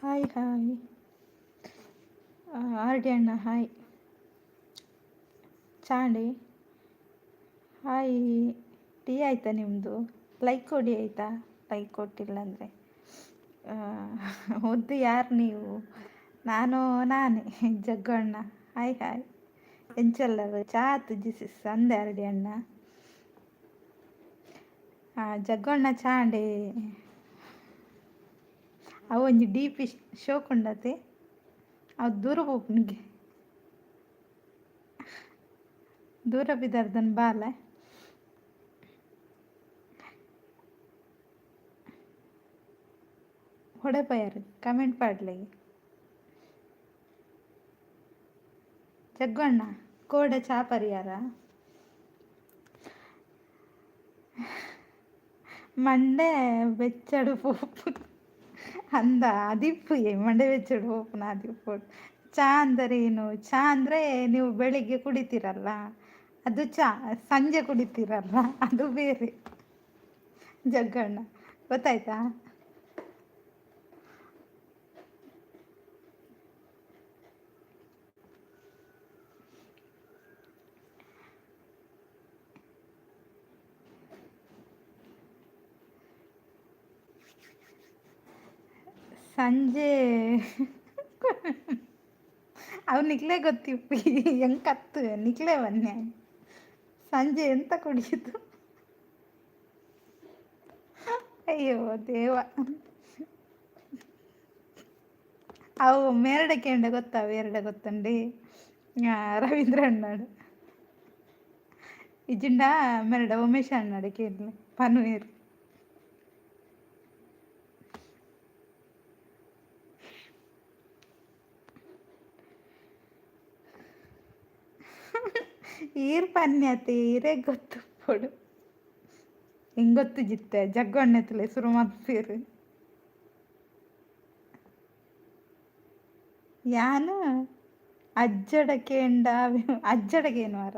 Hi hi. R D ಅಣ್ಣ hi. Chandy hi. Tea ಆಯಿತಾ ನಿಮ್ಮದು? ಲೈಕ್ ಕೊಡಿ ಆಯಿತಾ? ಲೈಕ್ ಕೊಟ್ಟಿಲ್ಲ ಅಂದರೆ ಮುದ್ದು ಯಾರು ನೀವು? ನಾನೇ ಜಗ್ಗು ಅಣ್ಣ. Hi hi. ಎಂಚಲ್ಲವ ಚಾತ್ ಜಿಸಿಸ್ ಅಂದೆ ಆರ್ ಡಿ ಅಣ್ಣ. ಜಗ್ಗು ಅಣ್ಣ ಚಾಂಡೆ ಅವು ಒಂಜಿ ಡಿ ಪಿ ಶೋಕುಂಡತೆ ಅವು ದೂರ ಪೋಪುನಿಗೆ ದೂರ ಬಿದ್ದಾರ್ದನ್ ಬಾಲ ಹೊಡೆಪಯ್ಯಾರು ಕಮೆಂಟ್ ಪಾಡ್ಲೆ ಜಗ್ಗು ಅಣ್ಣ ಕೋಡೆ ಚಾ ಪರಿಯಾರ ಮಂಡೆ ಬೆಚ್ಚಡು ಪೋಪು ಅಂದ ಅದಿಪ್ಪು ಮಂಡೆ ಬೆಚ್ಚಡು ಪೋಪುನ ಅದಿಪ್ಪು. ಚಾ ಅಂದರೆ ಏನು? ಚಾ ಅಂದರೆ ನೀವು ಬೆಳಿಗ್ಗೆ ಕುಡಿತೀರಲ್ಲ ಅದು ಚಾ, ಸಂಜೆ ಕುಡಿತೀರಲ್ಲ ಅದು ಬೇರೆ. ಜಗ್ಗಣ್ಣ ಗೊತ್ತಾಯ್ತಾ? ಸಂಜೆ ಅವು ನಿಕ್ಲೇ ಗೊತ್ತಿಪ್ಪಿ ಹೆಂಗೆ ಕತ್ತು ನಿಕ್ಲೇ ಬನ್ನಿ. ಸಂಜೆ ಎಂತ ಕುಡಿಯಿತು? ಅಯ್ಯೋ ದೇವ. ಅವು ಮೇರಡಕ್ಕೆ ಎಂಡ ಗೊತ್ತಾವ? ಎರಡ ಗೊತ್ತಂಡಿ ರವೀಂದ್ರ ಅಣ್ಣಾಡು ಇಜಿಂಡ ಮೇರಡ ಉಮೇಶ್ ಅಣ್ಣಾಡು ಕೇಳಲಿ ಪನ್ವೇರು. ಈರ್ ಪನ್ಯತೆ ಈರೇ ಗೊತ್ತು ಪೊಡು ಹಿಂಗೊತ್ತು ಜಿತ್ತೆ ಜಗ್ಗು ಅಣ್ಣೆತ್ತಲೆ ಸುರು ಮಲ್ಪೇರು. ಯಾನು ಅಜ್ಜಡಕ್ಕೆ ಎಂಡ ಅಜ್ಜಡಗೇನು ವಾರ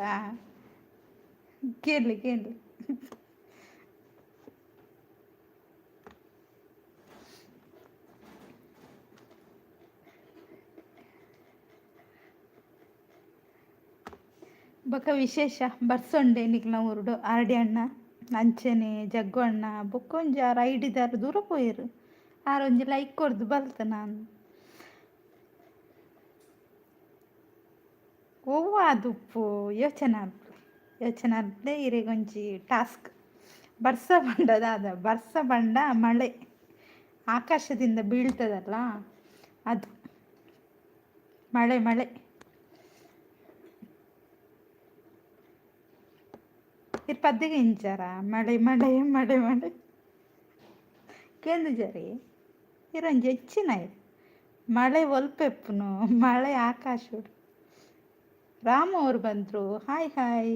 ಕೇಳಲಿ ಬೊಕ ವಿಶೇಷ ಬರ್ಸೊಂಡೆ ನಿಕ್ಲ ಊರುಡು ಆರ್ ಡಿ ಅಣ್ಣ ಅಂಚನೆ ಜಗ್ಗು ಅಣ್ಣ ಬೊಕ್ಕೊಂಜಿ ಆರು ಐಡಿದಾರು ದೂರ ಪೋಯರು. ಆರೊಂಜಿ ಲೈಕ್ ಕೊರ್ದು ಬಲ್ತ ನಾನು ಓವ್ವ ಅದುಪ್ಪು ಯೋಚನೆ ಅಲ್ಪಡೆ ಇರೆಗೊಂಜಿ ಟಾಸ್ಕ್. ಬರ್ಸ ಬಂಡ ಮಳೆ ಆಕಾಶದಿಂದ ಬೀಳ್ತದಲ್ಲ ಅದು ಮಳೆ ಇರ್ ಪದ್ದಿಗೆ ಇಂಚಾರ ಮಳೆ ಕೇಂದು ಜರಿ ಇರೊಂಜಿ ಹೆಚ್ಚಿನ ಮಳೆ ಒಲ್ಪೆಪ್ಪುನು ಮಳೆ ಆಕಾಶಡು. ರಾಮು ಅವರು ಬಂದರು. ಹಾಯ್.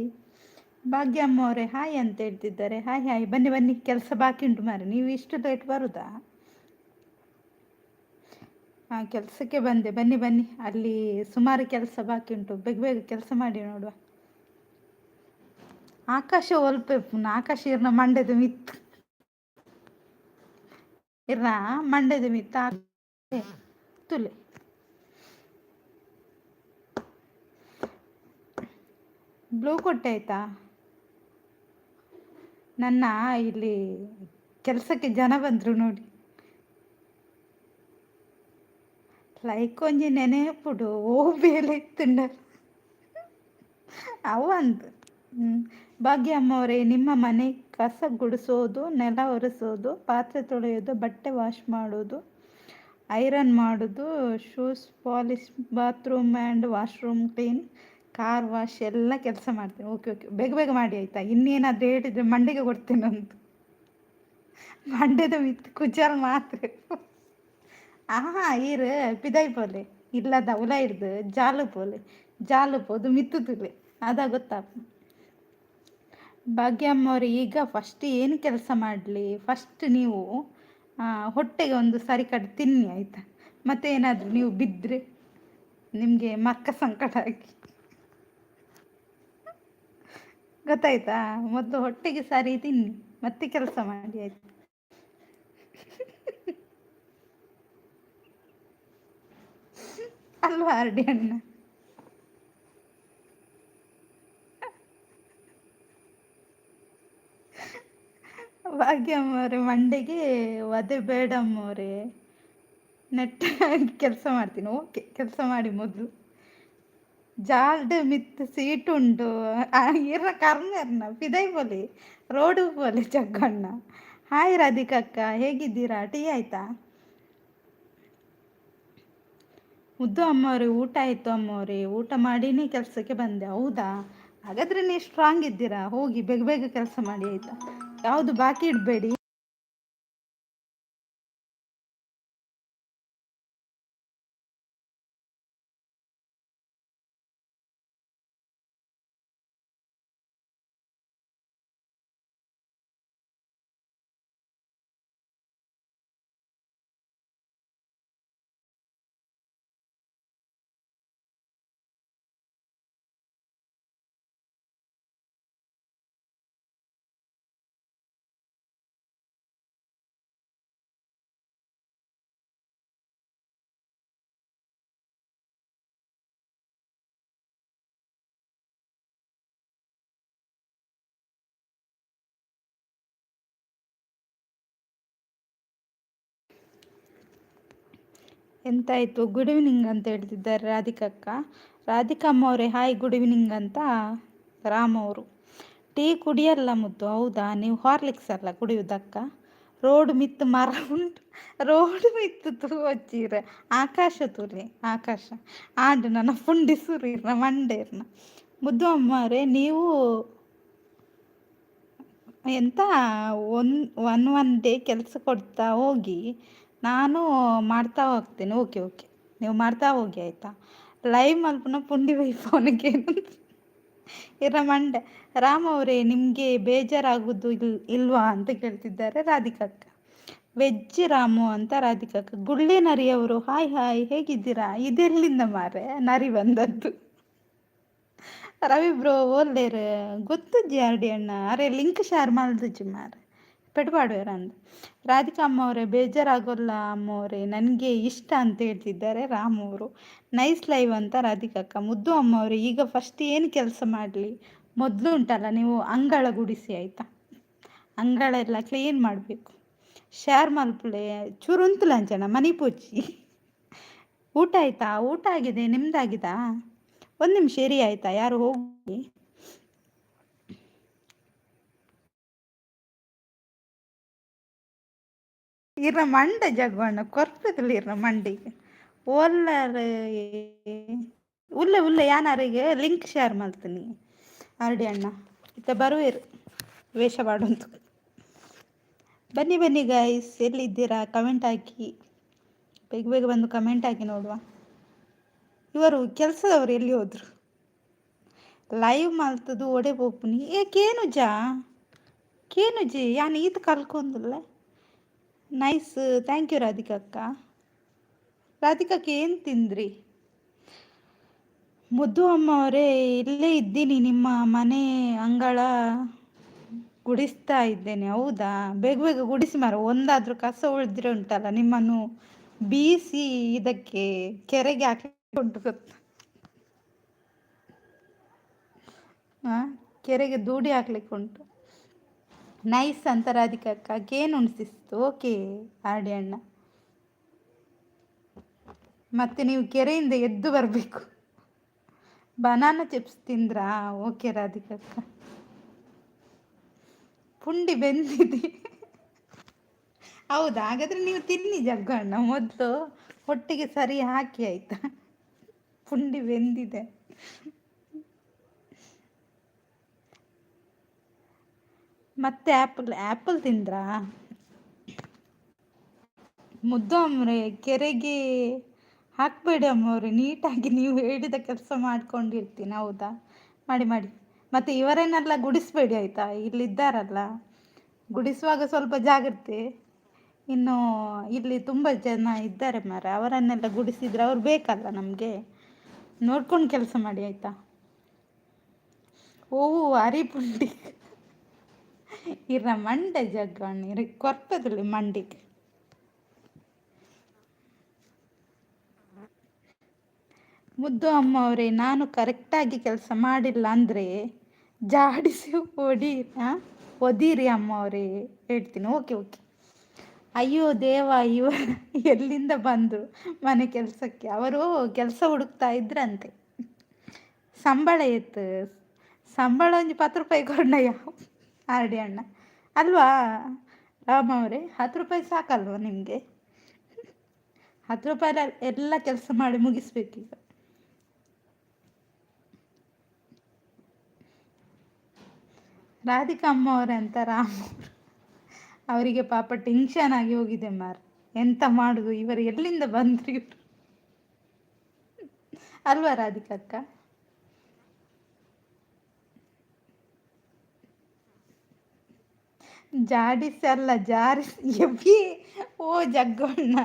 ಭಾಗ್ಯಮ್ಮ ಅವರೇ ಹಾಯ್ ಅಂತ ಹೇಳ್ತಿದ್ದಾರೆ. ಹಾಯ್ ಬನ್ನಿ ಕೆಲಸ ಬಾಕಿ ಉಂಟು ಮಾರೆ. ನೀವು ಇಷ್ಟು ಲೇಟ್ ಬರುದಾ? ಕೆಲಸಕ್ಕೆ ಬಂದೆ. ಬನ್ನಿ ಅಲ್ಲಿ ಸುಮಾರು ಕೆಲಸ ಬಾಕಿ ಉಂಟು. ಬೇಗ ಕೆಲಸ ಮಾಡಿ ನೋಡುವ. ಆಕಾಶ ಒಲ್ಪೆಪ್ಪುನ ಆಕಾಶ ಇರ್ನ ಮಂಡೆದು ಮಿತ್ತು ತುಲೆ ಬ್ಲೂ ಕೊಟ್ಟೆ ಆಯ್ತಾ? ನನ್ನ ಇಲ್ಲಿ ಕೆಲಸಕ್ಕೆ ಜನ ಬಂದರು ನೋಡಿ. ಲೈಕ್ ಒಂಜಿ ನೆನೆಪುಡು ಓ ಬೇಲೆ ಇತ್ತುಂಡ ಅವಂದು. ಭಾಗ್ಯಮ್ಮ ಅವರೇ, ನಿಮ್ಮ ಮನೆ ಕಸ ಗುಡಿಸೋದು, ನೆಲ ಒರೆಸೋದು, ಪಾತ್ರೆ ತೊಳೆಯೋದು, ಬಟ್ಟೆ ವಾಶ್ ಮಾಡೋದು, ಐರನ್ ಮಾಡೋದು, shoes polish, bathroom and washroom clean, car wash ಎಲ್ಲ ಕೆಲಸ ಮಾಡ್ತೀನಿ. ಓಕೆ ಬೇಗ ಮಾಡಿ ಆಯಿತಾ? ಇನ್ನೇನಾದರೂ ಹೇಳಿದರೆ ಮಂಡೆಗೆ ಕೊಡ್ತೇನಂತ. ಮಂಡ್ಯದ ಮಿತ್ತು ಕುಜಾಲ್ ಮಾತ್ರ ಈರು ಪಿದಾಯಿ ಪೋಲೆ ಇಲ್ಲದ ಉಲ ಹಿಡ್ದು ಜಾಲು ಪೋದು ಮಿತ್ತು ತುಲೆ ಅದ ಗೊತ್ತಾ? ಭಾಗ್ಯಮ್ಮ ಅವರು, ಈಗ ಫಸ್ಟ್ ಏನು ಕೆಲಸ ಮಾಡಲಿ? ಫಸ್ಟ್ ನೀವು ಹೊಟ್ಟೆಗೆ ಒಂದು ಸರಿ ಕಟ್ಟು ತಿನ್ನಿ ಆಯಿತಾ? ಮತ್ತೆ ಏನಾದರೂ ನೀವು ಬಿದ್ದರೆ ನಿಮಗೆ ಮಕ್ಕ ಸಂಕಟ ಆಗಿ ಗೊತ್ತಾಯ್ತಾ? ಮೊದಲು ಹೊಟ್ಟೆಗೆ ಸರಿ ತಿನ್ನಿ ಮತ್ತೆ ಕೆಲಸ ಮಾಡಿ ಆಯ್ತು. ಅಲ್ವಾ ಆರ್ಡಿ ಅಣ್ಣ? ಭಾಗ್ಯಮ್ಮವ್ರೆ ಮಂಡೆಗೆ ಒದೆ ಬೇಡಮ್ಮವ್ರೆ, ನೆಟ್ಟಾಗಿ ಕೆಲಸ ಮಾಡ್ತೀನಿ. ಓಕೆ, ಕೆಲಸ ಮಾಡಿ ಮೊದಲು. ಜಾಲ್ಡ್ ಮಿತ್ ಸೀಟ್ ಉಂಟು ಇರ ಕರ್ನರ್ನ ಪಿದೈ ಬೋಲಿ ರೋಡು ಬೋಲಿ ಜಗ್ಗಣ್ಣ. ಹಾಯ್ ರಾಧಿಕಕ್ಕ, ಹೇಗಿದ್ದೀರಾ? ಟೀ ಆಯ್ತಾ? ಮುದ್ದು ಅಮ್ಮವ್ರೆ, ಊಟ ಆಯಿತು ಅಮ್ಮವ್ರೆ. ಊಟ ಮಾಡಿನೇ ಕೆಲಸಕ್ಕೆ ಬಂದೆ. ಹೌದಾ? ಹಾಗಾದರೆ ನೀವು ಸ್ಟ್ರಾಂಗ್ ಇದ್ದೀರಾ. ಹೋಗಿ ಬೇಗ ಬೇಗ ಕೆಲಸ ಮಾಡಿ ಆಯಿತಾ? ಯಾವುದು ಬಾಕಿ ಇಡಬೇಡಿ. ಎಂತಾಯಿತು? ಗುಡ್ ಈವ್ನಿಂಗ್ ಅಂತ ಹೇಳ್ತಿದ್ದಾರೆ ರಾಧಿಕಕ್ಕ. ರಾಧಿಕಾ ಅಮ್ಮವ್ರೆ ಹಾಯ್, ಗುಡ್ ಈವ್ನಿಂಗ್ ಅಂತ ರಾಮ್ ಅವರು. ಟೀ ಕುಡಿಯಲ್ಲ ಮುದ್ದು. ಹೌದಾ? ನೀವು ಹಾರ್ಲಿಕ್ಸ್ ಅಲ್ಲ ಕುಡಿಯುವುದಕ್ಕ? ರೋಡ್ ಮಿತ್ತು ಮರ ಉಂಟು, ರೋಡ್ ಮಿತ್ತು ತೂ ವಚ್ಚೀರ ಆಕಾಶ ತೂರಿ ಆಕಾಶ ಆಂಡು ನನ್ನ ಪುಂಡಿ ಸುರೀರ್ನ ಮಂಡೇರ್ನ. ಮುದ್ದು ಅಮ್ಮವ್ರೆ, ನೀವು ಎಂತ ಒನ್ ಡೇ ಕೆಲಸ ಕೊಡ್ತಾ ಹೋಗಿ, ನಾನು ಮಾಡ್ತಾ ಹೋಗ್ತೇನೆ. ಓಕೆ ಓಕೆ, ನೀವು ಮಾಡ್ತಾ ಹೋಗಿ ಆಯಿತಾ? ಲೈವ್ ಮಲ್ಪನ ಪುಂಡಿ ವೈಫೋನಿಗೆ ಇರ ಮಂಡೆ. ರಾಮ್ ಅವರೇ, ನಿಮಗೆ ಬೇಜಾರಾಗೋದು ಇಲ್ವಾ ಅಂತ ಕೇಳ್ತಿದ್ದಾರೆ ರಾಧಿಕಕ್ಕ. ವೆಜ್ ರಾಮು ಅಂತ ರಾಧಿಕಕ್ಕ. ಗುಳ್ಳೆ ನರಿ ಅವರು ಹಾಯ್ ಹಾಯ್, ಹೇಗಿದ್ದೀರಾ? ಇದೆಲ್ಲಿಂದ ಮಾರೆ ನರಿ ಬಂದದ್ದು? ರವಿ ಬ್ರೋ ಓಲ್ಲೇರು ಗೊತ್ತಜ್ಜಿ ಆರ್ಡಿ ಅಣ್ಣ. ಅರೆ ಲಿಂಕ್ ಶೇರ್ ಮಾಡ್ದಜ್ಜಿ ಮಾರೆ ಪೆಟ್ಪಾಡುವೇರ ಅಂದ. ರಾಧಿಕಾ ಅಮ್ಮವ್ರೆ, ಬೇಜಾರಾಗೋಲ್ಲ ಅಮ್ಮವ್ರೆ, ನನಗೆ ಇಷ್ಟ ಅಂತ ಹೇಳ್ತಿದ್ದಾರೆ ರಾಮ್ ಅವರು. ನೈಸ್ ಲೈವ್ ಅಂತ ರಾಧಿಕಕ್ಕ. ಮುದ್ದು ಅಮ್ಮವ್ರೆ, ಈಗ ಫಸ್ಟ್ ಏನು ಕೆಲಸ ಮಾಡಲಿ? ಮೊದಲು ಉಂಟಲ್ಲ, ನೀವು ಅಂಗಳ ಗುಡಿಸಿ ಆಯಿತಾ? ಅಂಗಳ ಎಲ್ಲ ಕ್ಲೀನ್ ಮಾಡಬೇಕು. ಶೇರ್ ಮಲ್ಪಲೆ ಚುರುಂತುಲ ಅಂಚನ ಮನಿ ಪೂಜಿ. ಊಟ ಆಯ್ತಾ? ಊಟ ಆಗಿದೆ, ನಿಮ್ದಾಗಿದಾ? ಒಂದು ನಿಮಿಷ ಇರಿ ಆಯ್ತಾ, ಯಾರು ಹೋಗಿ. ಇರ ಮಂಡೆ ಜಗ್ವಣ್ಣ ಕೊರ್ಪದಲ್ಲಿ ಇರ ಮಂಡಿಗೆ ಓಲ್ಲರ್ ಉಲ್ಲೆ ಉಲ್ಲೆ ಯಾನಾರಿಗೆ ಲಿಂಕ್ ಶೇರ್ ಮಾಡ್ತೀನಿ ಆರ್ಡಿ ಅಣ್ಣ. ಇತ್ತ ಬರುವೇರು ವೇಷ ಮಾಡುಂತು. ಬನ್ನಿ ಬನ್ನಿ ಗೈಸ್, ಎಲ್ಲಿದ್ದೀರಾ? ಕಮೆಂಟ್ ಹಾಕಿ, ಬೇಗ ಬೇಗ ಬಂದು ಕಮೆಂಟ್ ಹಾಕಿ ನೋಡುವ. ಇವರು ಕೆಲಸದವರು ಎಲ್ಲಿ ಹೋದ್ರು? ಲೈವ್ ಮಾಡ್ತದು ಒಡೆ ಪೋಪುನಿ ಕೇನು ಜಾ ಕೇನು ಜಿ ಯಾನು ಈತ ಕಲ್ಕೊಂದಿಲ್ಲ. ನೈಸ್, ಥ್ಯಾಂಕ್ ಯು ರಾಧಿಕಕ್ಕ. ರಾಧಿಕಕ್ಕ ಏನು ತಿಂದ್ರಿ? ಮುದ್ದು ಅಮ್ಮ ಅವರೇ, ಇಲ್ಲೇ ಇದ್ದೀನಿ, ನಿಮ್ಮ ಮನೆ ಅಂಗಳ ಗುಡಿಸ್ತಾ ಇದ್ದೇನೆ. ಹೌದಾ? ಬೇಗ ಬೇಗ ಗುಡಿಸಿ ಮಾರ, ಒಂದಾದ್ರೂ ಕಸ ಉಳಿದ್ರೆ ಉಂಟಲ್ಲ ನಿಮ್ಮನ್ನು ಬೀಸಿ ಇದಕ್ಕೆ ಕೆರೆಗೆ ಹಾಕಿಕೊಂಡು ಗೊತ್ತಾ? ಕೆರೆಗೆ ದೂಡಿ ಹಾಕ್ಲಿಕ್ಕೆ ಉಂಟು. ನೈಸ್ ಅಂತ ರಾಧಿಕಕ್ಕ. ಕೇನು ಉಣಿಸಿಸ್ತು. ಓಕೆ ಆರ್ಡಿ ಅಣ್ಣ, ಮತ್ತೆ ನೀವು ಕೆರೆಯಿಂದ ಎದ್ದು ಬರಬೇಕು. ಬನಾನಾ ಚಿಪ್ಸ್ ತಿಂದ್ರಾ? ಓಕೆ ರಾಧಿಕಕ್ಕ. ಪುಂಡಿ ಬೆಂದಿದೆ. ಹೌದಾ? ಹಾಗಾದ್ರೆ ನೀವು ತಿನ್ನಿ ಜಗ್ಗಣ್ಣ, ಮೊದಲು ಹೊಟ್ಟಿಗೆ ಸರಿ ಹಾಕಿ ಆಯ್ತಾ? ಪುಂಡಿ ಬೆಂದಿದೆ. ಮತ್ತೆ ಆ್ಯಪಲ್ ತಿಂದ್ರಾ? ಮುದ್ದು ಅಮ್ಮವ್ರೆ, ಕೆರೆಗೆ ಹಾಕಬೇಡಿ ಅಮ್ಮವ್ರೆ, ನೀಟಾಗಿ ನೀವು ಹೇಳಿದ ಕೆಲಸ ಮಾಡ್ಕೊಂಡಿರ್ತೀನಿ. ಹೌದಾ? ಮಾಡಿ ಮಾಡಿ. ಮತ್ತು ಇವರೇನೆಲ್ಲ ಗುಡಿಸ್ಬೇಡಿ ಆಯಿತಾ? ಇಲ್ಲಿದ್ದಾರಲ್ಲ, ಗುಡಿಸುವಾಗ ಸ್ವಲ್ಪ ಜಾಗ್ರತೆ. ಇನ್ನು ಇಲ್ಲಿ ತುಂಬ ಜನ ಇದ್ದಾರೆ ಮಾರೆ, ಅವರನ್ನೆಲ್ಲ ಗುಡಿಸಿದ್ರೆ ಅವ್ರು ಬೇಕಲ್ಲ ನಮಗೆ. ನೋಡ್ಕೊಂಡು ಕೆಲಸ ಮಾಡಿ ಆಯಿತಾ? ಓ ಅರಿಪುಂಡಿ ಇರ ಮಂಡೆ ಜಗ್ಗಣ್ಣ, ಇರ ಕೊರ್ಪದಲ್ಲಿ ಮಂಡಿಗೆ. ಮುದ್ದು ಅಮ್ಮ ಅವರೇ, ನಾನು ಕರೆಕ್ಟಾಗಿ ಕೆಲಸ ಮಾಡಿಲ್ಲ ಅಂದರೆ ಜಾಡಿಸಿ ಒದೀರಿ ಅಮ್ಮ ಅವರೇ ಹೇಳ್ತೀನಿ. Okay okay. ಅಯ್ಯೋ ದೇವ, ಇವ ಎಲ್ಲಿಂದ ಬಂದರು ಮನೆ ಕೆಲಸಕ್ಕೆ? ಅವರು ಕೆಲಸ ಹುಡುಕ್ತಾ ಇದ್ರಂತೆ. ಸಂಬಳ ಇತ್ತು, ಸಂಬಳ ಒಂದು 10 ರೂಪಾಯಿ ಕೊಡ್ನಯ್ಯ ಆರ್ ಡಿ ಅಣ್ಣ ಅಲ್ವಾ ರಾಮ ಅವರೇ? 10 ರೂಪಾಯಿ ಸಾಕಲ್ವ ನಿಮಗೆ? 10 ರೂಪಾಯಿ ಎಲ್ಲ ಕೆಲಸ ಮಾಡಿ ಮುಗಿಸ್ಬೇಕೀಗ. ರಾಧಿಕಾ ಅಮ್ಮ ಅವರೇ ಅಂತ ರಾಮ ಅವರಿಗೆ ಪಾಪ ಟೆನ್ಷನ್ ಆಗಿ ಹೋಗಿದೆ ಮಾರ್. ಎಂತ ಮಾಡುದು, ಇವರು ಎಲ್ಲಿಂದ ಬಂದ್ರು ಇವರು? ಅಲ್ವಾ ರಾಧಿಕಾ ಅಕ್ಕ? ಜಾಡಿಸಿ ಅಲ್ಲ, ಜಾರಿಸಿ ಎಬ್ಬಿ. ಓ ಜಗ್ಗಣ್ಣ,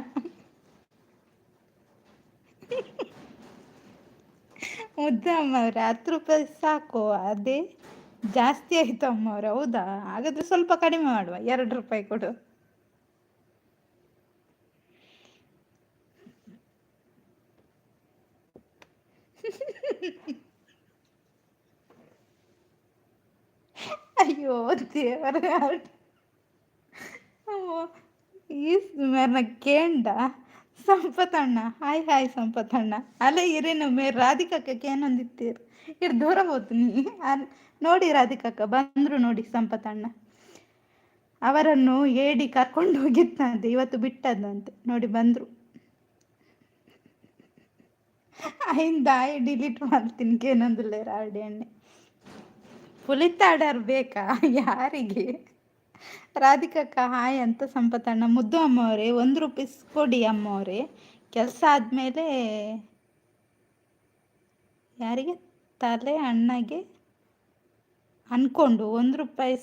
ಮುದ್ದಮ್ಮ ಅವ್ರೆ 10 ರೂಪಾಯಿ ಸಾಕು, ಅದೇ ಜಾಸ್ತಿ ಆಯ್ತು ಅಮ್ಮ ಅವ್ರೆ. ಹೌದಾ? ಹಾಗಾದ್ರೆ ಸ್ವಲ್ಪ ಕಡಿಮೆ ಮಾಡುವ, 2 ರೂಪಾಯಿ ಕೊಡು. ಅಯ್ಯೋ ದೇವರ, ಈ ಮೇರ್ನ ಕೇಂಡ ಸಂಪತಣ್ಣ. Hi hi ಸಂಪತಣ್ಣ. ಅಲ್ಲೇ ಇರೇನು ಮೇರ್ ರಾಧಿಕಕ್ಕೆ ಏನೊಂದಿತ್ತೀರು ಇಟ್ಟು ದೂರ ಹೋಗ್ತೀನಿ. ನೋಡಿ ರಾಧಿಕಕ್ಕ ಬಂದ್ರು ನೋಡಿ ಸಂಪತಣ್ಣ. ಅವರನ್ನು ಹೇಳಿ ಕರ್ಕೊಂಡು ಹೋಗಿತ್ತಂತೆ, ಇವತ್ತು ಬಿಟ್ಟದಂತೆ. ನೋಡಿ ಬಂದ್ರು. ಆಯ್ ಡಿಲೀಟ್ ಮಾಡ್ತೀನಿ ಏನೊಂದಿಲ್ಲ ರಾಡಿ ಎಣ್ಣೆ. ಪುಲಿತಾಡರ್ ಬೇಕಾ ಯಾರಿಗೆ? ರಾಧಿಕಕ್ಕ ಹಾಯ್ ಅಂತ ಸಂಪತಣ್ಣ. ಮುದ್ದು ಅಮ್ಮ ಅವರೇ 1 ರೂಪಾಯಿ ಕೊಡಿ ಅಮ್ಮ ಅವರೇ. ಕೆಲಸ ಆದಮೇಲೆ ಯಾರಿಗೆ ತಲೆ ಅಣ್ಣಗೆ ಅನ್ಕೊಂಡು 1 ರೂಪಾಯಿ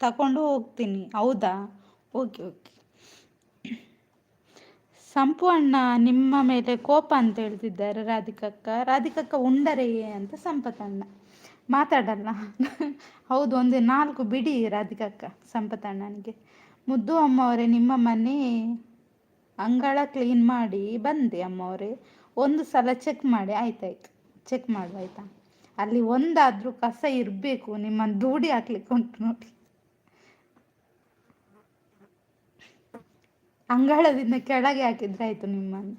ತಗೊಂಡು ಹೋಗ್ತೀನಿ. ಹೌದಾ? Okay okay. ಸಂಪು ಅಣ್ಣ ನಿಮ್ಮ ಮೇಲೆ ಕೋಪ ಅಂತ ಹೇಳ್ತಿದ್ದಾರೆ ರಾಧಿಕಕ್ಕ. ರಾಧಿಕಕ್ಕ ಉಂಡರೆಯೇ ಅಂತ ಸಂಪತಣ್ಣ. ಮಾತಾಡಲ್ಲ. ಹೌದು, ಒಂದು 4 ಬಿಡಿ ರಾಧಿಕಕ್ಕ ಸಂಪತಣ್ಣನಿಗೆ. ಮುದ್ದು ಅಮ್ಮ ಅವರೇ, ನಿಮ್ಮ ಮನೆ ಅಂಗಳ ಕ್ಲೀನ್ ಮಾಡಿ ಬಂದೆ ಅಮ್ಮ ಅವರೇ. 1 ಸಲ ಚೆಕ್ ಮಾಡಿ. ಆಯ್ತಾಯ್ತು, ಚೆಕ್ ಮಾಡುವ ಆಯ್ತಾ? ಅಲ್ಲಿ ಒಂದಾದ್ರೂ ಕಸ ಇರಬೇಕು, ನಿಮ್ಮನ್ನು ದೂಡಿ ಹಾಕ್ಲಿಕ್ಕೆ ಉಂಟು ನೋಡಿ. ಅಂಗಳದಿಂದ ಕೆಳಗೆ ಹಾಕಿದ್ರೆ ಆಯ್ತು ನಿಮ್ಮನ್ನು.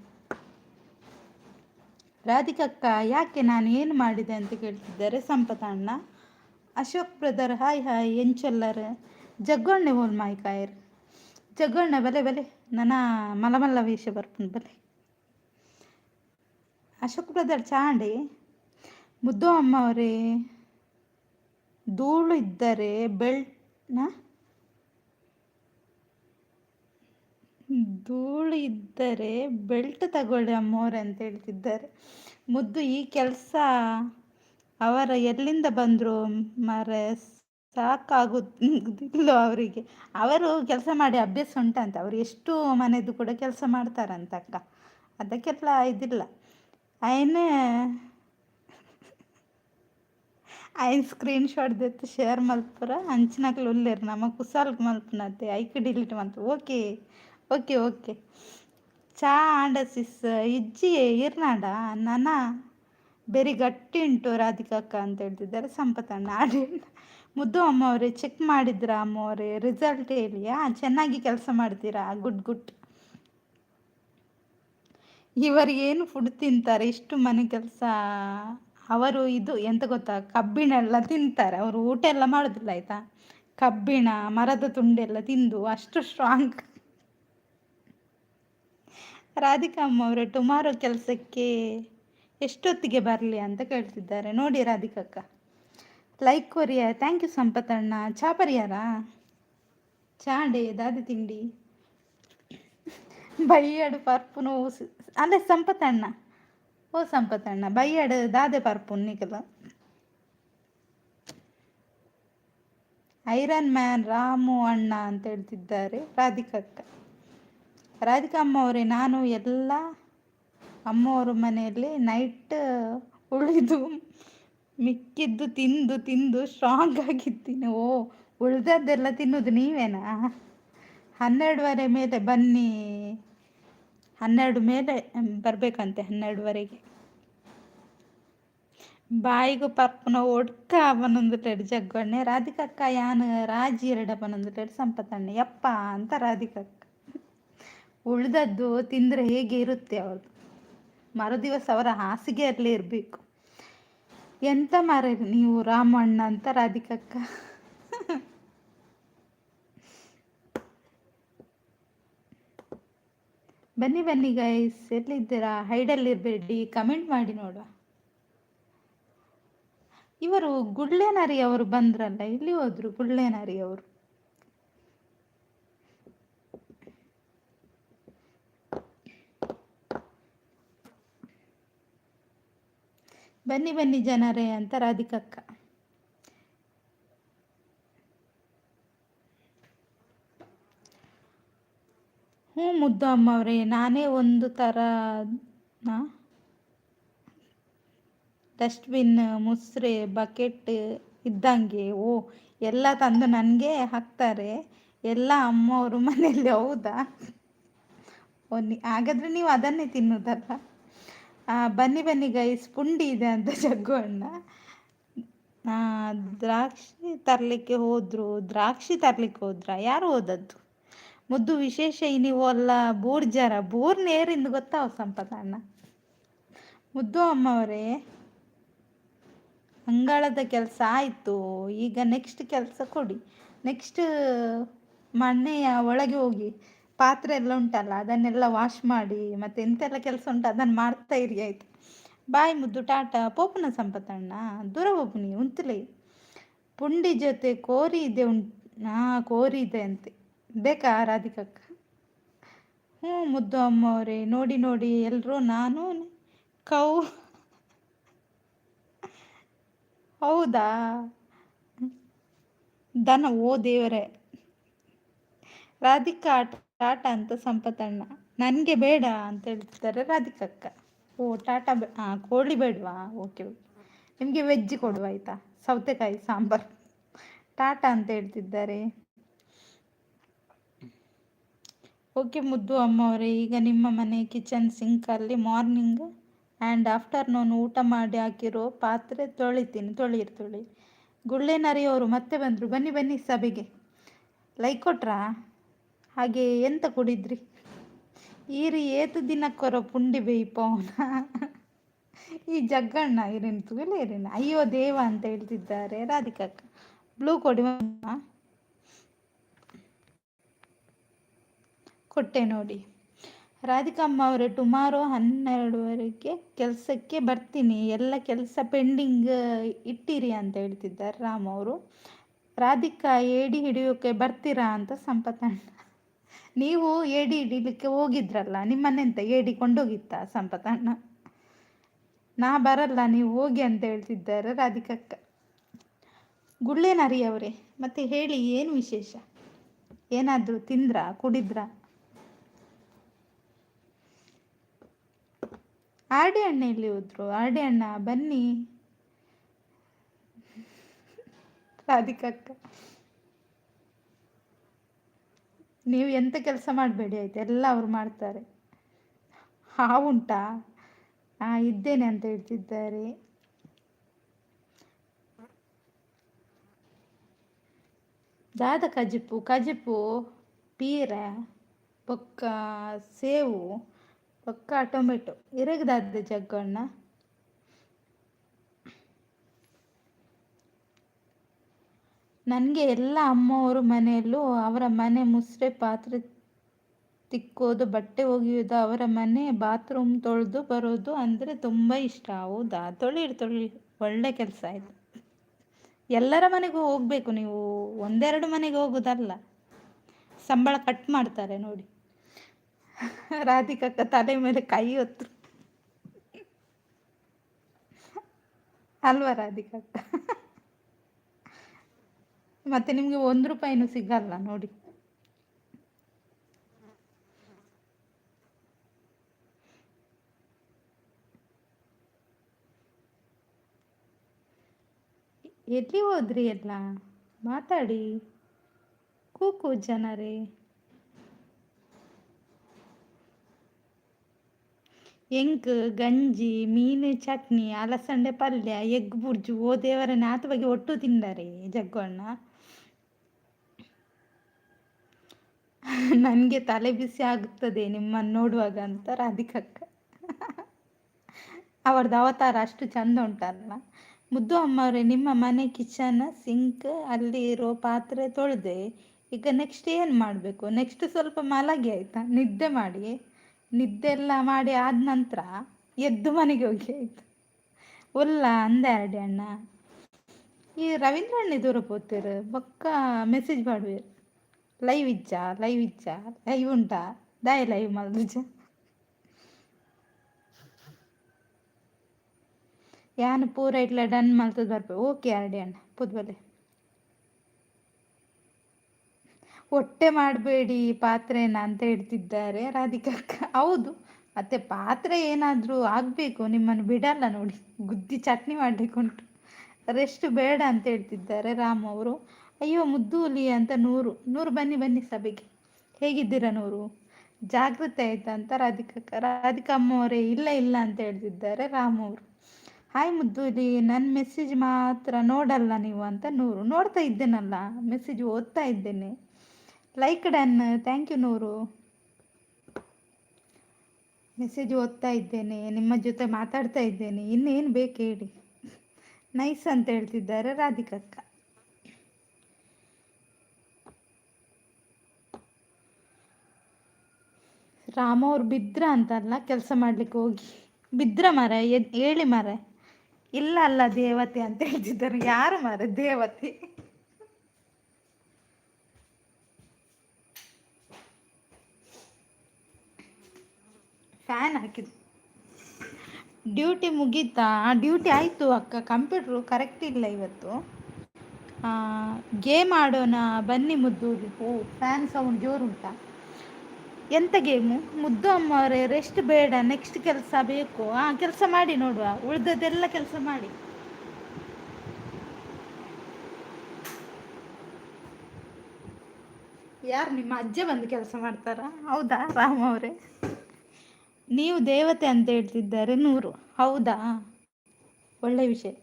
ರಾಧಿಕಕ್ಕ ಯಾಕೆ ನಾನು ಏನು ಮಾಡಿದೆ ಅಂತ ಕೇಳ್ತಿದ್ದಾರೆ ಸಂಪತಣ್ಣ. ಅಶೋಕ್ ಬ್ರದರ್ ಹಾಯ್ ಹಾಯ್ ಎಂಚೊಲ್ಲರ್ ಜಗ್ಗೊಣ್ಣೆ ಓಲ್ ಮಾಯ್ಕಾಯರ್ ಜಗ್ಗೊಣ್ಣೆ ಬಲೆ ಬಲೆ ನನ್ನ ಮಲಮಲ್ಲ ವೇಷ ಬರ್ಪುಂಡು ಬಲೆ. ಅಶೋಕ್ ಬ್ರದರ್ ಚಾಂಡೆ. ಮುದ್ದು ಅಮ್ಮ ಅವರೇ, ಧೂಳು ಇದ್ದರೆ ಧೂಳು ಇದ್ದರೆ ಬೆಲ್ಟ್ ತಗೊಳ್ಳಿ ಅಮ್ಮವ್ರೆ ಅಂತ ಹೇಳ್ತಿದ್ದಾರೆ. ಮುದ್ದು ಈ ಕೆಲಸ ಅವರ ಎಲ್ಲಿಂದ ಬಂದರು ಮರೆ? ಸಾಕಾಗುದಿಲ್ಲ ಅವರಿಗೆ. ಅವರು ಕೆಲಸ ಮಾಡಿ ಅಭ್ಯಾಸ ಉಂಟಂತೆ. ಅವರು ಎಷ್ಟು ಮನೆದು ಕೂಡ ಕೆಲಸ ಮಾಡ್ತಾರಂತ ಅಕ್ಕ, ಅದಕ್ಕೆಲ್ಲ ಇದಿಲ್ಲ. ಐನ್ ಸ್ಕ್ರೀನ್ ಶಾಟ್ ದೆತ್ತು ಶೇರ್ ಮಲ್ಪುರ ಅಂಚಿನಕ್ಲು ಉಲ್ಲೇರು ನಮ್ಮ ಕುಸಾಲ್ಗೆ ಮಲ್ಪುನತ್ತೆ ಐಕ್ ಡಿಲೀಟ್ ಮಲ್ತು. Okay okay okay. ಚಾ ಆಂಡಸಿಸ್ ಇಜ್ಜಿ ಇರ್ನಾಡ ನನ ಬೆರಿ ಗಟ್ಟಿ ಉಂಟು ರಾಧಿಕಕ್ಕ ಅಂತ ಹೇಳ್ತಿದ್ದಾರೆ ಸಂಪತಣ್ಣ. ಮುದ್ದು ಅಮ್ಮ ಅವರೇ, ಚೆಕ್ ಮಾಡಿದ್ರಾ ಅಮ್ಮ ಅವರೇ? ರಿಸಲ್ಟ್ ಹೇಳಿಯಾ? ಚೆನ್ನಾಗಿ ಕೆಲಸ ಮಾಡ್ತೀರಾ? Good good. ಇವರು ಏನು ಫುಡ್ ತಿಂತಾರೆ ಇಷ್ಟು ಮನೆ ಕೆಲಸ? ಅವರು ಇದು ಎಂತ ಗೊತ್ತಾ, ಕಬ್ಬಿಣ ಎಲ್ಲ ತಿಂತಾರೆ. ಅವರು ಊಟ ಎಲ್ಲ ಮಾಡೋದಿಲ್ಲ ಆಯ್ತಾ. ಕಬ್ಬಿಣ ಮರದ ತುಂಡೆಲ್ಲ ತಿಂದು ಅಷ್ಟು ಸ್ಟ್ರಾಂಗ್. ರಾಧಿಕಾ ಅಮ್ಮ ಅವರೇ, ಟುಮಾರೋ ಕೆಲಸಕ್ಕೆ ಎಷ್ಟೊತ್ತಿಗೆ ಬರಲಿ ಅಂತ ಕೇಳ್ತಿದ್ದಾರೆ. ನೋಡಿ ರಾಧಿಕಕ್ಕ ಲೈಕ್ ಕೊರಿಯ. ಥ್ಯಾಂಕ್ ಯು ಸಂಪತಣ್ಣ. ಚಾ ಪರಿಯಾರಾ? ಚಾಂಡೆ ದಾದಿ ತಿಂಡಿ ಬೈಯಡು ಪರ್ಪುನು ಅಲ್ಲೇ ಸಂಪತಣ್ಣ. ಓ ಸಂಪತಣ್ಣ ಬೈಯಡು ದಾದೆ ಪರ್ಪುನ್ ನಿಕಲ. ಐರನ್ ಮ್ಯಾನ್ ರಾಮು ಅಣ್ಣ ಅಂತ ಹೇಳ್ತಿದ್ದಾರೆ ರಾಧಿಕಕ್ಕ. ರಾಧಿಕಾ ಅಮ್ಮ ಅವರೇ, ನಾನು ಎಲ್ಲ ಅಮ್ಮವ್ರ ಮನೆಯಲ್ಲಿ ನೈಟ್ ಉಳಿದು ಮಿಕ್ಕಿದ್ದು ತಿಂದು ತಿಂದು ಸ್ಟ್ರಾಂಗ್ ಆಗಿದ್ದೀನಿ. ಓ, ಉಳ್ದದ್ದೆಲ್ಲ ತಿನ್ನೋದು ನೀವೇನಾ? 12:30 ಮೇಲೆ ಬನ್ನಿ. 12 ಮೇಲೆ ಬರಬೇಕಂತೆ, 12ವರೆಗೆ. ಬಾಯಿಗೂ ಪರ್ಪುನ ಒಡ್ಕ ಅವನೊಂದುಟೆಡ್ ಜಗ್ಗಣ್ಣೆ ರಾಧಿಕಕ್ಕ ಯಾನ್ ರಾಜಿ ಎರಡಪ್ಪನೊಂದುಟೆಡ್ ಸಂಪತ್ತಣ್ಣೆ ಯಪ್ಪ ಅಂತ ರಾಧಿಕಕ್ಕ. ಉಳ್ದದ್ದು ತಿಂದರೆ ಹೇಗೆ ಇರುತ್ತೆ ಅವ್ರದ್ದು, ಮರುದಿವಸ ಅವರ ಹಾಸಿಗೆಯಲ್ಲೇ ಇರಬೇಕು. ಎಂತ ಮಾರ ನೀವು ರಾಮಣ್ಣ ಅಂತ ರಾಧಿಕಕ್ಕ. ಬನ್ನಿ ಬನ್ನಿ ಗೈಸ್, ಎಲ್ಲಿದ್ದೀರಾ? ಹೈಡಲ್ಲಿರಬೇಡಿ, ಕಮೆಂಟ್ ಮಾಡಿ ನೋಡುವ. ಇವರು ಗುಳ್ಳೆನರಿ ಅವರು ಬಂದ್ರಲ್ಲ, ಇಲ್ಲಿ ಹೋದ್ರು ಗುಳ್ಳೆನರಿ ಅವರು. ಬನ್ನಿ ಬನ್ನಿ ಜನರೇ ಅಂತ ರಾಧಿಕಕ್ಕ. ಹ್ಞೂ ಮುದ್ದು ಅಮ್ಮವ್ರೆ, ನಾನೇ ಒಂದು ಥರ ಡಸ್ಟ್ಬಿನ್, ಮುಸ್ರೆ, ಬಕೆಟ್ ಇದ್ದಂಗೆ. ಓ, ಎಲ್ಲ ತಂದು ನನಗೆ ಹಾಕ್ತಾರೆ ಎಲ್ಲ ಅಮ್ಮವರು ಮನೆಯಲ್ಲಿ. ಹೌದಾ? ಹಾಗಾದರೆ ನೀವು ಅದನ್ನೇ ತಿನ್ನೋದಲ್ಲ. ಬನ್ನಿ ಬನ್ನಿ ಗೈಸ್, ಪುಂಡಿ ಇದೆ ಅಂತ ಜಗ್ಗು ಅಣ್ಣ. ದ್ರಾಕ್ಷಿ ತರಲಿಕ್ಕೆ ಹೋದ್ರಾ? ಯಾರು ಹೋದದ್ದು? ಮುದ್ದು ವಿಶೇಷ ನೀವು ಅಲ್ಲ ಬೂರ್ಜಾರ ಬೋರ್ ನೇರಿಂದ ಗೊತ್ತಾವ ಸಂಪದಣ್ಣ. ಮುದ್ದು ಅಮ್ಮವರೇ, ಅಂಗಳದ ಕೆಲಸ ಆಯಿತು, ಈಗ ನೆಕ್ಸ್ಟ್ ಕೆಲಸ ಕೊಡಿ. ನೆಕ್ಸ್ಟ್ ಮನೆಯ ಒಳಗೆ ಹೋಗಿ ಪಾತ್ರೆ ಎಲ್ಲ ಉಂಟಲ್ಲ ಅದನ್ನೆಲ್ಲ ವಾಶ್ ಮಾಡಿ, ಮತ್ತೆ ಎಂತೆಲ್ಲ ಕೆಲಸ ಉಂಟು ಅದನ್ನು ಮಾಡ್ತಾ ಇರಿ ಆಯಿತು. ಬಾಯ್ ಮುದ್ದು, ಟಾಟಾ. ಪೋಪುನ ಸಂಪತ್ತಣ್ಣ ದೂರ ಹೋಗ್ನಿ ಉಂತಲೇ. ಪುಂಡಿ ಜೊತೆ ಕೋರಿ ಇದೆ ಕೋರಿ ಇದೆ ಅಂತೆ, ಬೇಕಾ ರಾಧಿಕಕ್ಕ? ಹ್ಞೂ ಮುದ್ದು ಅಮ್ಮವರೇ, ನೋಡಿ ನೋಡಿ ಎಲ್ಲರೂ ನಾನು ಕೌ. ಹೌದಾ? ದನ, ಓ ದೇವರೇ. ರಾಧಿಕಾ ಟಾಟಾ ಅಂತ ಸಂಪತ್ತಣ್ಣ. ನನಗೆ ಬೇಡ ಅಂತ ಹೇಳ್ತಿದ್ದಾರೆ ರಾಧಿಕಕ್ಕ. ಓ ಟಾಟಾ ಕೋಳಿ ಬೇಡವಾ? ಓಕೆ ಓಕೆ, ನಿಮಗೆ ವೆಜ್ ಕೊಡುವ ಆಯಿತಾ, ಸೌತೆಕಾಯಿ ಸಾಂಬಾರು. ಟಾಟಾ ಅಂತ ಹೇಳ್ತಿದ್ದಾರೆ. ಓಕೆ ಮುದ್ದು ಅಮ್ಮವರೇ, ಈಗ ನಿಮ್ಮ ಮನೆ ಕಿಚನ್ ಸಿಂಕಲ್ಲಿ ಮಾರ್ನಿಂಗ್ ಆ್ಯಂಡ್ ಆಫ್ಟರ್ನೂನ್ ಊಟ ಮಾಡಿ ಹಾಕಿರೋ ಪಾತ್ರೆ ತೊಳಿರಿ. ಗುಳ್ಳೆನರಿಯವರು ಮತ್ತೆ ಬಂದರು. ಬನ್ನಿ ಬನ್ನಿ ಸಭೆಗೆ. ಲೈಕ್ ಕೊಟ್ರಾ? ಹಾಗೆ ಎಂತ ಕುಡಿದ್ರಿ? ಈರಿ ಏತು ದಿನಕ್ಕೊರ ಪುಂಡಿ ಬೇಯಿಪವನ. ಈ ಜಗ್ಗಣ್ಣ ಇರೇನು ತುಗಲೇ ಇರೇನು, ಅಯ್ಯೋ ದೇವ ಅಂತ ಹೇಳ್ತಿದ್ದಾರೆ ರಾಧಿಕಕ್ಕ. ಬ್ಲೂ ಕೊಡಿ ಕೊಟ್ಟೆ ನೋಡಿ. ರಾಧಿಕಮ್ಮ ಅವರೇ, ಟುಮಾರೋ 12:30 ಕೆಲಸಕ್ಕೆ ಬರ್ತೀನಿ, ಎಲ್ಲ ಕೆಲಸ ಪೆಂಡಿಂಗ್ ಇಟ್ಟಿರಿ ಅಂತ ಹೇಳ್ತಿದ್ದಾರೆ ರಾಮ್ ಅವರು. ರಾಧಿಕಾ ಏಡಿ ಹಿಡಿಯೋಕೆ ಬರ್ತೀರಾ ಅಂತ ಸಂಪತ್ತಣ್ಣ. ನೀವು ಏಡಿ ಹಿಡಿಲಿಕ್ಕೆ ಹೋಗಿದ್ರಲ್ಲ, ನಿಮ್ಮನ್ನೆಂತ ಏಡಿ ಕೊಂಡೋಗಿತ್ತ ಸಂಪತ್ತಣ್ಣ? ನಾ ಬರಲ್ಲ, ನೀವು ಹೋಗಿ ಅಂತ ಹೇಳ್ತಿದ್ದಾರೆ ರಾಧಿಕಕ್ಕ. ಗುಳ್ಳೆನರಿ ಅವರೇ, ಮತ್ತೆ ಹೇಳಿ, ಏನು ವಿಶೇಷ? ಏನಾದರೂ ತಿಂದ್ರಾ, ಕುಡಿದ್ರಾ? ಆರ್ಡಿ ಅಣ್ಣ ಎಲ್ಲಿ ಹೋದ್ರು? ಆರ್ಡಿ ಅಣ್ಣ ಬನ್ನಿ. ರಾಧಿಕಕ್ಕ, ನೀವು ಎಂತ ಕೆಲಸ ಮಾಡಬೇಡಿ ಆಯ್ತು, ಎಲ್ಲ ಅವ್ರು ಮಾಡ್ತಾರೆ. ಹಾವುಂಟಾ? ಇದ್ದೇನೆ ಅಂತ ಹೇಳ್ತಿದ್ದಾರೆ. ದಾದ ಕಜಿಪು ಪೀರ ಪೊಕ್ಕ ಸೇವು ಪೊಕ್ಕ ಟೊಮೆಟೊ ಇರಗದಾದ ಜಗ್ಗಣ್ಣ. ನನಗೆ ಎಲ್ಲ ಅಮ್ಮವರು ಮನೆಯಲ್ಲೂ ಅವರ ಮನೆ ಮುಸ್ರೆ, ಪಾತ್ರೆ ತಿಕ್ಕೋದು, ಬಟ್ಟೆ ಒಗೆಯೋದು, ಅವರ ಮನೆ ಬಾತ್ರೂಮ್ ತೊಳೆದು ಬರೋದು ಅಂದರೆ ತುಂಬ ಇಷ್ಟ. ಹೌದಾ? ತೊಳಿರಿ, ಒಳ್ಳೆ ಕೆಲಸ ಆಯಿತು. ಎಲ್ಲರ ಮನೆಗೂ ಹೋಗಬೇಕು ನೀವು, ಒಂದೆರಡು ಮನೆಗೆ ಹೋಗೋದಲ್ಲ, ಸಂಬಳ ಕಟ್ ಮಾಡ್ತಾರೆ ನೋಡಿ. ರಾಧಿಕಕ್ಕ ತಲೆ ಮೇಲೆ ಕೈ ಹೊತ್ತು ಅಲ್ವಾ ರಾಧಿಕಕ್ಕ? ಮತ್ತೆ ನಿಮಗೆ 1 ರೂಪಾಯಿನೂ ಸಿಗಲ್ಲ ನೋಡಿ. ಎಲ್ಲಿ ಹೋದ್ರಿ ಎಲ್ಲ? ಮಾತಾಡಿ ಕೂಕು ಜನರೇ. ಎಂಕ್ ಗಂಜಿ ಮೀನು ಚಟ್ನಿ ಅಲಸಂಡೆ ಪಲ್ಯ ಎಗ್ ಬುರ್ಜು ಓ ದೇವರ ನಾತು ಬಗ್ಗೆ ಒಟ್ಟು ತಿಂದಾರೆ ಜಗ್ಗಣ್ಣ. ನನಗೆ ತಲೆ ಬಿಸಿ ಆಗುತ್ತದೆ ನಿಮ್ಮನ್ನು ನೋಡುವಾಗ ಅಂತ ರಾಧಿಕಕ್ಕ. ಅವರದ್ದು ಅವತಾರ ಅಷ್ಟು ಚಂದ ಉಂಟಲ್ಲ. ಮುದ್ದು ಅಮ್ಮವ್ರೆ, ನಿಮ್ಮ ಮನೆ ಕಿಚನ್ ಸಿಂಕ್ ಅಲ್ಲಿ ಇರೋ ಪಾತ್ರೆ ತೊಳೆದೆ. ಈಗ ನೆಕ್ಸ್ಟ್ ಏನು ಮಾಡಬೇಕು? ನೆಕ್ಸ್ಟ್ ಸ್ವಲ್ಪ ಮಲಗಿ ಆಯಿತಾ, ನಿದ್ದೆ ಮಾಡಿ. ನಿದ್ದೆ ಎಲ್ಲ ಮಾಡಿ ಆದ ನಂತರ ಎದ್ದು ಮನೆಗೆ ಹೋಗಿ ಆಯಿತು. ಒಲ್ಲ ಅಂದೆ ಅಡಿ ಅಣ್ಣ. ಈ ರವೀಂದ್ರ ಅಣ್ಣ ದೂರ ಪೋತೀರು ಬೊಕ್ಕ ಮೆಸೇಜ್ ಮಾಡುವೇರು. ಲೈವ್ ಲೈವ್ ಉಂಟಾ ದಾಯ ಲೈವ್ ಮಲ್ಜ ಯಾನು ಪೂರ ಇಟ್ಲ ಡನ್ ಮಲ್ತದ ಬರ್ಬೇಕು. ಓಕೆ ಆಡಿ ಅಣ್ಣ ಪುದ್ಬಲೆ. ಹೊಟ್ಟೆ ಮಾಡಬೇಡಿ ಪಾತ್ರೆನ ಅಂತ ಹೇಳ್ತಿದ್ದಾರೆ ರಾಧಿಕಕ್ಕ. ಹೌದು, ಮತ್ತೆ ಪಾತ್ರೆ ಏನಾದರೂ ಆಗಬೇಕು, ನಿಮ್ಮನ್ನು ಬಿಡಲ್ಲ ನೋಡಿ, ಗುದ್ದಿ ಚಟ್ನಿ ಮಾಡಲಿಕ್ಕೆ ಉಂಟು. ರೆಸ್ಟ್ ಬೇಡ ಅಂತ ಹೇಳ್ತಿದ್ದಾರೆ ರಾಮ್ ಅವರು. ಅಯ್ಯೋ ಮುದ್ದೂಲಿ ಅಂತ ನೂರು ಬನ್ನಿ ಸಭೆಗೆ. ಹೇಗಿದ್ದೀರಾ ನೂರು? ಜಾಗೃತಿ ಆಯ್ತಾ ಅಂತ ರಾಧಿಕಮ್ಮ ಅವರೇ ಇಲ್ಲ ಅಂತ ಹೇಳ್ತಿದ್ದಾರೆ ರಾಮ್ ಅವರು. ಹಾಯ್ ಮುದ್ದೂಲಿ, ನನ್ನ ಮೆಸೇಜ್ ಮಾತ್ರ ನೋಡಲ್ಲ ನೀವು ಅಂತ ನೋಡ್ತಾ ಇದ್ದೇನಲ್ಲ, ಮೆಸೇಜ್ ಓದ್ತಾ ಇದ್ದೇನೆ. ಲೈಕ್ ಡನ್, ಥ್ಯಾಂಕ್ ಯು ನೂರು. ಮೆಸೇಜ್ ಓದ್ತಾ ಇದ್ದೇನೆ, ನಿಮ್ಮ ಜೊತೆ ಮಾತಾಡ್ತಾ ಇದ್ದೇನೆ, ಇನ್ನೇನು ಬೇಕು ಹೇಳಿ. ನೈಸ್ ಅಂತ ಹೇಳ್ತಿದ್ದಾರೆ ರಾಧಿಕಕ್ಕ. ರಾಮ ಅವ್ರು ಬಿದ್ರ ಅಂತಲ್ಲ, ಕೆಲಸ ಮಾಡ್ಲಿಕ್ಕೆ ಹೋಗಿ ಬಿದ್ರ ಮರ ಹೇಳಿ ಮರ. ಇಲ್ಲ ದೇವತೆ ಅಂತ ಹೇಳ್ತಿದ್ದಾರೆ. ಯಾರು ಮರ ದೇವತೆ? ಫ್ಯಾನ್ ಹಾಕಿದ್ದು. ಡ್ಯೂಟಿ ಮುಗೀತಾ? ಡ್ಯೂಟಿ ಆಯಿತು ಅಕ್ಕ. ಕಂಪ್ಯೂಟ್ರು ಕರೆಕ್ಟ್ ಇಲ್ಲ ಇವತ್ತು. ಗೇಮ್ ಆಡೋಣ ಬನ್ನಿ ಮುದ್ದು. ಓ, ಫ್ಯಾನ್ ಸೌಂಡ್ ಜೋರುಂಟಾ? ಎಂತ ಗೇಮು ಮುದ್ದು ಅಮ್ಮ ಅವರೇ? ರೆಸ್ಟ್ ಬೇಡ, ನೆಕ್ಸ್ಟ್ ಕೆಲಸ ಬೇಕು. ಕೆಲಸ ಮಾಡಿ ನೋಡುವ, ಉಳಿದದೆಲ್ಲ ಕೆಲಸ ಮಾಡಿ. ಯಾರು ನಿಮ್ಮ ಅಜ್ಜ ಬಂದು ಕೆಲಸ ಮಾಡ್ತಾರಾ? ಹೌದಾ ರಾಮ ಅವರೇ? ನೀವು ದೇವತೆ ಅಂತ ಹೇಳ್ತಿದ್ದಾರೆ ನೂರು. ಹೌದಾ, ಒಳ್ಳೆ ವಿಷಯ.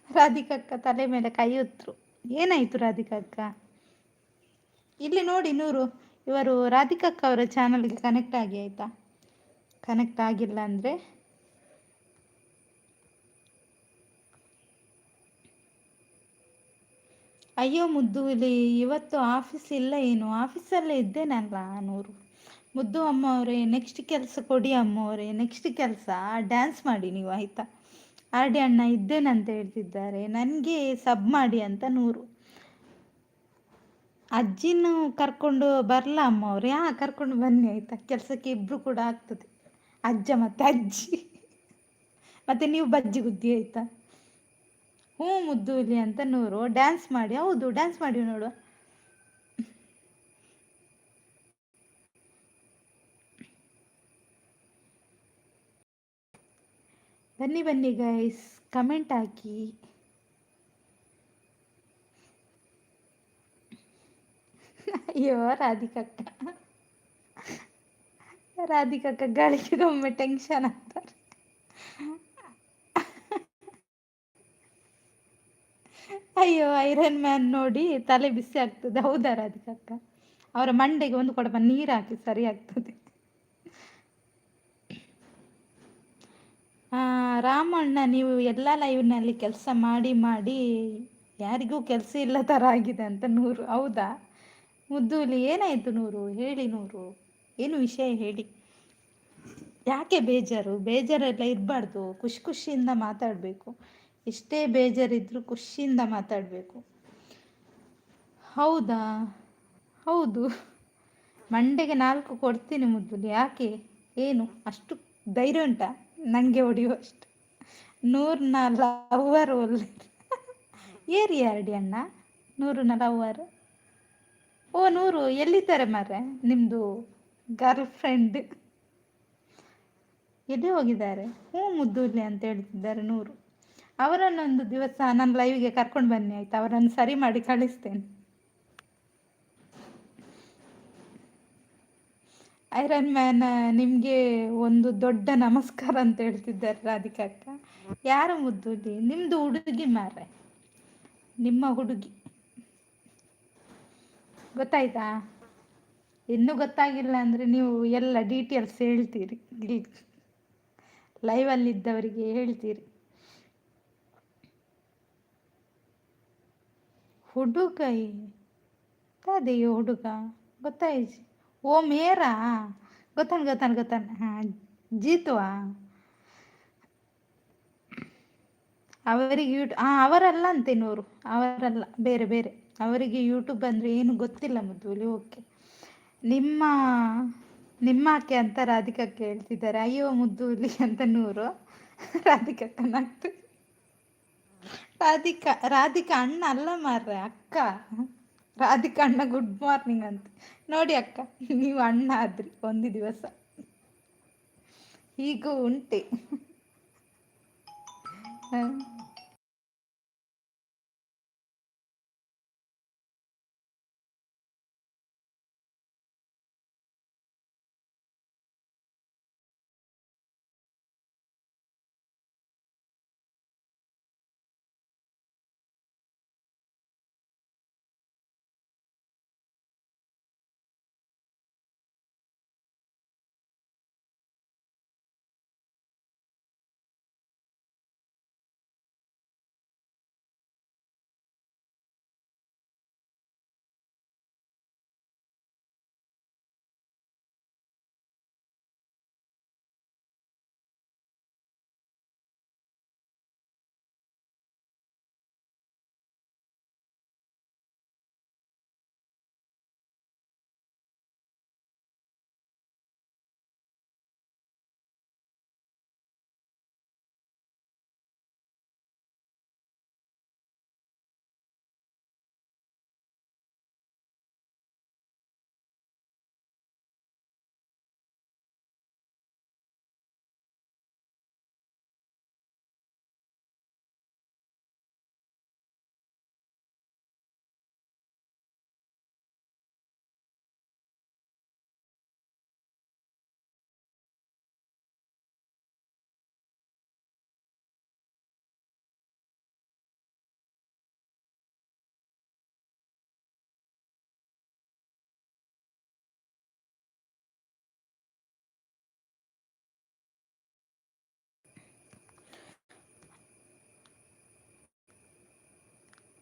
ರಾಧಿಕಕ್ಕ ತಲೆ ಮೇಲೆ ಕೈ ಹೊತ್ತರು. ಏನಾಯ್ತು ರಾಧಿಕಕ್ಕ? ಇಲ್ಲಿ ನೋಡಿ ನೂರು, ಇವರು ರಾಧಿಕಕ್ಕ ಅವರ ಚಾನಲ್ಗೆ ಕನೆಕ್ಟ್ ಆಗಿ ಆಯಿತಾ? ಕನೆಕ್ಟ್ ಆಗಿಲ್ಲ ಅಂದರೆ ಅಯ್ಯೋ ಮುದ್ದು, ಇಲ್ಲಿ ಇವತ್ತು ಆಫೀಸ್ ಇಲ್ಲ ಏನು? ಆಫೀಸಲ್ಲೇ ಇದ್ದೇನಲ್ಲ ನೂರು. ಮುದ್ದು ಅಮ್ಮ ಅವರೇ, ನೆಕ್ಸ್ಟ್ ಕೆಲಸ ಕೊಡಿ ಅಮ್ಮ ಅವರೇ, ನೆಕ್ಸ್ಟ್ ಕೆಲಸ ಡ್ಯಾನ್ಸ್ ಮಾಡಿ ನೀವು ಆಯಿತಾ? ಆರ್ಡಿ ಅಣ್ಣ ಇದ್ದೇನಂತ ಹೇಳ್ತಿದ್ದಾರೆ. ನನಗೆ ಸಬ್ ಮಾಡಿ ಅಂತ ನೂರು. ಅಜ್ಜಿನೂ ಕರ್ಕೊಂಡು ಬರಲ್ಲ ಅಮ್ಮ ಅವ್ರೆ? ಕರ್ಕೊಂಡು ಬನ್ನಿ ಆಯಿತಾ? ಕೆಲಸಕ್ಕೆ ಇಬ್ಬರು ಕೂಡ ಆಗ್ತದೆ, ಅಜ್ಜ ಮತ್ತು ಅಜ್ಜಿ. ಮತ್ತು ನೀವು ಬಜ್ಜಿ ಗುದ್ದಿ ಆಯಿತಾ? ಹ್ಞೂ ಮುದ್ದೂಲಿ ಅಂತ ನೂರು. ಡ್ಯಾನ್ಸ್ ಮಾಡಿ. ಹೌದು, ಡ್ಯಾನ್ಸ್ ಮಾಡಿ ನೋಡುವ. ಬನ್ನಿ ಗೈಸ್, ಕಮೆಂಟ್ ಹಾಕಿ. ಅಯ್ಯೋ ರಾಧಿಕಕ್ಕ ಗಳಿಗೆಗೊಮ್ಮೆ ಟೆನ್ಷನ್ ಆಗ್ತಾರೆ. ಅಯ್ಯೋ, ಐರನ್ ಮ್ಯಾನ್ ನೋಡಿ ತಲೆ ಬಿಸಿ ಆಗ್ತದೆ. ಹೌದಾ ರಾಧಿಕಕ್ಕ? ಅವರ ಮಂಡೆಗೆ ಒಂದು ಕೊಡಪ ನೀರು ಹಾಕಿ, ಸರಿ ಆಗ್ತದೆ. ರಾಮಣ್ಣ, ನೀವು ಎಲ್ಲ ಲೈವ್ನಲ್ಲಿ ಕೆಲಸ ಮಾಡಿ ಯಾರಿಗೂ ಕೆಲಸ ಇಲ್ಲ ಥರ ಆಗಿದೆ ಅಂತ ನೂರು. ಹೌದಾ ಮುದ್ದೂಲಿ? ಏನಾಯಿತು ನೂರು? ಹೇಳಿ ನೂರು, ಏನು ವಿಷಯ ಹೇಳಿ. ಯಾಕೆ ಬೇಜಾರೆಲ್ಲ ಇರಬಾರ್ದು, ಖುಷಿಯಿಂದ ಮಾತಾಡಬೇಕು. ಎಷ್ಟೇ ಬೇಜಾರಿದ್ರು ಖುಷಿಯಿಂದ ಮಾತಾಡಬೇಕು. ಹೌದಾ? ಹೌದು, ಮಂಡೆಗೆ 4 ಕೊಡ್ತೀನಿ ಮುದ್ದೂಲಿ. ಯಾಕೆ, ಏನು ಅಷ್ಟು ಧೈರ್ಯ ಉಂಟಾ ನನಗೆ ಹೊಡೆಯುವಷ್ಟು? 100ನ ಲವ್ವರ್ ಒಳ್ಳೆ ಏರಿ ಅಡಿ ಅಣ್ಣ. 100ನ ಲವ್ವರ್. ಓ ನೂರು, ಎಲ್ಲಿದ್ದಾರೆ ಮಾರ್ರೆ ನಿಮ್ಮದು ಗರ್ಲ್ ಫ್ರೆಂಡ್? ಎಲ್ಲಿ ಹೋಗಿದ್ದಾರೆ? ಹ್ಞೂ ಮುದ್ದೂಲಿ ಅಂತ ಹೇಳ್ತಿದ್ದಾರೆ ನೂರು. ಅವರನ್ನೊಂದು ದಿವಸ ನನ್ನ ಲೈವ್ಗೆ ಕರ್ಕೊಂಡು ಬನ್ನಿ ಆಯಿತಾ? ಅವರನ್ನು ಸರಿ ಮಾಡಿ ಕಳಿಸ್ತೇನೆ. ಐರನ್ ಮ್ಯಾನ್ ನಿಮಗೆ ಒಂದು ದೊಡ್ಡ ನಮಸ್ಕಾರ ಅಂತ ಹೇಳ್ತಿದ್ದಾರೆ ರಾಧಿಕಾ ಅಕ್ಕ. ಯಾರು ಮುದ್ದು ನಿಮ್ಮದು ಹುಡುಗಿ ಮಾರ್ರೆ, ನಿಮ್ಮ ಹುಡುಗಿ ಗೊತ್ತಾಯ್ತಾ? ಇನ್ನೂ ಗೊತ್ತಾಗಿಲ್ಲ ಅಂದರೆ ನೀವು ಎಲ್ಲ ಡೀಟೇಲ್ಸ್ ಹೇಳ್ತೀರಿ, ಲೈವಲ್ಲಿದ್ದವರಿಗೆ ಹೇಳ್ತೀರಿ. ಹುಡುಗ ಅದೇ ಹುಡುಗ ಗೊತ್ತಾಯ್ತು. ಓ ಮೇರಾ ಗೊತ್ತಾನ ಹಾಂ, ಜೀತುವಾ ಅವರಿಗೆ ಅವರಲ್ಲ ಅಂತೇನೋರು, ಅವರಲ್ಲ, ಬೇರೆ ಬೇರೆ. ಅವರಿಗೆ ಯೂಟ್ಯೂಬ್ ಅಂದರೆ ಏನು ಗೊತ್ತಿಲ್ಲ ಮುದ್ದುಲಿ. ಓಕೆ, ನಿಮ್ಮ ನಿಮ್ಮ ಆಕೆ ಅಂತ ರಾಧಿಕಕ್ಕೆ ಹೇಳ್ತಿದ್ದಾರೆ. ಅಯ್ಯೋ ಮುದ್ದುಲಿ ಅಂತ ನೂರು. ರಾಧಿಕಕ್ಕ ನಗ್ತು. ರಾಧಿಕಾ ಅಣ್ಣ ಅಲ್ಲ ಮಾರ್ರೆ, ಅಕ್ಕ. ರಾಧಿಕಾ ಅಣ್ಣ ಗುಡ್ ಮಾರ್ನಿಂಗ್ ಅಂತ. ನೋಡಿ ಅಕ್ಕ, ನೀವು ಅಣ್ಣ ಆದ್ರಿ ಒಂದು ದಿವಸ, ಹೀಗೂ ಉಂಟೆ.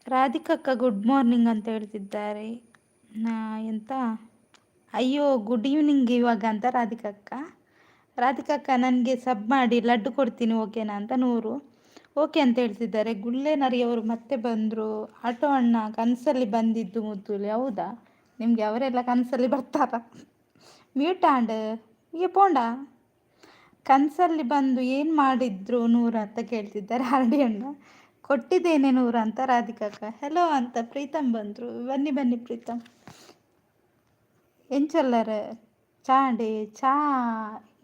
ರಾಧಿಕಕ್ಕ ಗುಡ್ ಮಾರ್ನಿಂಗ್ ಅಂತ ಹೇಳ್ತಿದ್ದಾರೆ. ಎಂತ ಅಯ್ಯೋ ಗುಡ್ ಈವ್ನಿಂಗ್ ಇವಾಗ ಅಂತ ರಾಧಿಕಕ್ಕ ನನಗೆ ಸಬ್ ಮಾಡಿ ಲಡ್ಡು ಕೊಡ್ತೀನಿ ಓಕೆನಾ ಅಂತ ನೂರು. ಓಕೆ ಅಂತ ಹೇಳ್ತಿದ್ದಾರೆ. ಗುಳ್ಳೆನರಿಯವರು ಮತ್ತೆ ಬಂದರು. ಆಟೋ ಅಣ್ಣ ಕನಸಲ್ಲಿ ಬಂದಿದ್ದು ಮುದ್ದುಲಿ. ಹೌದಾ, ನಿಮಗೆ ಅವರೆಲ್ಲ ಕನಸಲ್ಲಿ ಬರ್ತಾರ? ಮ್ಯೂಟಾಂಡ್ ಈ ಪೋಂಡ ಕನಸಲ್ಲಿ ಬಂದು ಏನು ಮಾಡಿದ್ರು ನೂರು ಅಂತ ಕೇಳ್ತಿದ್ದಾರೆ. ಆರ್ಡಿ ಅಣ್ಣ ಕೊಟ್ಟಿದ್ದೇನೆ ನೂರು ಅಂತ ರಾಧಿಕಕ್ಕ. ಹೆಲೋ ಅಂತ ಪ್ರೀತಮ್ ಬಂದರು. ಬನ್ನಿ ಬನ್ನಿ ಪ್ರೀತಮ್. ಎಂಚಲ್ಲರ ಚಾಂಡೆ ಚಾ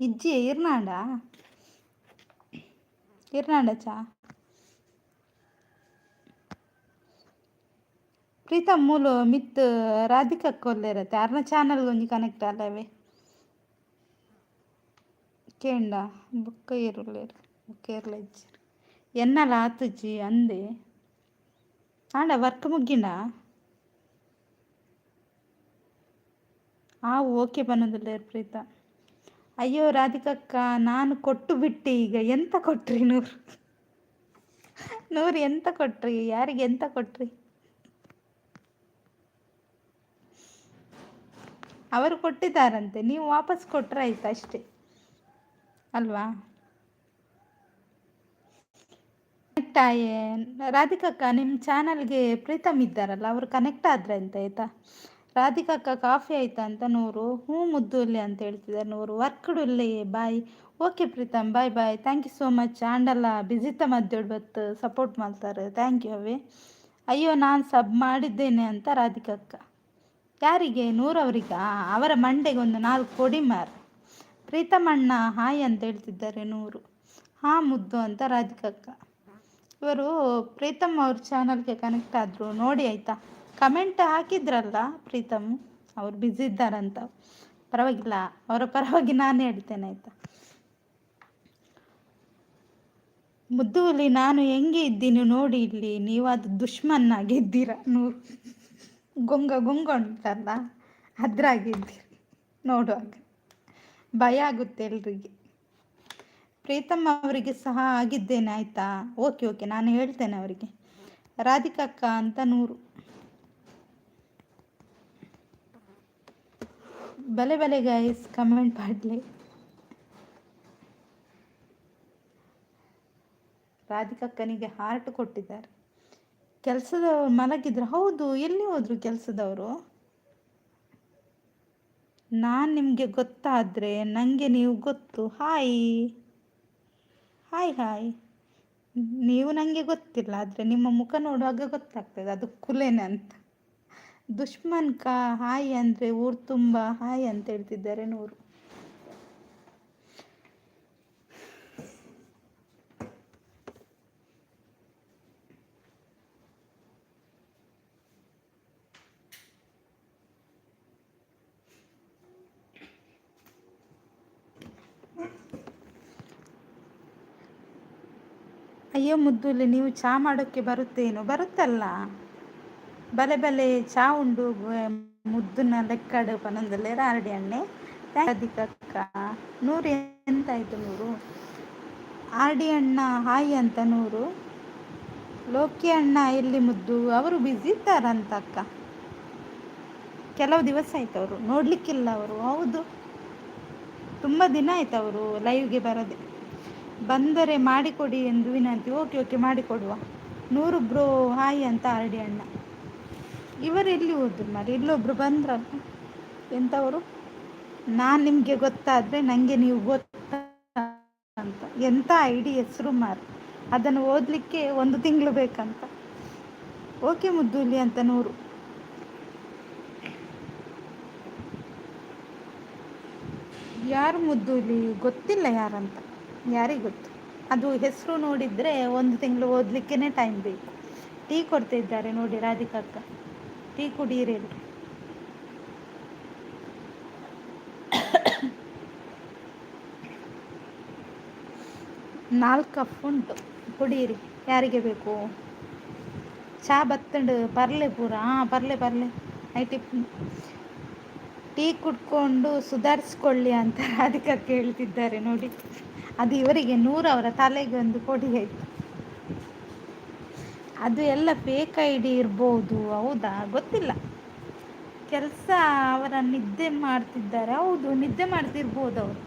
ಇಜ್ಜಿ ಇರ್ನಾಂಡ ಚಾ ಪ್ರೀತಮ್ ಮೂಲು ಮಿತ್ ರಾಧಿಕಕ್ಕ ಒಲ್ಲೆರತ್ತೆ ಅರ್ನ ಚಾನಲ್ ಒಂಜಿ ಕನೆಕ್ಟ್ ಅಲ್ಲವೇ ಕೇಂಡ ಬುಕ್ಕ ಇರುಲ್ಲೇರು ಬುಕ್ಕ ಇರ್ಲ ಇಜ್ಜಿ ಎನ್ನಲ ಆತುಜಿ ಅಂದೆ ಆಂಡ ವರ್ಕ್ ಮುಗ್ಗಿಂಡ ಓಕೆ ಬನ್ನೋದಿಲ್ಲೇರು ಪ್ರೀತ. ಅಯ್ಯೋ ರಾಧಿಕಕ್ಕ ನಾನು ಕೊಟ್ಟು ಬಿಟ್ಟೆ, ಈಗ ಎಂತ ಕೊಟ್ರಿ ನೂರು ಎಂತ ಕೊಟ್ರಿ? ಯಾರಿಗೆ ಎಂತ ಕೊಟ್ರಿ? ಅವರು ಕೊಟ್ಟಿದ್ದಾರಂತೆ, ನೀವು ವಾಪಸ್ ಕೊಟ್ರೆ ಆಯ್ತು ಅಷ್ಟೇ ಅಲ್ವಾ? ಕನೆಕ್ಟ್ ಆಯೇ ರಾಧಿಕಕ್ಕ, ನಿಮ್ಮ ಚಾನಲ್ಗೆ ಪ್ರೀತಮ್ ಇದ್ದಾರಲ್ಲ, ಅವರು ಕನೆಕ್ಟ್ ಆದ್ರೆ ಅಂತ ಆಯ್ತಾ? ರಾಧಿಕಕ್ಕ ಕಾಫಿ ಆಯ್ತಾ ಅಂತ ನೂರು. ಹ್ಞೂ ಮುದ್ದುಲ್ಲಿ ಅಂತ ಹೇಳ್ತಿದ್ದಾರೆ ನೂರು. ವರ್ಕ್ಡುಲ್ಲಿ bye. Okay Preetham, bye bye. Thank you so much. ಆಂಡಲ್ಲ ಬಿಸಿತ ಮಧ್ಯೋಡು ಬತ್ತು ಸಪೋರ್ಟ್ ಮಾಡ್ತಾರೆ. ಥ್ಯಾಂಕ್ ಯು ಅವೇ. ಅಯ್ಯೋ ನಾನು ಸಬ್ ಮಾಡಿದ್ದೇನೆ ಅಂತ ರಾಧಿಕಕ್ಕ. ಯಾರಿಗೆ? ನೂರವರಿಗ? ಅವರ ಮಂಡೆಗೆ ಒಂದು 4 ಕೊಡಿ ಮಾರು. ಪ್ರೀತಮಣ್ಣ ಹಾಯ್ ಅಂತ ಹೇಳ್ತಿದ್ದಾರೆ ನೂರು. ಹಾಂ ಮುದ್ದು ಅಂತ ರಾಧಿಕಕ್ಕ. ಇವರು ಪ್ರೀತಮ್ ಅವ್ರ ಚಾನಲ್ಗೆ ಕನೆಕ್ಟ್ ಆದರು ನೋಡಿ ಆಯಿತಾ? ಕಮೆಂಟ್ ಹಾಕಿದ್ರಲ್ಲ ಪ್ರೀತಮ್, ಅವ್ರು ಬ್ಯುಸಿ ಇದ್ದಾರಂತ. ಪರವಾಗಿಲ್ಲ, ಅವರ ಪರವಾಗಿ ನಾನು ಹೇಳ್ತೇನೆ ಆಯ್ತಾ. ಮುದ್ದುಲಿ ನಾನು ಹೆಂಗೆ ಇದ್ದೀನಿ ನೋಡಿ ಇಲ್ಲಿ, ನೀವು ಅದು ದುಶ್ಮನ್ನಾಗಿದ್ದೀರ. ಗೊಂಗ ಉಂಟಲ್ಲ, ಅದ್ರಾಗಿದ್ದೀರಿ ನೋಡುವಾಗ ಭಯ ಆಗುತ್ತೆ ಎಲ್ರಿಗೆ. ಪ್ರೀತಮ್ ಅವರಿಗೆ ಸಹ ಆಗಿದ್ದೇನೆ ಆಯ್ತಾ. ಓಕೆ ಓಕೆ, ನಾನು ಹೇಳ್ತೇನೆ ಅವರಿಗೆ. ರಾಧಿಕಕ್ಕ ಅಂತ 100. ಬಲೆ ಬಲೆ ಗೈಸ್, ಕಮೆಂಟ್ ಮಾಡಲಿ. ರಾಧಿಕಕ್ಕನಿಗೆ ಹಾರ್ಟ್ ಕೊಟ್ಟಿದ್ದಾರೆ. ಕೆಲಸದವ್ರು ಮಲಗಿದ್ರು. ಹೌದು, ಎಲ್ಲಿ ಹೋದ್ರು ಕೆಲಸದವರು? ನಾನು ನಿಮಗೆ ಗೊತ್ತಾದರೆ ನನಗೆ ನೀವು ಗೊತ್ತು. Hi hi hi. ನೀವು ನನಗೆ ಗೊತ್ತಿಲ್ಲ, ಆದರೆ ನಿಮ್ಮ ಮುಖ ನೋಡುವಾಗ ಗೊತ್ತಾಗ್ತದೆ ಅದು ಕುಲೇನೆ ಅಂತ. ದುಶ್ಮನ್ ಕಾ ಹಾಯ್ ಅಂದರೆ ಊರು ತುಂಬ ಹಾಯ್ ಅಂತ ಹೇಳ್ತಿದ್ದಾರೆ 100. ಅಯ್ಯೋ ಮುದ್ದುಲಿ, ನೀವು ಚಹಾ ಮಾಡೋಕ್ಕೆ ಬರುತ್ತೇನೋ? ಬರುತ್ತಲ್ಲ, ಬಲೆ ಬಲೆ ಚಹಾ ಉಂಡು ಮುದ್ದುನ ಲೆಕ್ಕಡು ಪನೊಂದಲ್ಲೇ ರಾರಡಿ ಅಣ್ಣೆ. ಅಕ್ಕ 100 ಎಂತಾಯ್ತು 100. ಆರ್.ಡಿ ಅಣ್ಣ ಹಾಯ್ ಅಂತ 100. ಲೋಕಿ ಅಣ್ಣ ಎಲ್ಲಿ ಮುದ್ದು? ಅವರು ಬ್ಯುಸಿ ಇದ್ದಾರಂತ ಅಕ್ಕ. ಕೆಲವು ದಿವಸ ಆಯ್ತು ಅವರು ನೋಡ್ಲಿಕ್ಕಿಲ್ಲ. ಅವರು ಹೌದು, ತುಂಬ ದಿನ ಆಯ್ತು ಅವರು ಲೈವ್ಗೆ ಬರದೆ. ಬಂದರೆ ಮಾಡಿಕೊಡಿ ಎಂದು ವಿನಂತಿ. ಓಕೆ ಓಕೆ, ಮಾಡಿಕೊಡುವ. 100 ಬ್ರೋ ಹಾಯ್ ಅಂತ ಆರ್.ಡಿ ಅಣ್ಣ. ಇವರು ಎಲ್ಲಿ ಹೋದ್ರು ಮಾರಿ? ಇಲ್ಲೊಬ್ರು ಬಂದ್ರಲ್ಲ, ಎಂಥವರು? ನಾನು ನಿಮಗೆ ಗೊತ್ತಾದರೆ ನನಗೆ ನೀವು ಗೊತ್ತಾ ಅಂತ. ಎಂಥ ಐಡಿ ಹೆಸರು ಮಾರಿ, ಅದನ್ನು ಓದಲಿಕ್ಕೆ 1 ತಿಂಗಳು ಬೇಕಂತ. ಓಕೆ ಮುದ್ದುಲಿ ಅಂತ 100. ಯಾರು ಮುದ್ದುಲಿ? ಗೊತ್ತಿಲ್ಲ ಯಾರಂತ, ಯಾರಿಗೆ ಗೊತ್ತು? ಅದು ಹೆಸರು ನೋಡಿದರೆ 1 ತಿಂಗಳು ಓದಲಿಕ್ಕೇ ಟೈಮ್ ಬೇಕು. ಟೀ ಕೊಡ್ತಾ ಇದ್ದಾರೆ ನೋಡಿ ರಾಧಿಕಕ್ಕ, ಟೀ ಕುಡಿಯಿರಿ. 4 ಕಪ್ ಉಂಟು, ಕುಡಿಯಿರಿ ಯಾರಿಗೆ ಬೇಕು. ಚಾ ಬತ್ತಂಡು ಪರ್ಲೆ ಪೂರ. ಪರ್ಲೆ ನೈಟಿ ಟೀ ಕುಡ್ಕೊಂಡು ಸುಧಾರಿಸ್ಕೊಳ್ಳಿ ಅಂತ ರಾಧಿಕಕ್ಕೆ ಹೇಳ್ತಿದ್ದಾರೆ ನೋಡಿ. ಅದು ಇವರಿಗೆ 100 ಅವರ ತಲೆಗೆ ಒಂದು ಕೊಡಿ ಆಯ್ತು. ಅದು ಎಲ್ಲ ಫೇಕ್ ಐಡಿ ಇರ್ಬೋದು. ಹೌದಾ, ಗೊತ್ತಿಲ್ಲ. ಕೆಲಸ ಅವರ ನಿದ್ದೆ ಮಾಡ್ತಿದ್ದಾರೆ. ಹೌದು, ನಿದ್ದೆ ಮಾಡ್ತಿರ್ಬೋದು ಅವರು.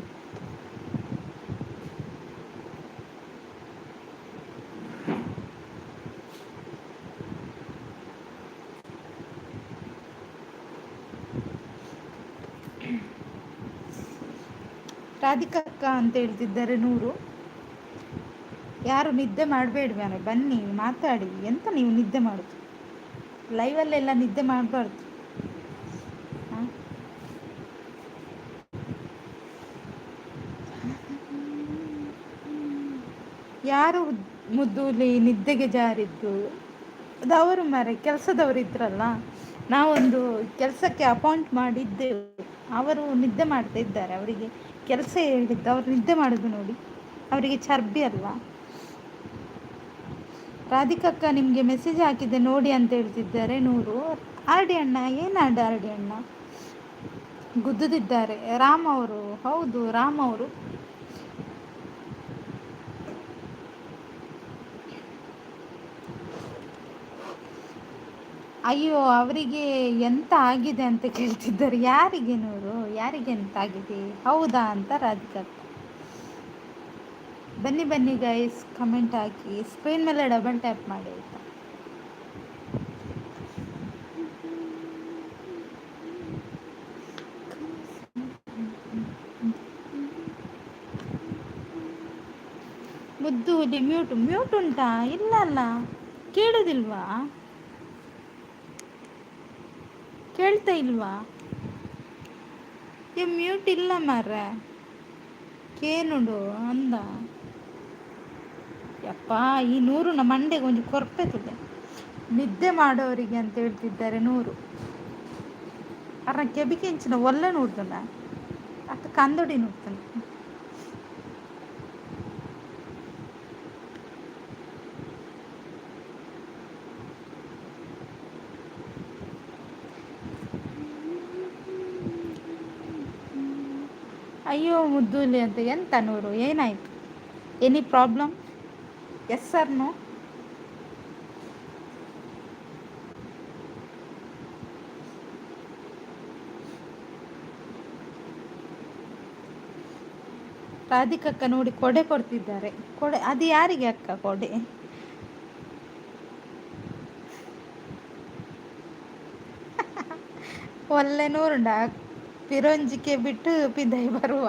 ರಾಧಿಕಕ್ಕ ಅಂತ ಹೇಳ್ತಿದ್ದಾರೆ 100. ಯಾರು ನಿದ್ದೆ ಮಾಡಬೇಡ್ವೇನೆ, ಬನ್ನಿ ಮಾತಾಡಿ. ಎಂತ ನೀವು ನಿದ್ದೆ ಮಾಡೋದು? ಲೈವಲ್ಲೆಲ್ಲ ನಿದ್ದೆ ಮಾಡಬಾರ್ದು. ಯಾರು ಮುದ್ದುಲಿ ನಿದ್ದೆಗೆ ಜಾರಿದ್ದು? ಅದು ಅವರು ಮರೆ ಕೆಲಸದವರು ಇದ್ರಲ್ಲ, ನಾವೊಂದು ಕೆಲಸಕ್ಕೆ ಅಪಾಯಿಂಟ್ ಮಾಡಿದ್ದೆವು. ಅವರು ನಿದ್ದೆ ಮಾಡ್ತಾ ಇದ್ದಾರೆ. ಅವರಿಗೆ ಕೆಲಸ ಹೇಳಿದ್ದು, ಅವರು ನಿದ್ದೆ ಮಾಡೋದು ನೋಡಿ. ಅವರಿಗೆ ಚರ್ಬಿ ಅಲ್ವಾ. ರಾಧಿಕಕ್ಕ ನಿಮಗೆ ಮೆಸೇಜ್ ಹಾಕಿದ್ದೆ ನೋಡಿ ಅಂತ ಹೇಳ್ತಿದ್ದಾರೆ 100. ಆರ್.ಡಿ ಅಣ್ಣ ಏನಾಡು? ಆರ್.ಡಿ ಅಣ್ಣ ಗುದ್ದುದಿದ್ದಾರೆ. ರಾಮ್ ಅವರು, ಹೌದು ರಾಮ್ ಅವರು. ಅಯ್ಯೋ, ಅವರಿಗೆ ಎಂತ ಆಗಿದೆ ಅಂತ ಕೇಳ್ತಿದ್ದಾರೆ. ಯಾರಿಗೆ 100? ಯಾರಿಗೆ ಎಂತ ಆಗಿದೆ? ಹೌದಾ ಅಂತ ರಾಧಿಕಕ್ಕ. ಬನ್ನಿ ಗೈಸ್, ಕಮೆಂಟ್ ಹಾಕಿ. ಸ್ಕ್ರೀನ್ ಮೇಲೆ ಡಬಲ್ ಟ್ಯಾಪ್ ಮಾಡಿ ಆಯಿತಾ. ಮುದ್ದು ಹುಲಿ ಮ್ಯೂಟ್ ಉಂಟಾ? ಇಲ್ಲ ಅಲ್ಲ, ಕೇಳೋದಿಲ್ವಾ? ಕೇಳ್ತಾ ಇಲ್ವಾ? ಮ್ಯೂಟ್ ಇಲ್ಲ ಮಾರ್ರೆ, ಕೇನುಡು ಅಂದ. ಯಪ್ಪ, ಈ 100 ನಮ್ಮ ಮಂಡೆಗೆ ಒಂದು ಕೊರ್ಪೆತದೆ. ನಿದ್ದೆ ಮಾಡೋರಿಗೆ ಅಂತ ಹೇಳ್ತಿದ್ದಾರೆ 100. ಅರ ಕೆಬಿಕೆಂಚಿನ ಒಳ್ಳೆ ನೋಡ್ದಲ್ಲ. ಅದು ಕಂದೊಡಿ ನೋಡ್ತಾನೆ. ಅಯ್ಯೋ ಮುದ್ದುಲಿ ಅಂತ ಎಂತ ನೂರು, ಏನಾಯ್ತು? Any problem? Yes sir no? ರಾಧಿಕಕ್ಕ ನೋಡಿ ಕೊಡೆ ಕೊಡ್ತಿದ್ದಾರೆ. ಕೊಡೆ ಅದು ಯಾರಿಗೆ ಅಕ್ಕ ಕೊಡೆ? ಒಳ್ಳೆ ನೂರುಂಡ ಪಿರೊಂಜಿಕೆ ಬಿಟ್ಟು ಪಿದೈ ಬರುವ.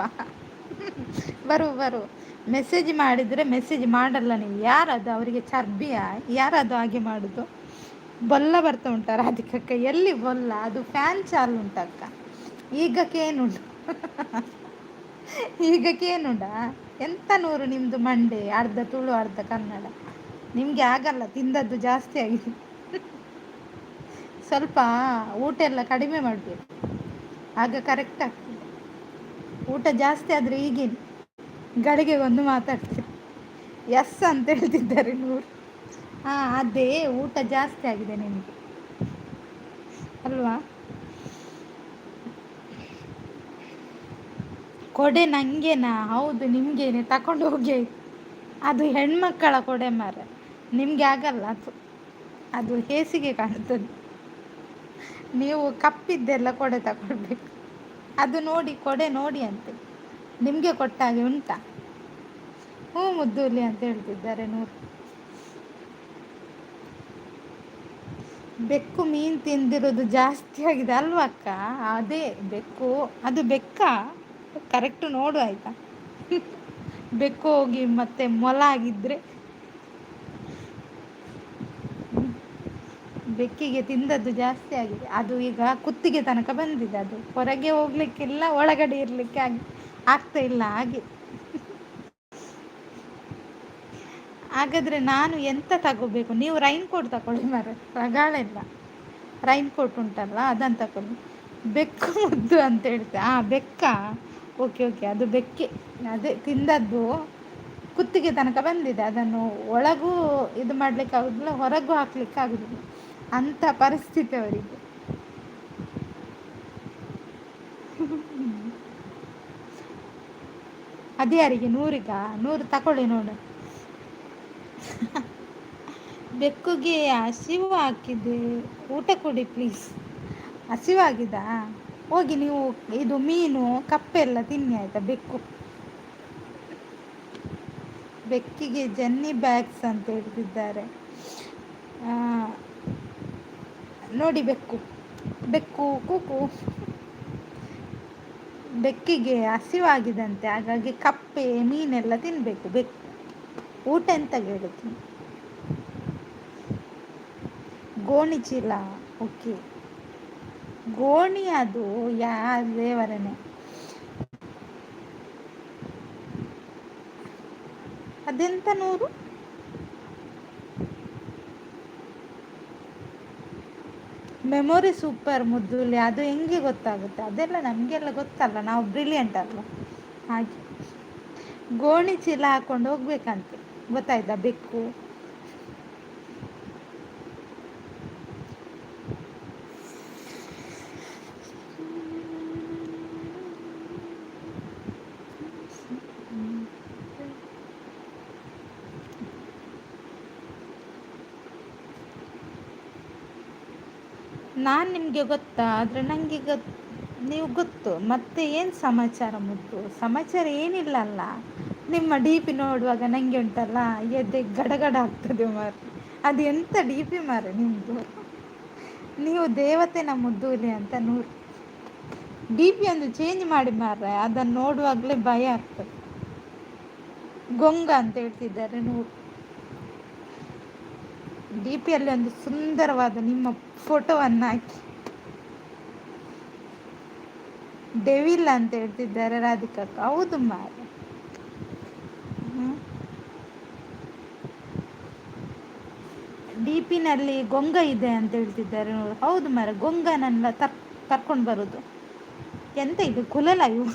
ಬರು ಮೆಸೇಜ್ ಮಾಡಿದರೆ ಮೆಸೇಜ್ ಮಾಡಲ್ಲ ನೀವು. ಯಾರದು ಅವರಿಗೆ ಚರ್ಬಿಯ? ಯಾರದು ಹಾಗೆ ಮಾಡುದು? ಬೊಲ್ಲ ಬರ್ತಾ ಉಂಟ ರಾಧಿಕಕ್ಕ? ಎಲ್ಲಿ ಬೊಲ್ಲ? ಅದು ಫ್ಯಾನ್ ಚಾಲು ಉಂಟಕ್ಕ. ಈಗಕ್ಕೇನುಂಟು? ಈಗಕ್ಕೇನುಂಡ? ಎಂತ ನೂರು ನಿಮ್ಮದು ಮಂಡೆ, ಅರ್ಧ ತುಳು ಅರ್ಧ ಕನ್ನಡ. ನಿಮಗೆ ಆಗಲ್ಲ, ತಿಂದದ್ದು ಜಾಸ್ತಿ ಆಗಿದೆ. ಸ್ವಲ್ಪ ಊಟ ಎಲ್ಲ ಕಡಿಮೆ ಮಾಡಬೇಕು, ಆಗ ಕರೆಕ್ಟ್ ಆಗ್ತದೆ. ಊಟ ಜಾಸ್ತಿ ಆದರೆ ಈಗೇನು ಗಳಿಗೆ ಒಂದು ಮಾತಾಡ್ತೀರಿ. ಎಸ್ ಅಂತ ಹೇಳ್ತಿದ್ದಾರೆ ನೂರು. ಹಾಂ ಅದೇ, ಊಟ ಜಾಸ್ತಿ ಆಗಿದೆ ನಿಮಗೆ ಅಲ್ವಾ? ಕೊಡೆ ನನಗೇನಾ? ಹೌದು ನಿಮಗೇನೆ, ತಗೊಂಡು ಹೋಗಿ. ಅದು ಹೆಣ್ಮಕ್ಕಳ ಕೊಡೆ ಮಾರ, ನಿಮಗೆ ಆಗಲ್ಲ ಅದು. ಅದು ಹೇಸಿಗೆ ಕಾಣ್ತದೆ. ನೀವು ಕಪ್ಪಿದ್ದೆಲ್ಲ ಕೊಡೆ ತಗೊಳ್ಬೇಕು. ಅದು ನೋಡಿ, ಕೊಡೆ ನೋಡಿ ಅಂತೆ. ನಿಮಗೆ ಕೊಟ್ಟಾಗೆ ಉಂಟಾ? ಹ್ಞೂ ಮುದ್ದೂಲಿ ಅಂತ ಹೇಳ್ತಿದ್ದಾರೆ ನೂರು. ಬೆಕ್ಕು ಮೀನು ತಿಂದಿರೋದು ಜಾಸ್ತಿ ಆಗಿದೆ ಅಲ್ವಾ ಅಕ್ಕ? ಅದೇ ಬೆಕ್ಕು, ಅದು ಬೆಕ್ಕ ಕರೆಕ್ಟ್ ನೋಡು ಆಯ್ತಾ? ಬೆಕ್ಕು ಹೋಗಿ ಮತ್ತೆ ಮೊಲ ಆಗಿದ್ರೆ, ಬೆಕ್ಕಿಗೆ ತಿಂದದ್ದು ಜಾಸ್ತಿ ಆಗಿದೆ. ಅದು ಈಗ ಕುತ್ತಿಗೆ ತನಕ ಬಂದಿದೆ. ಅದು ಹೊರಗೆ ಹೋಗ್ಲಿಕ್ಕಿಲ್ಲ, ಒಳಗಡೆ ಇರಲಿಕ್ಕೆ ಆಗ್ತಾ ಇಲ್ಲ ಹಾಗೆ. ಹಾಗಾದರೆ ನಾನು ಎಂತ ತಗೋಬೇಕು? ನೀವು ರೈನ್ ಕೋಟ್ ತಗೊಳ್ಳಿ ಮಾರೆ, ರಗಾಳ ಇಲ್ಲ. ರೈನ್ ಕೋಟ್ ಉಂಟಲ್ಲ ಅದನ್ನು ತಗೊಳ್ಳಿ. ಬೆಕ್ಕು ಮುದ್ದು ಅಂತ ಹೇಳ್ತೆ. ಬೆಕ್ಕ, ಓಕೆ ಓಕೆ, ಅದು ಬೆಕ್ಕೆ. ಅದೇ ತಿಂದದ್ದು ಕುತ್ತಿಗೆ ತನಕ ಬಂದಿದೆ. ಅದನ್ನು ಒಳಗೂ ಇದು ಮಾಡ್ಲಿಕ್ಕೆ ಆಗುದಿಲ್ಲ, ಹೊರಗೂ ಹಾಕ್ಲಿಕ್ಕೆ ಆಗುದಿಲ್ಲ, ಅಂಥ ಪರಿಸ್ಥಿತಿ ಅವರಿಗೆ. ಅದು ಯಾರಿಗೆ? ನೂರಿಗ? ನೂರು ತಗೊಳ್ಳಿ ನೋಡು. ಬೆಕ್ಕುಗೆ ಹಸಿವು ಹಾಕಿದೆ, ಊಟ ಕೊಡಿ ಪ್ಲೀಸ್. ಹಸಿವಾಗಿದಾ? ಹೋಗಿ ನೀವು ಇದು ಮೀನು ಕಪ್ಪೆಲ್ಲ ತಿನ್ನಿ ಆಯ್ತಾ? ಬೆಕ್ಕಿಗೆ ಜೆನ್ನಿ ಬ್ಯಾಗ್ಸ್ ಅಂತ ಹೇಳ್ತಿದ್ದಾರೆ. ನೋಡಿ ಬೆಕ್ಕು, ಬೆಕ್ಕು ಕೂಕು. ಬೆಕ್ಕಿಗೆ ಹಸಿವಾಗಿದಂತೆ, ಹಾಗಾಗಿ ಕಪ್ಪೆ ಮೀನೆಲ್ಲ ತಿನ್ನಬೇಕು ಬೆಕ್ಕು. ಊಟ ಎಂತ ಹೇಳುತ್ತೆ? ಗೋಣಿ ಚೀಲ, ಓಕೆ. ಗೋಣಿ ಅದು ದೇವರನೇ. ಅದೆಂತ ನೂರು? ಮೆಮೊರಿ ಸೂಪರ್ ಮುದ್ದುಲಿ. ಅದು ಹೆಂಗೆ ಗೊತ್ತಾಗುತ್ತೆ? ಅದೆಲ್ಲ ನಮಗೆಲ್ಲ ಗೊತ್ತಲ್ಲ, ನಾವು ಬ್ರಿಲಿಯಂಟ್ ಅಲ್ವ ಹಾಗೆ. ಗೋಣಿ ಚೀಲ ಹಾಕೊಂಡು ಹೋಗ್ಬೇಕಂತೆ, ಗೊತ್ತಾಯ್ತಾ? ಬೆಕ್ಕು ನಾನು ನಿಮಗೆ ಗೊತ್ತಾ? ಆದರೆ ನನಗೆ ನೀವು ಗೊತ್ತು. ಮತ್ತೆ ಏನು ಸಮಾಚಾರ ಮುದ್ದು? ಸಮಾಚಾರ ಏನಿಲ್ಲ ಅಲ್ಲ. ನಿಮ್ಮ ಡಿ ಪಿ ನೋಡುವಾಗ ನನಗೆ ಉಂಟಲ್ಲ, ಎದೆ ಗಡಗಡ ಆಗ್ತದೆ ಮಾರ. ಅದು ಎಂತ ಡಿ ಪಿ ಮಾರ ನಿಮ್ಮದು? ನೀವು ದೇವತೆನ ಮುದ್ದೂಲಿ ಅಂತ ನೂರು. ಡಿ ಪಿ ಒಂದು ಚೇಂಜ್ ಮಾಡಿ ಮಾರ, ಅದನ್ನು ನೋಡುವಾಗಲೇ ಭಯ ಆಗ್ತದೆ. ಗೊಂಗ ಅಂತ ಹೇಳ್ತಿದ್ದಾರೆ ನೂರು. ಡಿ ಪಿಯಲ್ಲಿ ಒಂದು ಸುಂದರವಾದ ನಿಮ್ಮ ಫೋಟೋವನ್ನು ಹಾಕಿ. ಡೆವಿಲ್ ಅಂತ ಹೇಳ್ತಿದ್ದಾರೆ ರಾಧಿಕಕ್ಕ. ಹೌದು ಮಾರ. ಡಿ ಪಿನಲ್ಲಿ ಗೊಂಗ ಇದೆ ಅಂತ ಹೇಳ್ತಿದ್ದಾರೆ ನೋಡು. ಹೌದು ಮಾರ, ಗೊಂಗನೆಲ್ಲ ಕರ್ಕೊಂಡು ಬರೋದು. ಎಂತ ಇದು ಕುಲಲ ಇವು?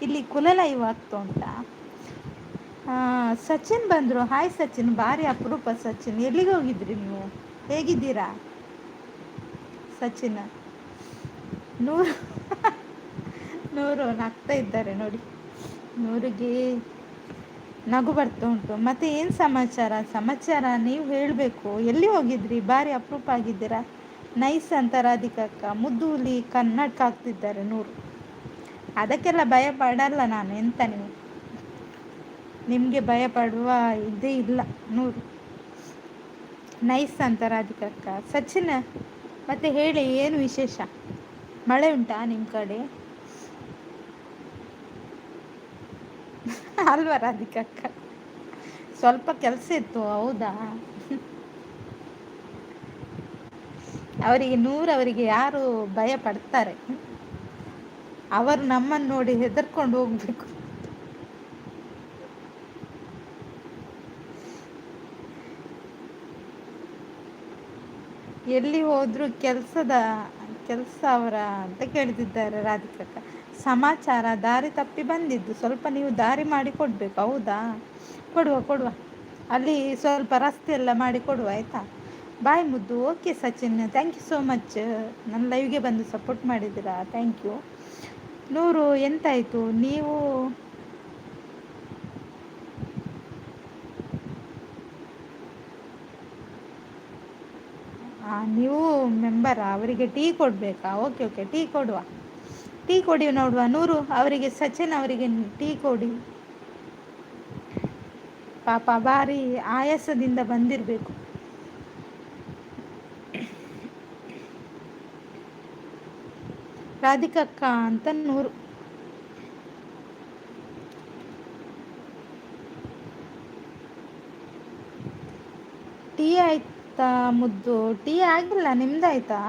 ಇಲ್ಲಿ ಕುಲಲೈವ್ ಆಗ್ತಾ ಉಂಟಾ. ಸಚಿನ್ ಬಂದರು. ಹಾಯ್ ಸಚಿನ್, ಭಾರಿ ಅಪರೂಪ ಸಚಿನ್, ಎಲ್ಲಿಗೆ ಹೋಗಿದ್ರಿ ನೀವು, ಹೇಗಿದ್ದೀರಾ ಸಚಿನ್? ನೂರು ನೂರು ನಗ್ತಾ ಇದ್ದಾರೆ ನೋಡಿ, ನೂರಿಗೆ ನಗು ಬರ್ತಾ ಉಂಟು. ಮತ್ತೆ ಏನು ಸಮಾಚಾರ? ಸಮಾಚಾರ ನೀವು ಹೇಳಬೇಕು. ಎಲ್ಲಿ ಹೋಗಿದ್ರಿ? ಭಾರಿ ಅಪರೂಪ ಆಗಿದ್ದೀರಾ. ನೈಸ್ ಅಂತ ರಾಧಿಕಕ್ಕ ಮುದ್ದು ಹುಲಿ ಕನ್ನಡಕ ಹಾಕ್ತಿದ್ದಾರೆ ನೂರು. ಅದಕ್ಕೆಲ್ಲ ಭಯ ಪಡಲ್ಲ ನಾನು. ಎಂತ ನೀವು, ನಿಮಗೆ ಭಯ ಪಡುವ ಇದೇ ಇಲ್ಲ ನೂರು. ನೈಸ್ ಅಂತ ರಾಧಿಕಕ್ಕ. ಸಚಿನ್ ಮತ್ತೆ ಹೇಳಿ, ಏನು ವಿಶೇಷ? ಮಳೆ ಉಂಟಾ ನಿಮ್ಮ ಕಡೆ? ಅಲ್ವಾ ರಾಧಿಕಕ್ಕ, ಸ್ವಲ್ಪ ಕೆಲಸ ಇತ್ತು. ಹೌದಾ, ಅವರಿಗೆ ನೂರು ಅವರಿಗೆ ಯಾರು ಭಯ ಪಡ್ತಾರೆ? ಅವರು ನಮ್ಮನ್ನು ನೋಡಿ ಹೆದರ್ಕೊಂಡು ಹೋಗ್ಬೇಕು. ಎಲ್ಲಿ ಹೋದ್ರು ಕೆಲಸ ಅವರ ಅಂತ ಕೇಳ್ತಿದ್ದಾರೆ ರಾಧಿಕಕ್ಕ. ಸಮಾಚಾರ ದಾರಿ ತಪ್ಪಿ ಬಂದಿದ್ದು, ಸ್ವಲ್ಪ ನೀವು ದಾರಿ ಮಾಡಿ ಕೊಡ್ಬೇಕು. ಹೌದಾ, ಕೊಡುವ. ಅಲ್ಲಿ ಸ್ವಲ್ಪ ರಸ್ತೆ ಎಲ್ಲ ಮಾಡಿ ಕೊಡುವ ಆಯಿತಾ. ಬಾಯ್ ಮುದ್ದು. Okay Sachin, thank you so much, ನನ್ನ ಲೈವ್ಗೆ ಬಂದು ಸಪೋರ್ಟ್ ಮಾಡಿದ್ದೀರಾ, ಥ್ಯಾಂಕ್ ಯು. ನೂರು ಎಂತಾಯಿತು ನೀವು? ನೀವು ಮೆಂಬರಾ? ಅವರಿಗೆ ಟೀ ಕೊಡಬೇಕಾ? ಓಕೆ, ಟೀ ಕೊಡುವ. ಟೀ ಕೊಡಿ ನೋಡುವ. ನೂರು ಅವರಿಗೆ, ಸಚಿನ್ ಅವರಿಗೆ ಟೀ ಕೊಡಿ. ಪಾಪ ಭಾರಿ ಆಯಾಸದಿಂದ ಬಂದಿರಬೇಕು. ರಾಧಿಕಕ್ಕ ಅಂತ ನೂರು. ಟೀ ಆಯ್ತಾ ಮುದ್ದು? ಟೀ ಆಗಿಲ್ಲ, ನಿಮ್ದಾಯ್ತಾ?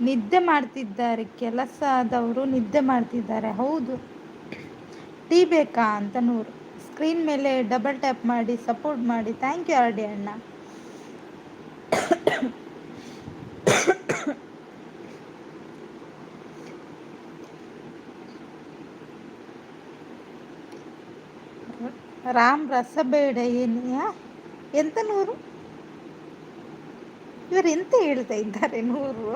ನಿದ್ದೆ ಮಾಡ್ತಿದ್ದಾರೆ, ಕೆಲಸದವರು ನಿದ್ದೆ ಮಾಡ್ತಿದ್ದಾರೆ. ಹೌದು, ಟೀ ಬೇಕಾ ಅಂತ ನೂರು. ಸ್ಕ್ರೀನ್ ಮೇಲೆ ಡಬಲ್ ಟ್ಯಾಪ್ ಮಾಡಿ ಸಪೋರ್ಟ್ ಮಾಡಿ. ಥ್ಯಾಂಕ್ ಯು ಆರ್ ಡಿ ಅಣ್ಣ. ರಾಮ್ ರಸ ಬೇಡ ಏನಿಯಾ? ಎಂತ ನೂರು? ಇವರು ಎಂತ ಹೇಳ್ತಾ ಇದ್ದಾರೆ ನೂರು?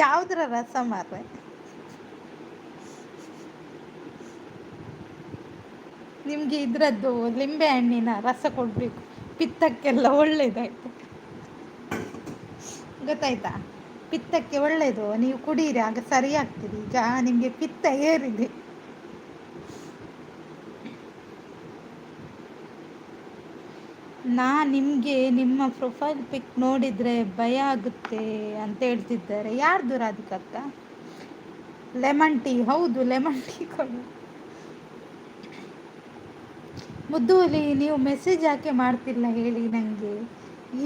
ಯಾವುದರ ರಸ ಮಾರ್ರೆ? ನಿಮಗೆ ಇದರದ್ದು ಲಿಂಬೆ ಹಣ್ಣಿನ ರಸ ಕೊಡಬೇಕು, ಪಿತ್ತಕ್ಕೆಲ್ಲ ಒಳ್ಳೇದಾಯ್ತು, ಗೊತ್ತಾಯ್ತಾ? ಪಿತ್ತಕ್ಕೆ ಒಳ್ಳೇದು, ನೀವು ಕುಡೀರಿ, ಆಗ ಸರಿ ಆಗ್ತೀರಿ. ಈಗ ನಿಮಗೆ ಪಿತ್ತ ಏರಿದೆ. ನಿಮಗೆ ನಿಮ್ಮ ಪ್ರೊಫೈಲ್ ಪಿಕ್ ನೋಡಿದರೆ ಭಯ ಆಗುತ್ತೆ ಅಂತ ಹೇಳ್ತಿದ್ದಾರೆ. ಯಾರ್ದು ರಾಧಿಕಕ್ಕ? Lemon tea? ಹೌದು, ಲೆಮನ್ ಟೀ ಕೊಡಿ. ಮುದ್ದು ಹುಲಿ, ನೀವು ಮೆಸೇಜ್ ಯಾಕೆ ಮಾಡ್ತಿಲ್ಲ ಹೇಳಿ ನನಗೆ?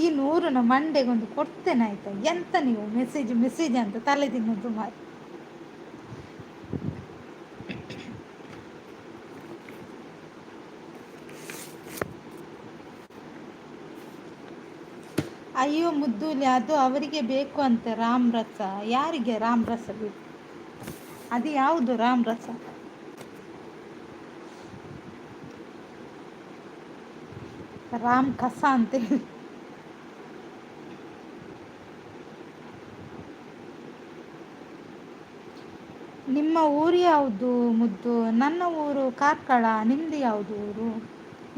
ಈ ನೂರನ ಮಂಡೆಗೊಂದು ಕೊಡ್ತೇನೆ ಆಯ್ತಾ? ಎಂತ ನೀವು ಮೆಸೇಜ್ ಅಂತ ತಲೆ ತಿನ್ನೋದು ಮಾರಿ. ಅಯ್ಯೋ ಮುದ್ದುಲಿ, ಅದು ಅವರಿಗೆ ಬೇಕು ಅಂತೆ ರಾಮ್ ರಸ. ಯಾರಿಗೆ ರಾಮ್ ರಸ ಬೇಕು? ಅದು ಯಾವುದು ರಾಮ್ ರಸ? ರಾಮ್ ಕಸ ಅಂತ ಹೇಳಿ. ನಿಮ್ಮ ಊರು ಯಾವುದು ಮುದ್ದು? ನನ್ನ ಊರು ಕಾರ್ಕಳ. ನಿಮ್ಮದು ಯಾವುದು ಊರು?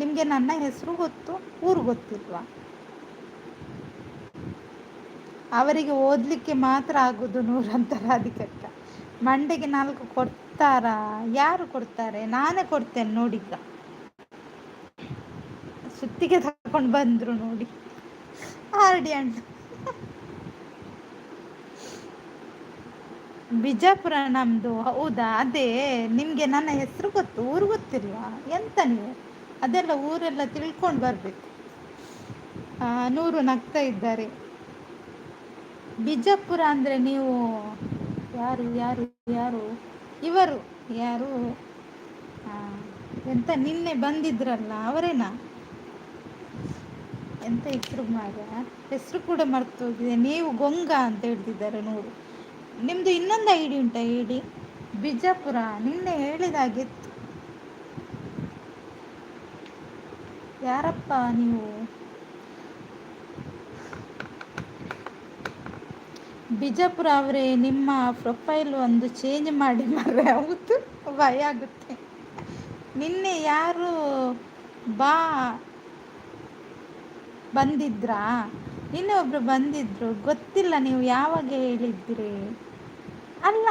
ನಿಮಗೆ ನನ್ನ ಹೆಸರು ಗೊತ್ತು, ಊರು ಗೊತ್ತಿಲ್ವಾ? ಅವರಿಗೆ ಓದಲಿಕ್ಕೆ ಮಾತ್ರ ಆಗೋದು ನೂರಂತ ರಾಧಿಕಕ್ಕ. ಮಂಡೆಗೆ 4 ಕೊಡ್ತಾರಾ? ಯಾರು ಕೊಡ್ತಾರೆ? ನಾನೇ ಕೊಡ್ತೇನೆ ನೋಡಿ. ಈಗ ಸುತ್ತಿಗೆ ತಗೊಂಡು ಬಂದರು ನೋಡಿ ಆರ್ಡಿ ಅಣ್ಣ. ಬಿಜಾಪುರ ನಮ್ಮದು. ಹೌದಾ? ಅದೇ, ನಿಮಗೆ ನನ್ನ ಹೆಸರು ಗೊತ್ತು, ಊರು ಗೊತ್ತಿಲ್ವಾ? ಎಂತ ನೀವು ಅದೆಲ್ಲ ಊರೆಲ್ಲ ತಿಳ್ಕೊಂಡು ಬರಬೇಕು. ನೂರು ನಗ್ತಾ ಇದ್ದಾರೆ. ಬಿಜಾಪುರ ಅಂದರೆ ನೀವು ಯಾರು ಯಾರು ಯಾರು ಇವರು ಯಾರು? ಎಂತ ನಿನ್ನೆ ಬಂದಿದ್ರಲ್ಲ ಅವರೇನಾ? ಎಂತ ಹೆಸರು ಮಾರ? ಹೆಸರು ಕೂಡ ಮರ್ತೋಗಿದೆ. ನೀವು ಗೊಂಗ ಅಂತ ಹೇಳ್ತಿದ್ದಾರೆ ನೂರು. ನಿಮ್ಮದು ಇನ್ನೊಂದು ಐಡಿ ಉಂಟಾ ಹೇಳಿ? ಬಿಜಾಪುರ ನಿನ್ನೆ ಹೇಳಿದಾಗಿತ್ತು. ಯಾರಪ್ಪ ನೀವು? ಬಿಜಾಪುರ ಅವರೇ, ನಿಮ್ಮ ಪ್ರೊಫೈಲ್ ಒಂದು ಚೇಂಜ್ ಮಾಡಿ ಮರ್ರೆ. ಹೌದು, ಭಯ ಆಗುತ್ತೆ. ನಿನ್ನೆ ಯಾರು ಬಾ ಬಂದಿದ್ರಾ? ನಿನ್ನೆ ಒಬ್ರು ಬಂದಿದ್ರು, ಗೊತ್ತಿಲ್ಲ ನೀವು ಯಾವಾಗ ಹೇಳಿದ್ರಿ. ಅಲ್ಲ,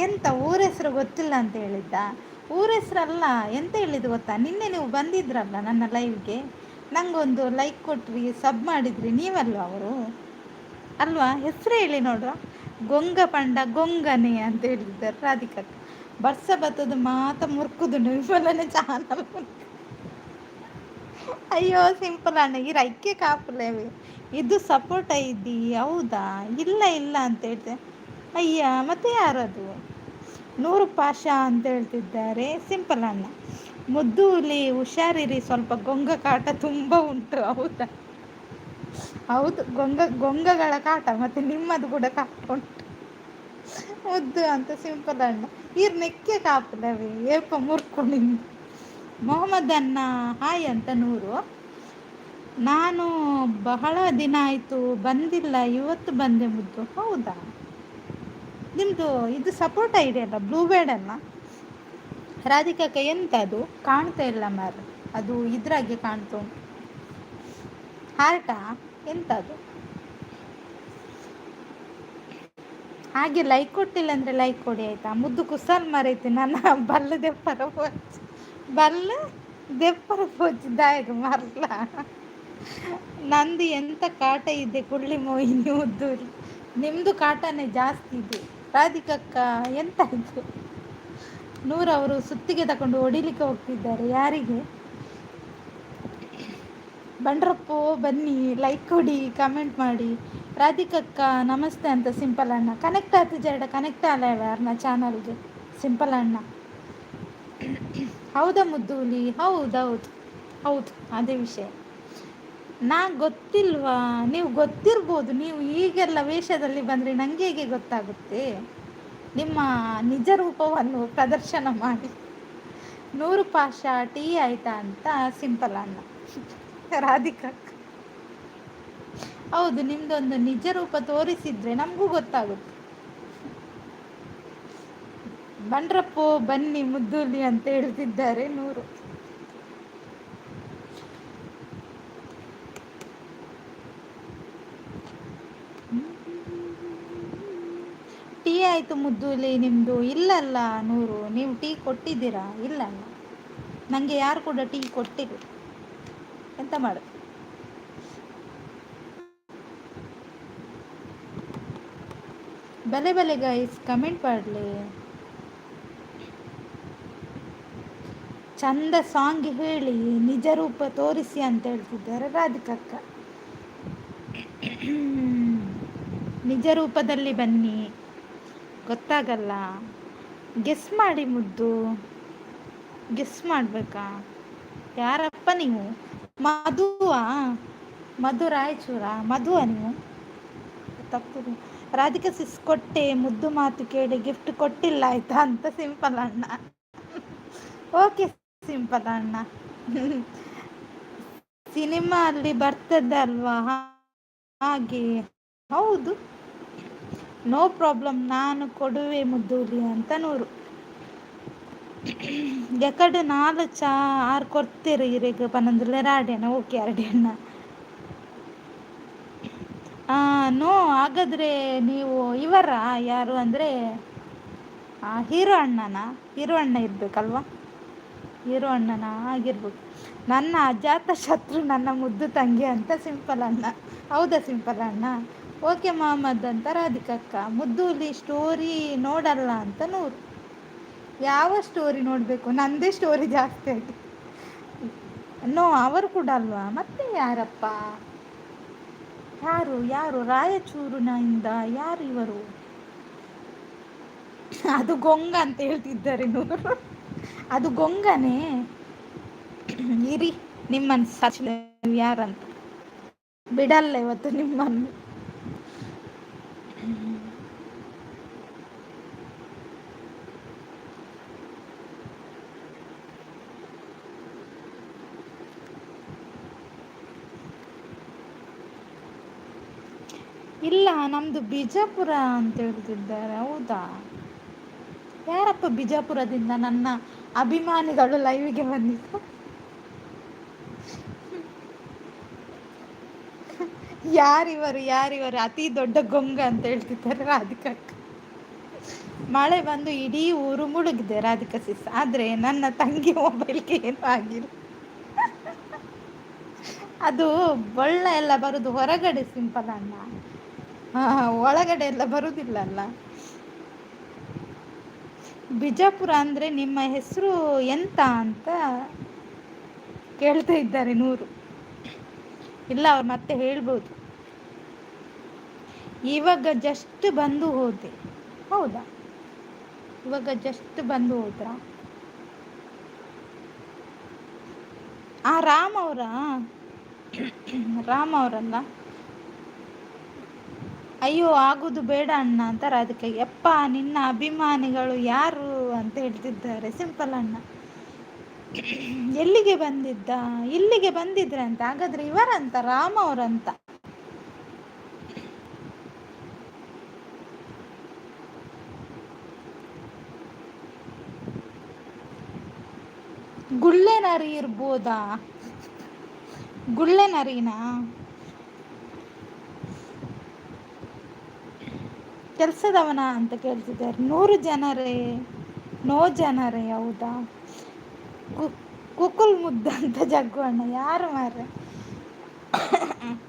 ಎಂತ ಊರ ಹೆಸರು ಗೊತ್ತಿಲ್ಲ ಅಂತ ಹೇಳಿದ್ದ? ಊರ ಹೆಸರಲ್ಲ, ಎಂತ ಹೇಳಿದ್ದು ಗೊತ್ತಾ, ನಿನ್ನೆ ನೀವು ಬಂದಿದ್ರಲ್ಲ ನನ್ನ ಲೈವ್ಗೆ, ನಂಗೊಂದು ಲೈಕ್ ಕೊಟ್ರಿ, ಸಬ್ ಮಾಡಿದ್ರಿ, ನೀವಲ್ವ ಅವರು? ಅಲ್ವಾ? ಹೆಸರು ಹೇಳಿ ನೋಡುವ. ಗೊಂಗ ಪಂಡ ಗೊಂಗನೆ ಅಂತ ಹೇಳಿದ್ದಾರೆ ರಾಧಿಕಾ. ಬರ್ಸ ಬತ್ತದು ಮಾತ ಮುರ್ಕುದು ವಿಫಲನೆ ಚಾನಲ್. ಅಯ್ಯೋ ಸಿಂಪಲ್ ಅಣ್ಣ, ಈ ರೈಕೆ ಕಾಪುಲೇವಿ ಇದು ಸಪೋರ್ಟ್ ಐದಿ. ಹೌದಾ? ಇಲ್ಲ ಇಲ್ಲ ಅಂತ ಹೇಳ್ತೆ. ಅಯ್ಯ, ಮತ್ತೆ ಯಾರದು? 100 ಪಾಷಾ ಅಂತ ಹೇಳ್ತಿದ್ದಾರೆ ಸಿಂಪಲ್ ಅಣ್ಣ. ಮುದ್ದು ಹುಲಿ ಹುಷಾರಿರಿ, ಸ್ವಲ್ಪ ಗೊಂಗ ಕಾಟ ತುಂಬ ಉಂಟು. ಹೌದಾ? ಹೌದು, ಗೊಂಗಗಳ ಕಾಟ, ಮತ್ತೆ ನಿಮ್ಮದು ಕೂಡ ಕಾಟ ಉಂಟು. ಮುದ್ದು ಅಂತ ಸಿಂಪಲ್ ಅಣ್ಣ. ಈರ್ ನೆಕ್ಕೆ ಕಾಪುಲವಿ ಏಪ ಮುರ್ಕೊಂಡು. ಮೊಹಮ್ಮದ್ ಅನ್ನ ಹಾಯ್ ಅಂತ 100. ನಾನು ಬಹಳ ದಿನ ಆಯಿತು ಬಂದಿಲ್ಲ, ಇವತ್ತು ಬಂದೆ ಮುದ್ದು. ಹೌದಾ? ನಿಮ್ಮದು ಇದು ಸಪೋರ್ಟ್ ಐಡಿ ಅಲ್ಲ, ಬ್ಲೂ ಬೇಡ್ ಅಲ್ಲ ರಾಧಿಕಕ್ಕ? ಎಂತ ಅದು ಕಾಣ್ತಾ ಇಲ್ಲ ಮಾರು, ಅದು ಇದ್ರಾಗೆ ಕಾಣ್ತಾ ಉಂಟು. ಹಾರ್ಟಾ? ಎಂತದು? ಹಾಗೆ ಲೈಕ್ ಕೊಟ್ಟಿಲ್ಲ ಅಂದರೆ ಲೈಕ್ ಕೊಡಿ ಆಯಿತಾ? ಮುದ್ದು ಕುಸಲ್ ಮರೈತಿ ನನ್ನ ಬಲ್ಲ ದೆಪ್ಪರ ಪೋಚ್, ಬಲ್ಲ ದೆಪ್ಪರ ಪೋಚಿದ್ದಾಯ್ತು ಮರಲ. ನಂದು ಎಂತ ಕಾಟ ಇದೆ ಕುಳ್ಳಿ ಮೋಹಿನಿ ಮುದ್ದು. ನಿಮ್ಮದು ಕಾಟನೇ ಜಾಸ್ತಿ ಇದೆ ರಾಧಿಕಕ್ಕ. ಎಂತ ಇದು? 100 ಅವರು ಸುತ್ತಿಗೆ ತಗೊಂಡು ಹೊಡಿಲಿಕ್ಕೆ ಹೋಗ್ತಿದ್ದಾರೆ. ಯಾರಿಗೆ? ಬಂಡ್ರಪ್ಪೋ ಬನ್ನಿ, ಲೈಕ್ ಕೊಡಿ, ಕಮೆಂಟ್ ಮಾಡಿ. ರಾಧಿಕಕ್ಕ ನಮಸ್ತೆ ಅಂತ ಸಿಂಪಲ್ ಅಣ್ಣ. ಕನೆಕ್ಟ್ ಆಯ್ತು ಜರಡ, ಕನೆಕ್ಟ್ ಅಲ್ಲ ಯಾರನ್ನ ಚಾನಲ್ಗೆ ಸಿಂಪಲ್ ಅಣ್ಣ. ಹೌದಾ ಮುದ್ದು ಹುಲಿ? ಹೌದೌದು ಹೌದು, ಅದೇ ವಿಷಯ. ಗೊತ್ತಿಲ್ವಾ? ನೀವು ಗೊತ್ತಿರ್ಬೋದು, ನೀವು ಈಗೆಲ್ಲ ವೇಷದಲ್ಲಿ ಬಂದರೆ ನನಗೆ ಹೇಗೆ ಗೊತ್ತಾಗುತ್ತೆ? ನಿಮ್ಮ ನಿಜ ರೂಪವನ್ನು ಪ್ರದರ್ಶನ ಮಾಡಿ. 100 ಪಾಷಾ ಟೀ ಆಯ್ತಾ ಅಂತ ಸಿಂಪಲ್ ಅಣ್ಣ. ರಾಧಿಕಾ, ಹೌದು, ನಿಮ್ದೊಂದು ನಿಜ ರೂಪ ತೋರಿಸಿದ್ರೆ ನಮಗೂ ಗೊತ್ತಾಗುತ್ತೆ. ಬಂಡ್ರಪ್ಪೋ ಬನ್ನಿ ಮುದ್ದುಲಿ ಅಂತ ಹೇಳ್ತಿದ್ದಾರೆ 100. ಟೀ ಆಯಿತು ಮುದ್ದುಲಿ, ನಿಮ್ಮದು? ಇಲ್ಲಲ್ಲ 100, ನೀವು ಟೀ ಕೊಟ್ಟಿದ್ದೀರಾ? ಇಲ್ಲಲ್ಲ, ನನಗೆ ಯಾರು ಕೂಡ ಟೀ ಕೊಟ್ಟಿಲ್ಲ. ಎಂತ ಮಾಡು? ಬಲೆ ಬಲೆ ಗೈಸ್, ಕಮೆಂಟ್ ಮಾಡಲಿ. ಚಂದ ಸಾಂಗ್ ಹೇಳಿ, ನಿಜ ರೂಪ ತೋರಿಸಿ ಅಂತ ಹೇಳ್ತಿದ್ದಾರೆ ರಾಧಿಕಕ್ಕ. ನಿಜ ರೂಪದಲ್ಲಿ ಬನ್ನಿ, ಗೊತ್ತಾಗಲ್ಲ. ಗೆಸ್ ಮಾಡಿ ಮುದ್ದು, ಗೆಸ್ ಮಾಡಬೇಕಾ? ಯಾರಪ್ಪ ನೀವು? ಮಧುವಾ? ಮಧು ರಾಯಚೂರ? ಮಧುವಾ ನೀವು? ತಪ್ಪು. ರಾಧಿಕಾ ಸಿಸ್ ಕೊಟ್ಟೆ, ಮುದ್ದು ಮಾತು ಕೇಳಿ ಗಿಫ್ಟ್ ಕೊಟ್ಟಿಲ್ಲ ಆಯ್ತಾ ಅಂತ ಸಿಂಪಲ್ ಅಣ್ಣ. ಓಕೆ ಸಿಂಪಲ್ ಅಣ್ಣ. ಸಿನಿಮಾ ಅಲ್ಲಿ ಬರ್ತದಲ್ವಾ ಹಾಗೆ. ಹೌದು, ನೋ ಪ್ರಾಬ್ಲಮ್, ನಾನು ಕೊಡುವೆ ಮುದ್ದುಲಿ ಅಂತ 100. ಎಕಡೆ 4 ಚಾ 6 ಕೊಡ್ತೀರಿ ಈಗ ಪನ್ನೊಂದುಲೆ ರಾಡ್ಯನ. ಓಕೆ 2 ಅಣ್ಣ. ನೋ, ಹಾಗಾದರೆ ನೀವು ಇವರ ಯಾರು ಅಂದರೆ ಹೀರೋ ಅಣ್ಣನ? ಹೀರೋ ಅಣ್ಣ ಇರಬೇಕಲ್ವಾ? ಹೀರೋ ಅಣ್ಣನ ಆಗಿರ್ಬೇಕು. ನನ್ನ ಅಜಾತ ಶತ್ರು ನನ್ನ ಮುದ್ದು ತಂಗಿ ಅಂತ ಸಿಂಪಲ್ ಅಣ್ಣ. ಹೌದಾ ಸಿಂಪಲ್ ಅಣ್ಣ? ಓಕೆ ಮೊಹಮ್ಮದ್ ಅಂತ ರಾಧಿಕಕ್ಕ. ಮುದ್ದುಲಿ ಸ್ಟೋರಿ ನೋಡಲ್ಲ ಅಂತ 100. ಯಾವ ಸ್ಟೋರಿ ನೋಡಬೇಕು? ನಂದೇ ಸ್ಟೋರಿ ಜಾಸ್ತಿ ಆಗಿ. ನೋ, ಅವರು ಕೂಡ ಅಲ್ವಾ? ಮತ್ತೆ ಯಾರಪ್ಪ? ಯಾರು ಯಾರು? ರಾಯಚೂರಿನಿಂದ ಯಾರು ಇವರು? ಅದು ಗೊಂಗ ಅಂತ ಹೇಳ್ತಿದ್ದಾರೆ 100. ಅದು ಗೊಂಗನೇ? ಇರಿ, ನಿಮ್ಮನ್ನು ಸರ್ಚ್ ಯಾರಂತ ಬಿಡಲ್ಲ ಇವತ್ತು ನಿಮ್ಮನ್ನು. ಇಲ್ಲ, ನಮ್ದು ಬಿಜಾಪುರ ಅಂತ ಹೇಳ್ತಿದ್ದಾರೆ. ಹೌದಾ? ಯಾರಪ್ಪ ಬಿಜಾಪುರದಿಂದ ನನ್ನ ಅಭಿಮಾನಿಗಳು ಲೈವಿಗೆ ಬಂದಿದ್ದು? ಯಾರಿವರು ಅತಿ ದೊಡ್ಡ ಗೊಂಗ ಅಂತ ಹೇಳ್ತಿದ್ದಾರೆ ರಾಧಿಕಾ ಅಕ್ಕ. ಮಳೆ ಬಂದು ಇಡೀ ಊರು ಮುಳುಗಿದೆ ರಾಧಿಕಾ ಸಿಸ್, ಆದ್ರೆ ನನ್ನ ತಂಗಿ ಮೊಬೈಲ್ಗೆ ಏನು ಆಗಿಲ್ಲ. ಅದು ಬೊಳ್ಳ ಎಲ್ಲ ಬರುದು ಹೊರಗಡೆ ಸಿಂಪಲ್ ಅಣ್ಣ. ಹಾ, ಒಳಗಡೆ ಎಲ್ಲ ಬರುದಿಲ್ಲ ಅಲ್ಲ. ಬಿಜಾಪುರ ಅಂದ್ರೆ ನಿಮ್ಮ ಹೆಸರು ಎಂತ ಅಂತ ಕೇಳ್ತಾ ಇದ್ದಾರೆ ನೂರು. ಇಲ್ಲ, ಅವ್ರು ಮತ್ತೆ ಹೇಳ್ಬೋದು. ಇವಾಗ ಜಸ್ಟ್ ಬಂದು ಹೋದೆ. ಹೌದಾ? ಇವಾಗ ಜಸ್ಟ್ ಬಂದು ಹೋದ್ರಾ? ಆ ರಾಮ್ ಅವರಲ್ಲ. ಅಯ್ಯೋ, ಆಗುದು ಬೇಡ ಅಣ್ಣ ಅಂತಾರೆ ಅದಕ್ಕೆ. ಯಪ್ಪ, ನಿನ್ನ ಅಭಿಮಾನಿಗಳು ಯಾರು ಅಂತ ಹೇಳ್ತಿದ್ದಾರೆ ಸಿಂಪಲ್ ಅಣ್ಣ. ಎಲ್ಲಿಗೆ ಬಂದಿದ್ದ? ಇಲ್ಲಿಗೆ ಬಂದಿದ್ರಂತ. ಹಾಗಾದ್ರೆ ಇವರಂತ, ರಾಮ್ ಅವರಂತ. ಗುಳ್ಳೆನರಿ ಇರ್ಬೋದಾ? ಗುಳ್ಳೆನರಿನಾ? ಕೆಲಸದವನ ಅಂತ ಕೇಳ್ತಿದ್ದಾರೆ 100 ಜನರೇ. ನೋ ಜನರೇ. ಹೌದಾ? ಕುಕುಲ್ ಮುದ್ದ ಅಂತ ಜಗ್ಗಣ್ಣ. ಯಾರು ಮಾರ್ರೆ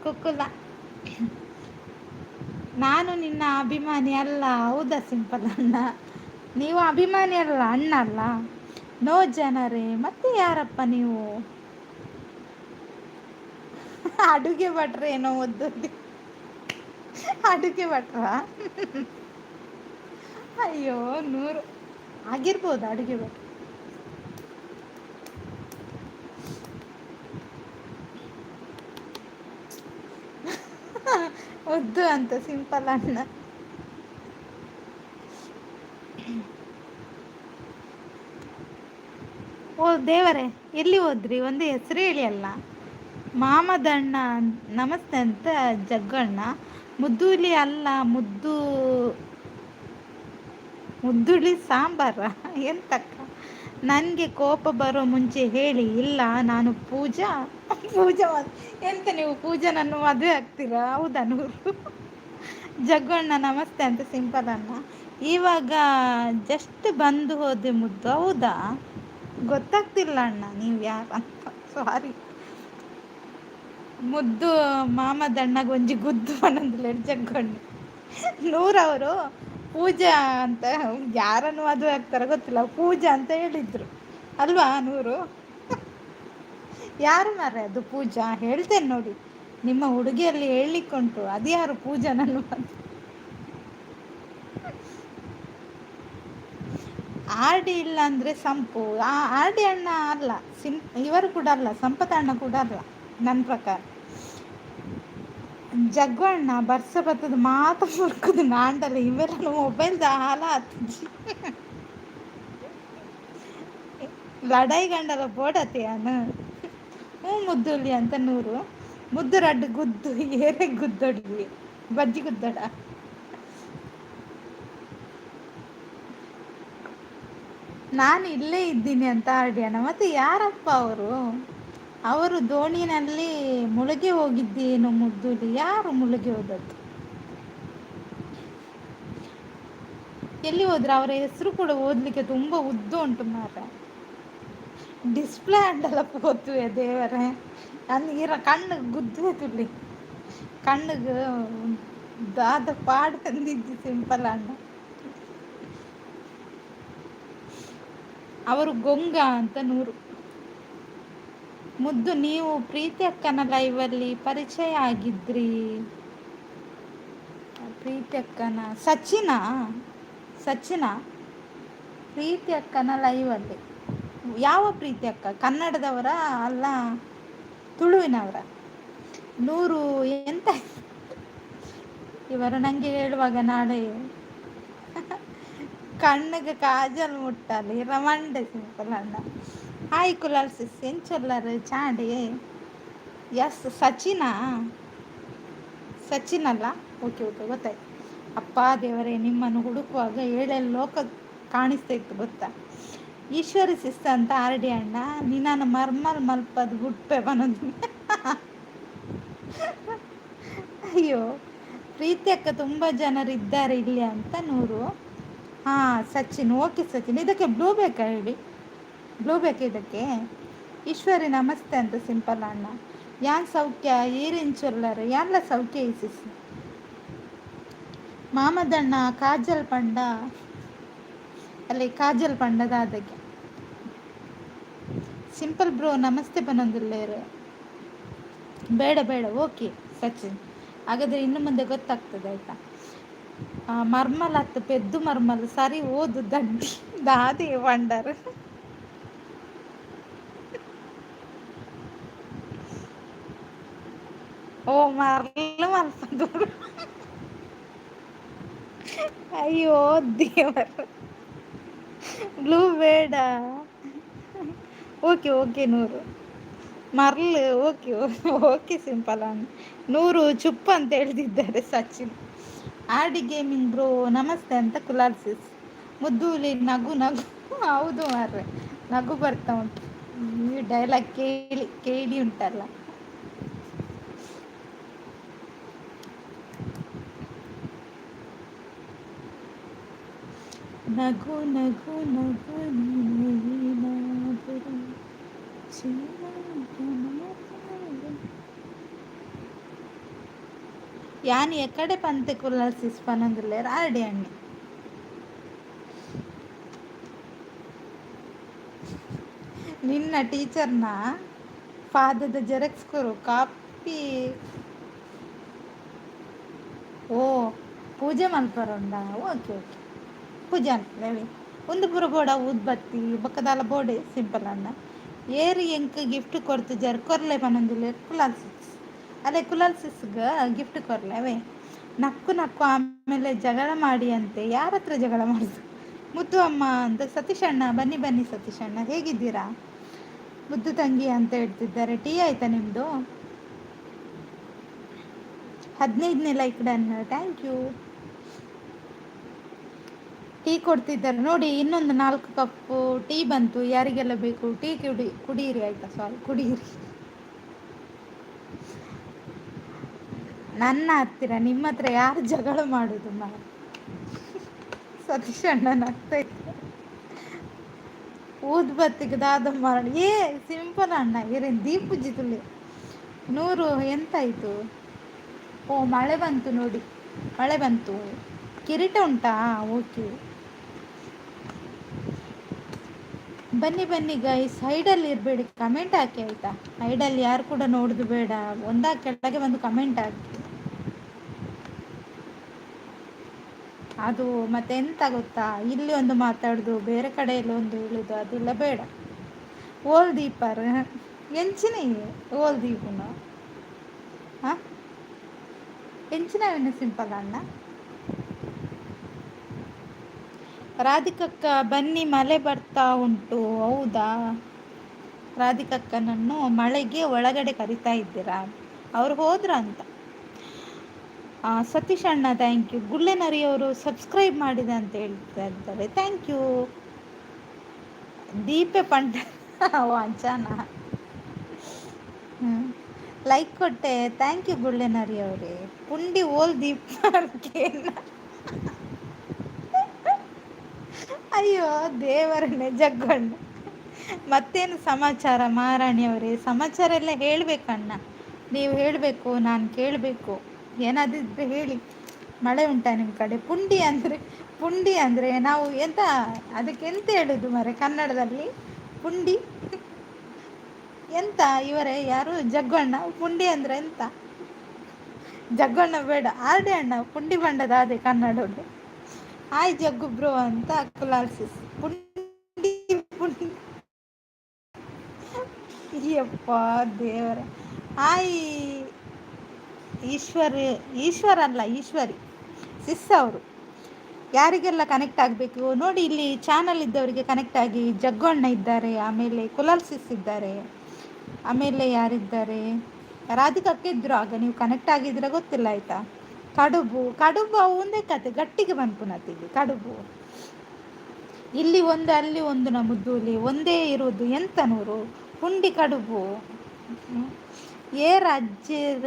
ಕುಕುಲ? ನಾನು ನಿನ್ನ ಅಭಿಮಾನಿ ಅಲ್ಲ. ಹೌದಾ ಸಿಂಪಲ್ ಅಣ್ಣ? ನೀವು ಅಭಿಮಾನಿ ಅಲ್ಲ, ಅಣ್ಣ ಅಲ್ಲ. ನೋ ಜನರೇ, ಮತ್ತೆ ಯಾರಪ್ಪ ನೀವು? ಅಡುಗೆ ಭಟ್ರೆ ಏನೋ ಓದೋದು. ಅಡುಗೆ ಭಟ್ರ? ಅಯ್ಯೋ, 100 ಆಗಿರ್ಬೋದು ಅಡುಗೆ ಭಟ್ರು. ಒದ್ದು ಅಂತ ಸಿಂಪಲ್ ಅಣ್ಣ. ಓ ದೇವರೇ, ಎಲ್ಲಿ ಹೋದ್ರಿ? ಒಂದು ಹೆಸರು ಹೇಳಿ ಅಲ್ಲ. ಮಾಮದಣ್ಣ ನಮಸ್ತೆ ಅಂತ ಜಗ್ಗಣ್ಣ. ಮುದ್ದುಲಿ ಅಲ್ಲ, ಮುದ್ದುಳಿ ಸಾಂಬಾರ ಎಂತಕ್ಕ? ನನಗೆ ಕೋಪ ಬರೋ ಮುಂಚೆ ಹೇಳಿ. ಇಲ್ಲ, ನಾನು ಪೂಜಾ ಎಂತ ನೀವು ಪೂಜಾನನ್ನು ಮದುವೆ ಆಗ್ತೀರಾ? ಹೌದಾ 100? ಜಗ್ಗಣ್ಣ ನಮಸ್ತೆ ಅಂತ ಸಿಂಪಲ್ ಅಣ್ಣ. ಇವಾಗ ಜಸ್ಟ್ ಬಂದು ಹೋದೆ ಮುದ್ದು. ಹೌದಾ? ಗೊತ್ತಾಗ್ತಿಲ್ಲ ಅಣ್ಣ ನೀವು ಯಾರು ಅಂತ. ಸಾರಿ. ಮುದ್ದು ಮಾಮದಣ್ಣಗೆ ಒಂಜಿ ಗುದ್ದು ಅನ್ನೊಂದಿಲ್ಲ ಜಗ್ಗಣ್ಣ. 100 ಅವರು ಪೂಜಾ ಅಂತ ಯಾರನ್ನು ಮದುವೆ ಆಗ್ತಾರ ಗೊತ್ತಿಲ್ಲ, ಪೂಜಾ ಅಂತ ಹೇಳಿದ್ರು ಅಲ್ವಾ 100? ಯಾರು ಮಾರ್ರೆ ಅದು ಪೂಜಾ? ಹೇಳ್ತೇನೆ ನೋಡಿ, ನಿಮ್ಮ ಹುಡುಗಿಯಲ್ಲಿ ಹೇಳಲಿಕ್ಕುಂಟು. ಅದು ಯಾರು ಪೂಜಾ? ನನ್ನ ಆರ್.ಡಿ ಇಲ್ಲ ಅಂದ್ರೆ ಸಂಪು. ಆರ್.ಡಿ ಅಣ್ಣ ಅಲ್ಲ, ಇವರು ಕೂಡ ಅಲ್ಲ, ಸಂಪತ್ ಅಣ್ಣ ಕೂಡ ಅಲ್ಲ ನನ್ನ ಪ್ರಕಾರ. ಜಗ್ಗಣ್ಣ ಬರ್ಸ ಬರ್ತದ ಮಾತ ಮುರ್ಕುದು ನಾಂಡಲ್ಲ. ಇವೆಲ್ಲ ಮೊಬೈಲ್ದ ಹಾಲ ಹತ್ತಿಜಿ ಲಡಾಯಿ ಗಂಡಲ ಬೋಡತೆಯಾನು. ಹ್ಞೂ ಮುದ್ದುಲಿ ಅಂತ 100. ಮುದ್ದು ರಡ್ಡು ಗುದ್ದು ಏರೆ ಗುದ್ದೊಡ್ಗಿ ಬಜ್ಜಿ ಗುದ್ದಡ. ನಾನು ಇಲ್ಲೇ ಇದ್ದೀನಿ ಅಂತ ಆರ್ಡಿಯಣ್ಣ. ಮತ್ತೆ ಯಾರಪ್ಪ ಅವರು ದೋಣಿನಲ್ಲಿ ಮುಳುಗಿ ಹೋಗಿದ್ದೇನು ಮುದ್ದುಲಿ? ಯಾರು ಮುಳುಗಿ ಹೋದದ್ದು? ಎಲ್ಲಿ ಹೋದ್ರೆ? ಅವರ ಹೆಸರು ಕೂಡ ಓದಲಿಕ್ಕೆ ತುಂಬ ಉದ್ದ ಉಂಟು ಮಾರ್ರೆ. ಡಿಸ್ಪ್ಲೇ ಅಂಡಲ್ಲ ಪೋತುವೆ ದೇವರೇ. ಇರ ಕಣ್ಣಿಗೆ ಗುದ್ದುವೆ ತುಳ್ಳಿ, ಕಣ್ಣಿಗೆ ದಾದ ಪಾಡು ತಂದಿದ್ದು ಸಿಂಪಲ್ ಅಣ್ಣ. ಅವರು ಗೊಂಗ ಅಂತ 100. ಮುದ್ದು, ನೀವು ಪ್ರೀತಿ ಅಕ್ಕನ ಲೈವಲ್ಲಿ ಪರಿಚಯ ಆಗಿದ್ರಿ. ಪ್ರೀತಿ ಅಕ್ಕನ ಸಚಿನ ಪ್ರೀತಿ ಅಕ್ಕನ ಲೈವಲ್ಲಿ. ಯಾವ ಪ್ರೀತಿ ಅಕ್ಕ? ಕನ್ನಡದವರ ಅಲ್ಲ ತುಳುವಿನವರ? 100 ಎಂತ ಇವರು ನನಗೆ ಹೇಳುವಾಗ ನಾಳೆ ಕಣ್ಣಿಗೆ ಕಾಜಲ್ ಮುಟ್ಟಲಿ ರಮಂಡೆ ಸಿಂಪಲ್ ಅಣ್ಣ. ಹಾಯ್ ಕುಲಾಲ್ ಸಿಸ್ ಎಂಚೊಲ್ಲರು ಚಾಡಿ. ಎಸ್ ಸಚಿನ್ ಅಲ್ಲ? ಓಕೆ ಓಕೆ ಗೊತ್ತಾಯ್ತು. ಅಪ್ಪ ದೇವರೇ, ನಿಮ್ಮನ್ನು ಹುಡುಕುವಾಗ ಏಳೆಲ್ಲ ಲೋಕ ಕಾಣಿಸ್ತಾ ಇತ್ತು ಗೊತ್ತಾ. ಈಶ್ವರಿ ಸಿಸ್ತ ಅಂತ ಆರ್ ಡಿ ಅಣ್ಣ, ನೀನಾನ ಮರ್ಮಲ್ ಮಲ್ಪದು ಗುಡ್ಪೆ ಬನ್ನೋದು. ಅಯ್ಯೋ, ಪ್ರೀತಿ ಅಕ್ಕ ತುಂಬ ಜನರಿದ್ದಾರೆ ಇಲ್ಲಿ ಅಂತ ನೂರು. ಹಾಂ ಸಚಿನ್, ಓಕೆ ಸಚಿನ್. ಇದಕ್ಕೆ ಬ್ಲೂ ಬೇಕಾ ಹೇಳಿ, ಬ್ಲೂ ಬೇಕಾ ಇದಕ್ಕೆ? ಈಶ್ವರಿ ನಮಸ್ತೆ ಅಂತ ಸಿಂಪಲ್ ಅಣ್ಣ. ಯಾನ್ ಸೌಖ್ಯ ಈರಿನ್ ಚೊಲ್ಲರು ಯಾನ್ಲ ಸೌಖ್ಯ ಈಸಿಸ್ ಮಾಮದಣ್ಣ ಕಾಜಲ್ ಪಂಡ ಅಲ್ಲಿ ಕಾಜಲ್ ಪಂಡದ ಅದಕ್ಕೆ ಸಿಂಪಲ್ ಬ್ರೋ ನಮಸ್ತೆ ಬನ್ನೊಂದುಲ್ಲೇರು. ಬೇಡ ಬೇಡ, ಓಕೆ ಸಚಿನ್. ಹಾಗಾದರೆ ಇನ್ನು ಮುಂದೆ ಗೊತ್ತಾಗ್ತದೆ ಆಯಿತಾ. ಮರ್ಮಲ್ ಹತ್ತು ಪೆದ್ದು ಮರ್ಮಲ್ ಸರಿ ಓದು ದಡ್ಡಿ ದಾದಿ ವಂಡರ್. ಓ ಮರ್ಲು ಮಲ್ಪದು. ಅಯ್ಯೋ ದೇವರು, ಬ್ಲೂ ಬೇಡ. ಓಕೆ ಓಕೆ ನೂರು ಮರ್ಲ್, ಓಕೆ ಓಕೆ ಸಿಂಪಲ್ ಅಣ್ಣ. ನೂರು ಚುಪ್ ಅಂತ ಹೇಳ್ತಿದ್ದಾರೆ Sachin. R D gaming bro ನಮಸ್ತೆ ಅಂತ ಕುಲಾಲ್ಸಿಸ್. ಮುದ್ದೂಲಿ ನಗು ನಗು. ಹೌದು ಮಾರ್ರೆ, ನಗು ಬರ್ತಾ ಉಂಟು ಈ ಡೈಲಾಗ್ ಕೇಳಿ ಕೇಳಿ ಉಂಟಲ್ಲ. ನಗು ನಗು ನಗು ನೀನಾದರೂ ಯಾನ್ ಎಕಡೆ ಪಂತೆ ಕುಲಾಲ್ಸಿಸ್ ಪನಂದುಲ್ಲೇರ್ ಆರ್ ಡಿ ಅಣ್ಣೆ. ನಿನ್ನ ಟೀಚರ್ನ ಪಾದದ ಜೆರಾಕ್ಸ್ ಕೊರು ಕಾಪಿ. ಓ ಪೂಜೆ ಮಲ್ಪರುಂಡ, ಓಕೆ ಓಕೆ ಪೂಜೆ ಅನ್ಪೇಳಿ. ಒಂದು ಪೂರ ಬೋಡ ಊದ್ಬತ್ತಿ ಬೊಕ್ಕದಾಲ ಬೋಡೆ ಸಿಂಪಲ್ ಅಣ್ಣ. ಏರಿ ಎಂಕ್ ಗಿಫ್ಟ್ ಕೊರ್ತು ಜರ್ ಕೊರ್ಲೆ ಪನೊಂದುಲ್ಲೆ ಕುಲಾಲ್ಸಿಸ್. ಅಲ್ಲೇ ಕುಲಾಲ್ಸಿಸ್ಗೆ ಗಿಫ್ಟ್ ಕೊರ್ಲೆವೇ. ನಕ್ಕು ನಕ್ಕು ಆಮೇಲೆ ಜಗಳ ಮಾಡಿ ಅಂತೆ. ಯಾರ ಹತ್ರ ಜಗಳ ಮಾಡಿದ್ರು? ಮುದ್ದು ಅಮ್ಮ ಅಂತ ಸತೀಶ್ ಅಣ್ಣ. ಬನ್ನಿ ಬನ್ನಿ ಸತೀಶ್ ಅಣ್ಣ, ಹೇಗಿದ್ದೀರಾ? ಮುದ್ದು ತಂಗಿ ಅಂತ ಹೇಳ್ತಿದ್ದಾರೆ. ಟೀ ಆಯ್ತಾ ನಿಮ್ಮದು? 15ನೇ like done, thank you. Tea ಕೊಡ್ತಿದ್ದಾರೆ ನೋಡಿ. ಇನ್ನೊಂದು 4 ಕಪ್ಪು ಟೀ ಬಂತು. ಯಾರಿಗೆಲ್ಲ ಬೇಕು ಟೀ ಕುಡಿಯಿರಿ ಆಯ್ತಾ. ಸಾರಿ, ಕುಡಿಯಿರಿ. ನನ್ನ ಹತ್ತಿರ ನಿಮ್ಮ ಹತ್ರ ಯಾರು ಜಗಳ ಮಾಡೋದು ನಾನು? ಸತೀಶ್ ಅಣ್ಣ ನಗ್ತೈತೆ. ಊದ್ಬತ್ತಿಗೆ ದಾದ ಮಾಡಿ ಏ ಸಿಂಪಲ್ ಅಣ್ಣ. ಏರೇನು ದೀಪ ಜಿತುಲೆ ನೂರು ಎಂತಾಯಿತು? ಓ ಮಳೆ ಬಂತು ನೋಡಿ, ಮಳೆ ಬಂತು. ಕಿರೀಟ ಉಂಟಾ? ಓಕೆ ಬನ್ನಿ ಬನ್ನಿ ಗೈಸ್. ಹೈಡಲ್ಲಿ ಇರಬೇಡಿ, ಕಮೆಂಟ್ ಹಾಕಿ ಆಯಿತಾ. ಹೈಡಲ್ಲಿ ಯಾರು ಕೂಡ ನೋಡೋದು ಬೇಡ. ಒಂದಾ ಕೆಳಗೆ ಬಂದು ಕಮೆಂಟ್ ಹಾಕಿ. ಅದು ಮತ್ತೆ ಎಂತ ಗೊತ್ತಾ, ಇಲ್ಲಿ ಒಂದು ಮಾತಾಡೋದು ಬೇರೆ ಕಡೆಯಲ್ಲಿ ಒಂದು ಹೇಳೋದು ಅದೆಲ್ಲ ಬೇಡ. ಓಲ್ ದೀಪರ್ ಎಂಚಿನ ಓಲ್ ದೀಪನ ಹಾಂ ಎಂಚಿನವೇನು ಸಿಂಪಲ್ ಅಣ್ಣ. ರಾಧಿಕಕ್ಕ ಬನ್ನಿ ಮಳೆ ಬರ್ತಾ ಉಂಟು. ಹೌದಾ? ರಾಧಿಕಕ್ಕನನ್ನು ಮಳೆಗೆ ಒಳಗಡೆ ಕರಿತಾ ಇದ್ದೀರಾ? ಅವ್ರು ಹೋದ್ರ ಅಂತ. ಸತೀಶ್ ಅಣ್ಣ ಥ್ಯಾಂಕ್ ಯು. ಗುಳ್ಳೆನರಿಯವರು ಸಬ್ಸ್ಕ್ರೈಬ್ ಮಾಡಿದೆ ಅಂತ ಹೇಳ್ತಾ ಇದ್ದಾರೆ, ಥ್ಯಾಂಕ್ ಯು. ದೀಪೆ ಪಂಡ ವಾಂಚಾನ ಲೈಕ್ ಕೊಟ್ಟೆ, ಥ್ಯಾಂಕ್ ಯು ಗುಳ್ಳೆನರಿಯವರೇ. ಪುಂಡಿ ಓಲ್ ದೀಪ ಅಯ್ಯೋ ದೇವರನ್ನೇ ಜಗ್ಗಣ್ಣ. ಮತ್ತೇನು ಸಮಾಚಾರ ಮಹಾರಾಣಿಯವರೇ? ಸಮಾಚಾರ ಎಲ್ಲ ಹೇಳಬೇಕಣ್ಣ, ನೀವು ಹೇಳಬೇಕು, ನಾನು ಕೇಳಬೇಕು. ಏನಾದಿದ್ರೆ ಹೇಳಿ. ಮಳೆ ಉಂಟಾ ನಿಮ್ಮ ಕಡೆ? ಪುಂಡಿ ಅಂದರೆ ನಾವು ಎಂತ, ಅದಕ್ಕೆ ಎಂತ ಹೇಳೋದು ಮರೆ ಕನ್ನಡದಲ್ಲಿ? ಪುಂಡಿ ಎಂತ? ಇವರೇ ಯಾರು ಜಗ್ಗಣ್ಣ? ಪುಂಡಿ ಅಂದರೆ ಎಂತ? ಜಗ್ಗಣ್ಣ ಬೇಡ, ಆರ್ ಡಿ ಅಣ್ಣ ಪುಂಡಿ ಬಂಡದ ಅದೇ ಕನ್ನಡದು. ಹಾಯ್ ಜಗ್ಗು ಬ್ರೋ ಅಂತ ಕುಲಾಲ್ಸಿಸ್. ಪುಂಡಿ ಪುಂಡಿ ಯಪ್ಪ ದೇವರ. ಹಾಯ್ ಈಶ್ವರ್ ಅಲ್ಲ ಈಶ್ವರಿ ಸಿಸ್ ಅವರು. ಯಾರಿಗೆಲ್ಲ ಕನೆಕ್ಟ್ ಆಗಬೇಕು ನೋಡಿ, ಇಲ್ಲಿ ಚಾನಲ್ ಇದ್ದವರಿಗೆ ಕನೆಕ್ಟ್ ಆಗಿ. ಜಗ್ಗಣ್ಣ ಇದ್ದಾರೆ, ಆಮೇಲೆ ಕುಲಾಲ್ಸಿಸ್ ಇದ್ದಾರೆ, ಆಮೇಲೆ ಯಾರಿದ್ದಾರೆ? ರಾಧಿಕಕ್ಕೆ ಇದ್ರು. ಆಗ ನೀವು ಕನೆಕ್ಟ್ ಆಗಿದ್ರೆ ಗೊತ್ತಿಲ್ಲ ಆಯಿತಾ. ಕಡುಬು ಕಡುಬು ಅವು ಒಂದೇ ಕತೆ ಗಟ್ಟಿಗೆ ಬಂದ್ಪುನತಿಗೆ ಕಡುಬು ಇಲ್ಲಿ ಒಂದು ಅಲ್ಲಿ ಒಂದು ನಮ್ಮದುಲಿ ಒಂದೇ ಇರೋದು ಎಂತ ನೂರು ಹುಂಡಿ ಕಡುಬು ಏರ್ ಅಜ್ಜಿರ್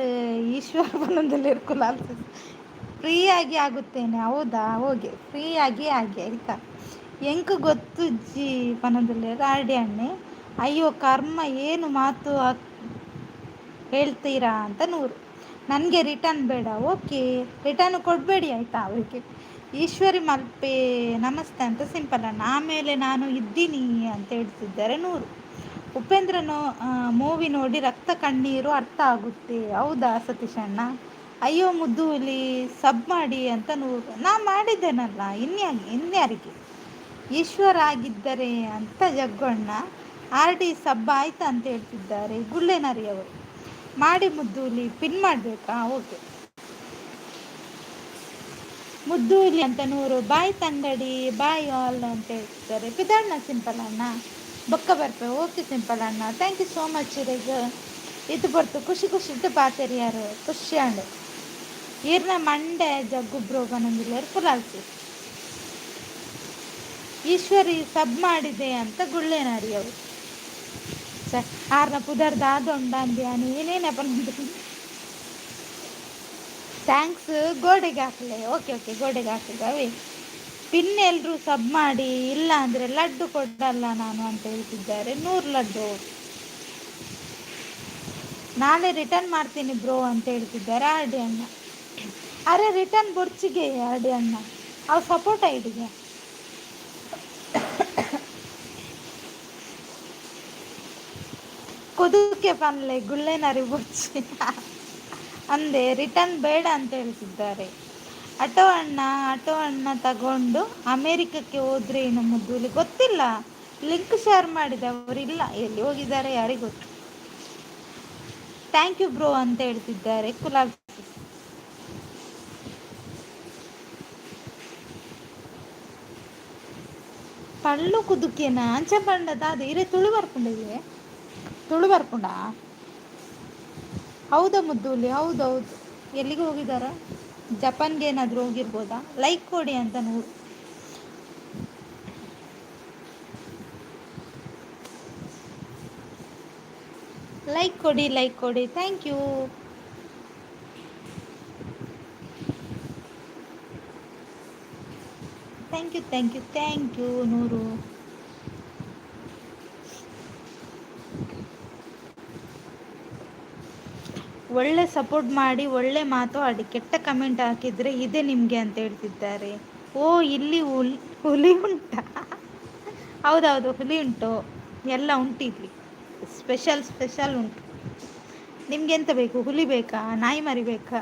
ಈಶ್ವರ ಬಂದಲ್ಲಿ ಇರ್ಕುಲ್ಲ ಫ್ರೀಯಾಗಿ ಆಗುತ್ತೇನೆ ಹೌದಾ ಹೋಗಿ ಫ್ರೀಯಾಗಿ ಆಗಿ ಆಯ್ತಾ ಎಂಕ್ ಗೊತ್ತುಜ್ಜಿ ಪನದಲ್ಲಿ ರಾಡಿ ಅಣ್ಣೆ ಅಯ್ಯೋ ಕರ್ಮ ಏನು ಮಾತು ಹೇಳ್ತೀರಾ ಅಂತ ನೂರು ನನಗೆ ರಿಟರ್ನ್ ಬೇಡ ಓಕೆ ರಿಟರ್ನ್ ಕೊಡಬೇಡಿ ಆಯಿತಾ ಅವರಿಗೆ ಈಶ್ವರಿ ಮಲ್ಪೆ ನಮಸ್ತೆ ಅಂತ ಸಿಂಪಲ್ ಅಣ್ಣ ಆಮೇಲೆ ನಾನು ಇದ್ದೀನಿ ಅಂತ ಹೇಳ್ತಿದ್ದಾರೆ ನೂರು ಉಪೇಂದ್ರನು ಮೂವಿ ನೋಡಿ ರಕ್ತ ಕಣ್ಣೀರು ಅರ್ಥ ಆಗುತ್ತೆ ಹೌದಾ ಸತೀಶ್ ಅಣ್ಣ ಅಯ್ಯೋ ಮುದ್ದುಲಿ ಸಬ್ ಮಾಡಿ ಅಂತ ನೂರು ನಾ ಮಾಡಿದ್ದೇನಲ್ಲ ಇನ್ಯಾರಿಗೆ ಈಶ್ವರ ಆಗಿದ್ದರೆ ಅಂತ ಜಗ್ಗಣ್ಣ ಆರ್ ಡಿ ಸಬ್ ಆಯ್ತಾ ಅಂತ ಹೇಳ್ತಿದ್ದಾರೆ ಗುಳ್ಳೆನರಿ ಅವರು ಮಾಡಿ ಮುದ್ದೂಲಿ ಪಿನ್ ಮಾಡಬೇಕಾ ಓಕೆ ಮುದ್ದೂಲಿ ಅಂತ ನೂರು ಬಾಯ್ ತಂಗಡಿ ಬಾಯ್ ಆಲ್ ಅಂತ ಹೇಳ್ತಿದ್ದಾರೆ ಪಿದಣ್ಣ ಸಿಂಪಲ್ ಅಣ್ಣ ಬೊಕ್ಕ ಬರ್ಪೆ ಓಕೆ ಸಿಂಪಲ್ ಅಣ್ಣ ಥ್ಯಾಂಕ್ ಯು ಸೋ ಮಚ್ ಈಗ ಇದು ಬರ್ತು ಖುಷಿ ಖುಷಿ ಇಟ್ಟು ಪಾತೇರಿ ಯಾರು ಖುಷಿ ಅಂಡು ಈರ್ನ ಮಂಡೆ ಜಗ್ಗುಬ್ರು ಬಂದಿಲ್ಲ ಫುಲಾಲ್ಸಿ ಈಶ್ವರಿ ಸಬ್ ಮಾಡಿದೆ ಅಂತ ಗುಳ್ಳೆನಾರಿ ಅವರು ಆರ್ನ ಪುದರ್ದ ಅದೊಂಡ ಅಂದ್ಯಾನು ಏನೇನಪ್ಪ ಥ್ಯಾಂಕ್ಸ್ ಗೋಡೆಗೆ ಹಾಕಲೆ ಓಕೆ ಓಕೆ ಗೋಡೆಗೆ ಹಾಕಿದವೆ ಪಿನ್ ಎಲ್ಲರೂ ಸಬ್ ಮಾಡಿ ಇಲ್ಲ ಅಂದರೆ ಲಡ್ಡು ಕೊಡಲ್ಲ ನಾನು ಅಂತ ಹೇಳ್ತಿದ್ದಾರೆ 100 ಲಡ್ಡು ನಾಳೆ ರಿಟರ್ನ್ ಮಾಡ್ತೀನಿ ಬ್ರೋ ಅಂತ ಹೇಳ್ತಿದ್ದಾರೆ ಆರ್ ಡಿ ಅಣ್ಣ ಅರೆ ರಿಟರ್ನ್ ಬೊರ್ಚಿಗೆ ಆರ್ ಡಿ ಅಣ್ಣ ಅವ್ರು ಸಪೋರ್ಟ್ ಐಡಿಗೆ ಕುದುಕೆ ಪನ್ಲೆ ಗುಳ್ಳೆನರಿ ಬೊಚ್ಚಿ ಅಂದೆ ರಿಟರ್ನ್ ಬೇಡ ಅಂತ ಹೇಳ್ತಿದ್ದಾರೆ ಆಟೋ ಅಣ್ಣ ತಗೊಂಡು ಅಮೇರಿಕಕ್ಕೆ ಹೋದ್ರೆ ಇನ್ನು ಮುದ್ದುಲಿ ಗೊತ್ತಿಲ್ಲ ಲಿಂಕ್ ಶೇರ್ ಮಾಡಿದೆ ಅವರಿಲ್ಲ ಎಲ್ಲಿ ಹೋಗಿದ್ದಾರೆ ಯಾರಿಗೆ ಗೊತ್ತು ಥ್ಯಾಂಕ್ ಯು ಬ್ರೋ ಅಂತ ಹೇಳ್ತಿದ್ದಾರೆ ಕುಲಾಲ್ ಪಳ್ಳು ಕುದುಕೇನ ಅಂಚೆ ಪಂಡದ ಅದು ಇರೇ ತುಳು ಬರ್ಪುಂಡ ಹೌದಾ ಮುದ್ದೂಲಿ ಹೌದೌದು ಎಲ್ಲಿಗೆ ಹೋಗಿದಾರ ಜಪಾನ್ಗೆ ಏನಾದರೂ ಹೋಗಿರ್ಬೋದಾ ಲೈಕ್ ಕೊಡಿ ಅಂತ ನೂರು ಲೈಕ್ ಕೊಡಿ ಥ್ಯಾಂಕ್ ಯು ಥ್ಯಾಂಕ್ ಯು ನೂರು ಒಳ್ಳೆ ಸಪೋರ್ಟ್ ಮಾಡಿ ಒಳ್ಳೆ ಮಾತು ಆಡಿ ಕೆಟ್ಟ ಕಮೆಂಟ್ ಹಾಕಿದರೆ ಇದೆ ನಿಮಗೆ ಅಂತ ಹೇಳ್ತಿದ್ದಾರೆ ಓ ಇಲ್ಲಿ ಹುಲಿ ಉಂಟಾ ಹೌದೌದು ಹುಲಿ ಉಂಟು ಎಲ್ಲ ಉಂಟು ಇಲ್ಲಿ ಸ್ಪೆಷಲ್ ಉಂಟು ನಿಮ್ಗೆ ಎಂತ ಬೇಕು ಹುಲಿ ಬೇಕಾ ನಾಯಿ ಮರಿ ಬೇಕಾ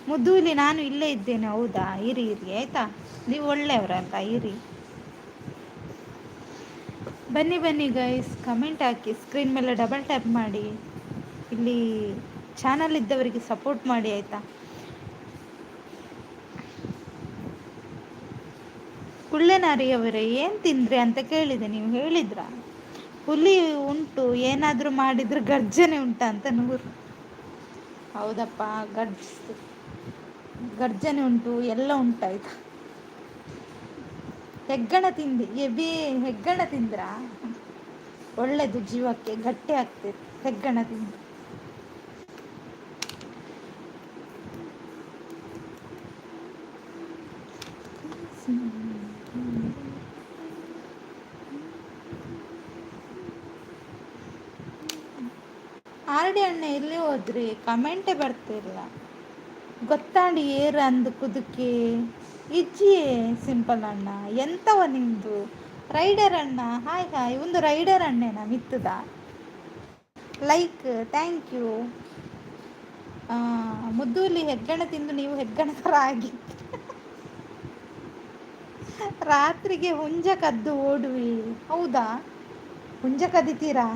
ಮುದ್ದೂಲಿ ನಾನು ಇಲ್ಲೇ ಇದ್ದೇನೆ ಹೌದಾ ಇರಿ ಆಯಿತಾ ನೀವು ಒಳ್ಳೆಯವರಲ್ಲ ಇರಿ ಬನ್ನಿ ಗೈಸ್ ಕಮೆಂಟ್ ಹಾಕಿ ಸ್ಕ್ರೀನ್ ಮೇಲೆ ಡಬಲ್ ಟ್ಯಾಪ್ ಮಾಡಿ ಇಲ್ಲಿ ಚಾನಲ್ ಇದ್ದವರಿಗೆ ಸಪೋರ್ಟ್ ಮಾಡಿ ಆಯಿತಾ ಕುಳ್ಳೆನಾರಿಯವರೇ ಏನು ತಿಂದ್ರಿ ಅಂತ ಕೇಳಿದೆ ನೀವು ಹೇಳಿದ್ರ ಹುಲಿ ಉಂಟು ಏನಾದರೂ ಮಾಡಿದ್ರೆ ಗರ್ಜನೆ ಉಂಟಾ ಅಂತ ನೂರು ಹೌದಪ್ಪ ಗರ್ಜನೆ ಉಂಟು ಎಲ್ಲ ಉಂಟಾಯ್ತು ಹೆಗ್ಗಣ ತಿಂದು ಹೆಗ್ಗಣ ತಿಂದ್ರಾ ಒಳ್ಳೆದು ಜೀವಕ್ಕೆ ಗಟ್ಟಿ ಆಗ್ತದೆ ಹೆಗ್ಗಣ ತಿಂದು ಆರ್ ಡಿ ಅಣ್ಣ ಎಲ್ಲಿ ಹೋದ್ರಿ ಕಮೆಂಟೇ ಬರ್ತಿಲ್ಲ ಗೊತ್ತಾಡಿ ಏರು ಅಂದು ಕುದುಕಿ ಇಜ್ಜಿಯೇ ಸಿಂಪಲ್ ಅಣ್ಣ ಎಂತವ ನಿಮ್ದು ರೈಡರ್ ಅಣ್ಣ ಹಾಯ್ ಒಂದು ರೈಡರ್ ಅಣ್ಣೇನ ಮಿತ್ತದ ಲೈಕ್ ಥ್ಯಾಂಕ್ ಯು ಮುದ್ದೂಲಿ ಹೆಗ್ಗಣ ತಿಂದು ನೀವು ಹೆಗ್ಗಣ ಥರ ಆಗಿ ರಾತ್ರಿಗೆ ಹುಂಜ ಕದ್ದು ಓಡುವಿ ಹೌದಾ ಹುಂಜ ಕದಿತೀರಾ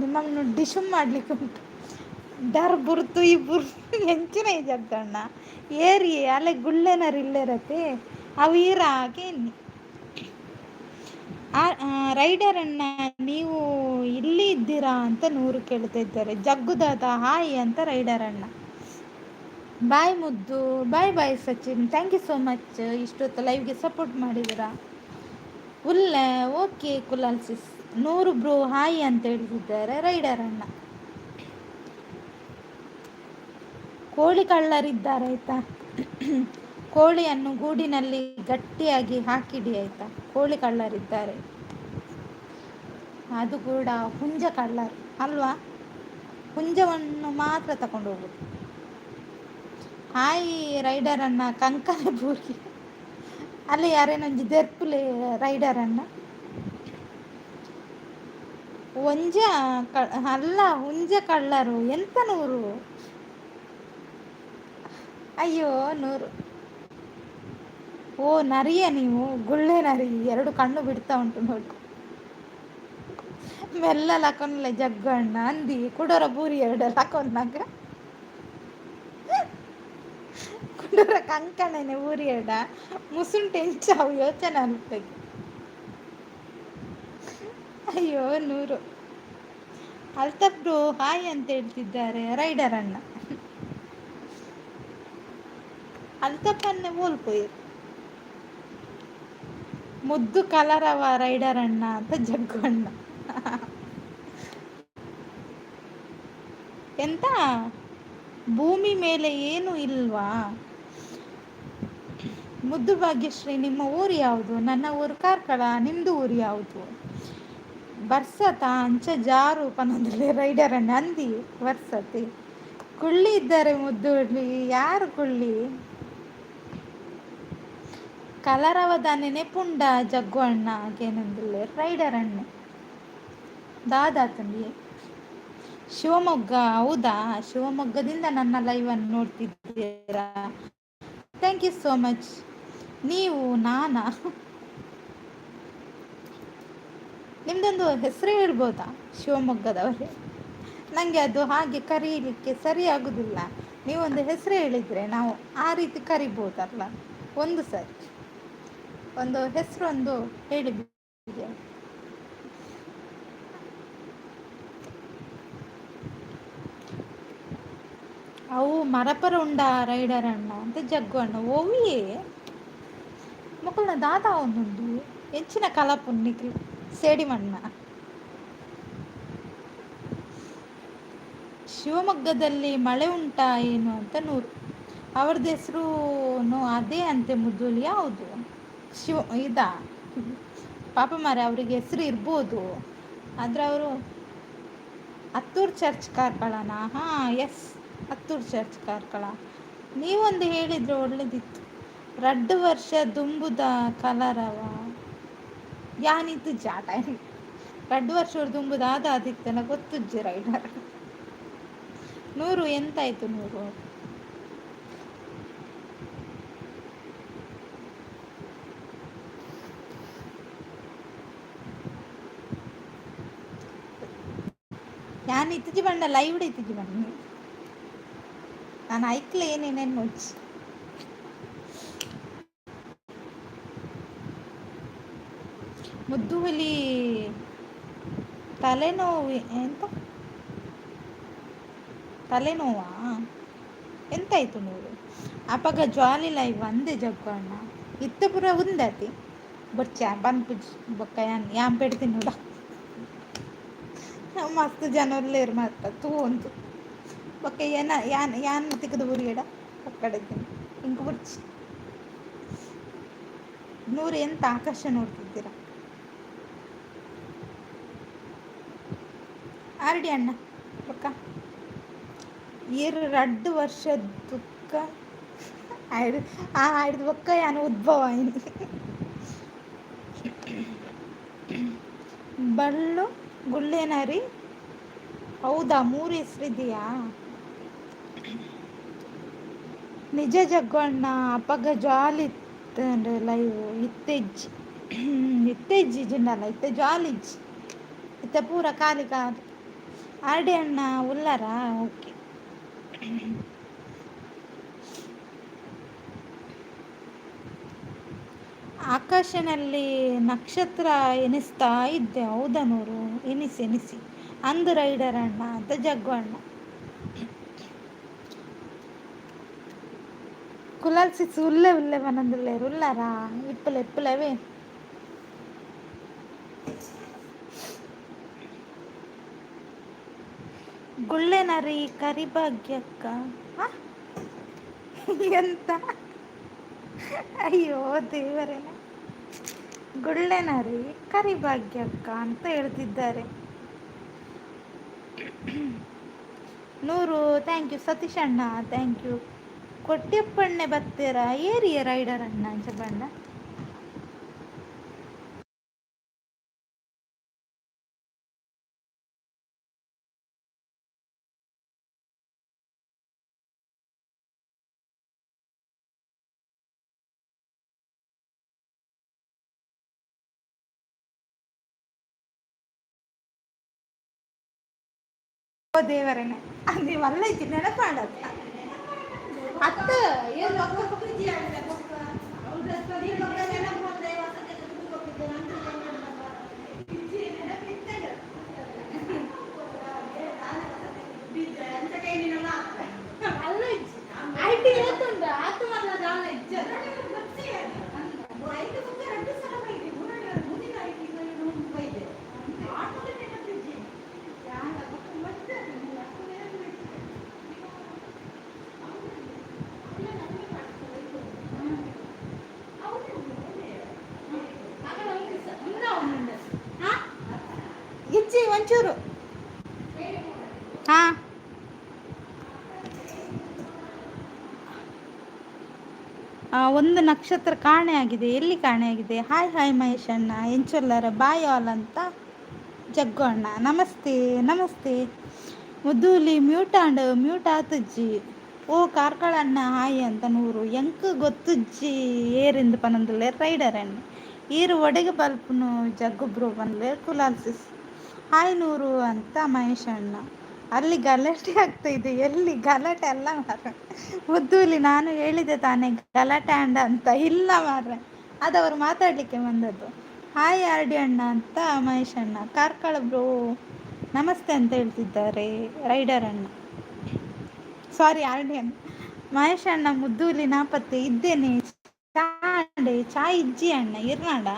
ನಿಮ್ಮನ್ನು ಡಿಶುಮ್ ಮಾಡ್ಲಿಕ್ಕೆ ಉಂಟು ಡರ್ ಬುರ್ತು ಈ ಬುರ್ತು ಹೆಂಚಿನ ಈ ಜಗ್ಗಣ್ಣ ಏರಿ ಅಲೆ ಗುಳ್ಳೆನರು ಇಲ್ಲೇರತ್ತೆ ಅವು ಈರಾಕೇನಿ ರೈಡರ್ ಅಣ್ಣ ನೀವು ಇಲ್ಲಿ ಇದ್ದೀರಾ ಅಂತ ನೂರು ಕೇಳ್ತಾ ಇದ್ದಾರೆ ಜಗ್ಗುದಾದ ಹಾಯ್ ಅಂತ ರೈಡರ್ ಅಣ್ಣ ಬಾಯ್ ಮುದ್ದು, bye bye Sachin, thank you so much ಇಷ್ಟೊತ್ತು ಲೈವ್ಗೆ ಸಪೋರ್ಟ್ ಮಾಡಿದ್ದೀರಾ. ಉಲ್ಲ ಓಕೆ ಕುಲಾಲ್ಸಿಸ್ 100 ಬ್ರೋ ಹಾಯ್ ಅಂತ ಹೇಳ್ತಿದ್ದಾರೆ ರೈಡರ್ ಅಣ್ಣ. ಕೋಳಿ ಕಳ್ಳರಿದ್ದಾರೆ ಆಯ್ತಾ. ಕೋಳಿಯನ್ನು ಗೂಡಿನಲ್ಲಿ ಗಟ್ಟಿಯಾಗಿ ಹಾಕಿಡಿ ಆಯ್ತಾ. ಕೋಳಿ ಕಳ್ಳರಿದ್ದಾರೆ, ಅದು ಕೂಡ ಹುಂಜ ಕಳ್ಳರು ಅಲ್ವಾ. ಹುಂಜವನ್ನು ಮಾತ್ರ ತಗೊಂಡು ಹೋಗುದು. ಹಾಯ್ ರೈಡರ್ ಅಣ್ಣ ಕಂಕನೆ ಪೂರ್ಗಿ ಅಲ್ಲಿ ಯಾರೇನೊಂಜಿ ದೆರ್ಪುಲೆ ರೈಡರ್ ಅಣ್ಣ ಒಂಜ ಅಲ್ಲ ಹುಂಜ ಕಳ್ಳರು ಎಂತ 100. ಅಯ್ಯೋ 100. ಓ ನರಿಯ ನೀವು, ಗುಳ್ಳೆ ನರಿ, 2 ಕಣ್ಣು ಬಿಡ್ತಾ ಉಂಟು ನೋಡಿ. ಮೆಲ್ಲ ಲಕೊಂಡ್ಲೆ ಜಗ್ಗಣ್ಣ ಅಂದಿ ಕುಡೋರ ಬೂರಿ 2 ಲಕೊಂಡಾಗ ಕುಡೋರ ಕಂಕಣನೆ ಊರಿ 2 ಮುಸುಂಟೆ ಎಂಚಾವು ಯೋಚನೆ ಅನ್ಬೇಕು. ಅಯ್ಯೋ 100. ಅಲ್ತಬ್ರು ಹಾಯ್ ಅಂತ ಹೇಳ್ತಿದ್ದಾರೆ ರೈಡರ್ ಅಣ್ಣ. ಅಲ್ತಪ್ಪನ್ನೇ ಓಲ್ಪೋಯ್ ಮುದ್ದು ಕಲರವ ರೈಡರ್ ಅಣ್ಣ ಅಂತ ಜಗ್ಗು ಅಣ್ಣ. ಎಂತ ಭೂಮಿ ಮೇಲೆ ಏನು ಇಲ್ವಾ? ಮುದ್ದು ಭಾಗ್ಯಶ್ರೀ ನಿಮ್ಮ ಊರು ಯಾವುದು? ನನ್ನ ಊರು ಕಾರ್ಕಳ. ನಿಮ್ದು ಊರು ಯಾವುದು? ಬರ್ಸತ ಅಂಚ ಜಾರು ಪನದಲ್ಲಿ ರೈಡರ್ ಅಣ್ಣ ಅಂದಿ ವರ್ಸತಿ. ಕುಳ್ಳಿ ಇದ್ದಾರೆ ಮುದ್ದುಳ್ಳಿ. ಯಾರು ಕುಳ್ಳಿ? ಕಲರವದ ನೆನೆಪುಂಡ ಜಗ್ಗು ಅಣ್ಣ ಏನಂದಿಲ್ಲ ರೈಡರ್ ಅಣ್ಣ ದಾದಾತಂದಿ. ಶಿವಮೊಗ್ಗ ಹೌದಾ? ಶಿವಮೊಗ್ಗದಿಂದ ನನ್ನ ಲೈವನ್ನು ನೋಡ್ತಿದ್ದೀರಾ? Thank you so much. ನೀವು ನಾನಾ? ನಿಮ್ದೊಂದು ಹೆಸರು ಹೇಳ್ಬೋದಾ ಶಿವಮೊಗ್ಗದವರೇ? ನನಗೆ ಅದು ಹಾಗೆ ಕರೀಲಿಕ್ಕೆ ಸರಿ ಆಗುದಿಲ್ಲ. ನೀವೊಂದು ಹೆಸರು ಹೇಳಿದರೆ ನಾವು ಆ ರೀತಿ ಕರಿಬೋದಲ್ಲ. ಒಂದು ಸರಿ ಒಂದು ಹೆಸರೊಂದು ಹೇಳಿ. ಅವು ಮರಪರ ಉಂಡ ರೈಡರ್ ಅಣ್ಣ ಅಂತ ಜಗ್ಗು ಅಣ್ಣ ಓವಿಯೇ ಮಕ್ಕಳನ್ನ ದಾದ ಒಂದೊಂದು ಹೆಚ್ಚಿನ ಕಲಾಪುನ್ನಿಗೆ ಸೇಡಿ ಮಣ್ಣ. ಶಿವಮೊಗ್ಗದಲ್ಲಿ ಮಳೆ ಉಂಟಾ ಏನು ಅಂತ 100. ಅವ್ರದ್ದು ಹೆಸರು ಅದೇ ಅಂತೆ ಮುದ್ದುಲಿ. ಯಾವುದು ಇದಾ ಪಾಪ ಮಾರೆ, ಅವರಿಗೆ ಹೆಸರು ಇರ್ಬೋದು ಆದರೆ ಅವರು ಹತ್ತೂರು ಚರ್ಚ್ ಕಾರ್ಕಳನಾ? ಹಾಂ ಎಸ್, ಹತ್ತೂರು ಚರ್ಚ್ ಕಾರ್ಕಳ. ನೀವೊಂದು ಹೇಳಿದರೆ ಒಳ್ಳೇದಿತ್ತು. 2 ವರ್ಷ ದುಂಬುದ ಕಲರವ ಯಾನಿತ್ತು ಜಾಟ 2 ವರ್ಷ ದುಂಬುದ ಆದಿತ್ತನ ಗೊತ್ತುಜ್ಜಿ ರೈಡರ್ 100. ಎಂತಾಯ್ತು 100? ಯಾನ್ ಇತ್ತಿಜಿ ಬಂಡ ಲೈವ್ ಇತ್ತಿಜಿ ಬಣ್ಣ ನಾನು ಐಕ್ಲೆ ಏನೇನೇನು ನೋಡ್ಸಿ. ಮುದ್ದು ಹುಲಿ ತಲೆನೋವು ಎಂತ ತಲೆನೋವಾ ಎಂತಾಯ್ತು 100? ಅಪ್ಪಗ ಜ್ವಾಲಿ ಲೈವ್ ಅಂದೆ ಜಗ್ಗು ಅಣ್ಣ ಇತ್ತ ಪುರ ಉಂದತಿ ಬೊಚ್ಚ ಬನ್ಪುಜ್ ಬೊಕ್ಕ ಯಾನ್ ಪೆಡ್ತೀನಿ ನೋಡ. ಮಸ್ತ್ ಜನರ್ಲೇರು ಮಾತ್ರ ತೂ ಒಂದು ಬೊಕ್ಕ ಯಾನ್ ತಿಕ್ಕದ ಊರಿಗಡ ಕಡೆದ್ದೀನಿ ಇಂಕ ಬುಡ್ಚಿ 100. ಎಂತ ಆಕಾಶ ನೋಡ್ತಿದ್ದೀರಾ? ಆರ್ಡಿ ಅಣ್ಣ ಬೊಕ್ಕ ಇರು 2 ವರ್ಷ ದುಃಖ ಆಯ್ದು ಬೊಕ್ಕ ಯಾನು ಉದ್ಭವ ಬಳ್ಳು ಗುಳ್ಳೆನರಿ. ಹೌದಾ? 3 ಹೆಸರಿದೆಯಾ? ನಿಜ ಜಗ್ಗು ಅಣ್ಣ ಅಪ್ಪಗ ಜಾಲಿ ಲೈವ್ ಇತ್ತೆಜ್ಜಿ ಇತ್ತೆಜ್ಜಿ ಜಿಂಡಲ್ಲ ಇತ್ತೆ ಜಾಲಿಜ್ಜಿ ಇತ್ತೆ ಪೂರ ಖಾಲಿ ಕಾದು. ಆರ್ಡಿ ಅಣ್ಣ ಉಲ್ಲರ ಓಕೆ. ಆಕಾಶನಲ್ಲಿ ನಕ್ಷತ್ರ ಎನಿಸ್ತಾ ಇದ್ದೆ. ಹೌದಾ 100? ಎನಿಸಿ ಅಂದು ರೈಡರ್ ಅಣ್ಣ ಅಂತ ಜಗ್ಗು ಅಣ್ಣ. కులాల్సి ఉల్లే ఉల్లే పనందులేరు ఉల్లారా ఇప్పులు ఎప్పులవి గుళ్ళేనరి కరిభాగ్యక్క ಎಂತ ಅಯ್ಯೋ ದೇವರೇನ ಗುಳ್ಳೆನರಿ ಕರಿಭಾಗ್ಯಕ್ಕ ಅಂತ ಹೇಳ್ತಿದ್ದಾರೆ. ನೂರು ಥ್ಯಾಂಕ್ ಯು ಸತೀಶ್ ಅಣ್ಣ ಥ್ಯಾಂಕ್ ಯು. ಕೊಟ್ಟಿಪ್ಪಣ್ಣೆ ಬತ್ತೀರಾ ಏರಿಯ ರೈಡರ್ ಅಣ್ಣ ಚಬಣ್ಣ ಓ ದೇವರೇನೆ ಅದು ಒಳ್ಳೆ ಐತಿ ನೆನಪಾಡತ್ತ ಅತ್ತ ಏನು ಇಚ್ಚಿ ಒಂಚೂರು ಹಾಂ ಒಂದು ನಕ್ಷತ್ರ ಕಾಣೆಯಾಗಿದೆ. ಎಲ್ಲಿ ಕಾಣೆಯಾಗಿದೆ? ಹಾಯ್ ಹಾಯ್ ಮಹೇಶ್ ಅಣ್ಣ ಎಂಚೊಲ್ಲರ ಬಾಯ್ ಆಲ್ ಅಂತ ಜಗ್ಗು ಅಣ್ಣ ನಮಸ್ತೆ ನಮಸ್ತೆ. ಮುದ್ದೂಲಿ ಮ್ಯೂಟ್ ಆತಜ್ಜಿ ಓ ಕಾರ್ಕಳಣ್ಣ ಹಾಯ್ ಅಂತ ನೂರು ಎಂಕ್ ಗೊತ್ತಜ್ಜಿ ಏರಿಂದ ಪನಂದುಲೆ ರೈಡರ್ ಅಣ್ಣ ಈರು ಒಡೆಗೆ ಬಲ್ಪನು ಜಗ್ಗು ಬ್ರೋ ಬಂದ್ಲೆ ಕುಲಾಲ್ಸಿಸ್ ಹಾಯ್ ನೂರು ಅಂತ ಮಹೇಶ್ ಅಣ್ಣ. ಅಲ್ಲಿ ಗಲಾಟೆ ಆಗ್ತಾ ಇದೆ. ಎಲ್ಲಿ ಗಲಾಟೆ ಅಲ್ಲ ಮಾರ್ರೆ ಮುದ್ದೂಲಿ ನಾನು ಹೇಳಿದೆ ತಾನೇ ಗಲಾಟೆ ಅಂಡ ಅಂತ ಇಲ್ಲ ಮಾರ್ರೆ ಅದವರು ಮಾತಾಡಲಿಕ್ಕೆ ಬಂದದ್ದು. ಹಾಯ್ ಆರ್ ಡಿ ಅಣ್ಣ ಅಂತ ಮಹೇಶ್ ಅಣ್ಣ. ಕಾರ್ಕಳ ಬ್ರೋ ನಮಸ್ತೆ ಅಂತ ಹೇಳ್ತಿದ್ದಾರೆ ರೈಡರ್ ಅಣ್ಣ ಸಾರಿ ಆರ್ ಡಿ ಅಣ್ಣ. ಮಹೇಶ್ ಅಣ್ಣ ಮುದ್ದೂಲಿ ನಾಪತ್ತೆ ಇದ್ದೇನೆ ಚಾಂಡೆ ಚಾಯ್ ಇಜ್ಜಿ ಅಣ್ಣ ಇರ್ನಾಡ.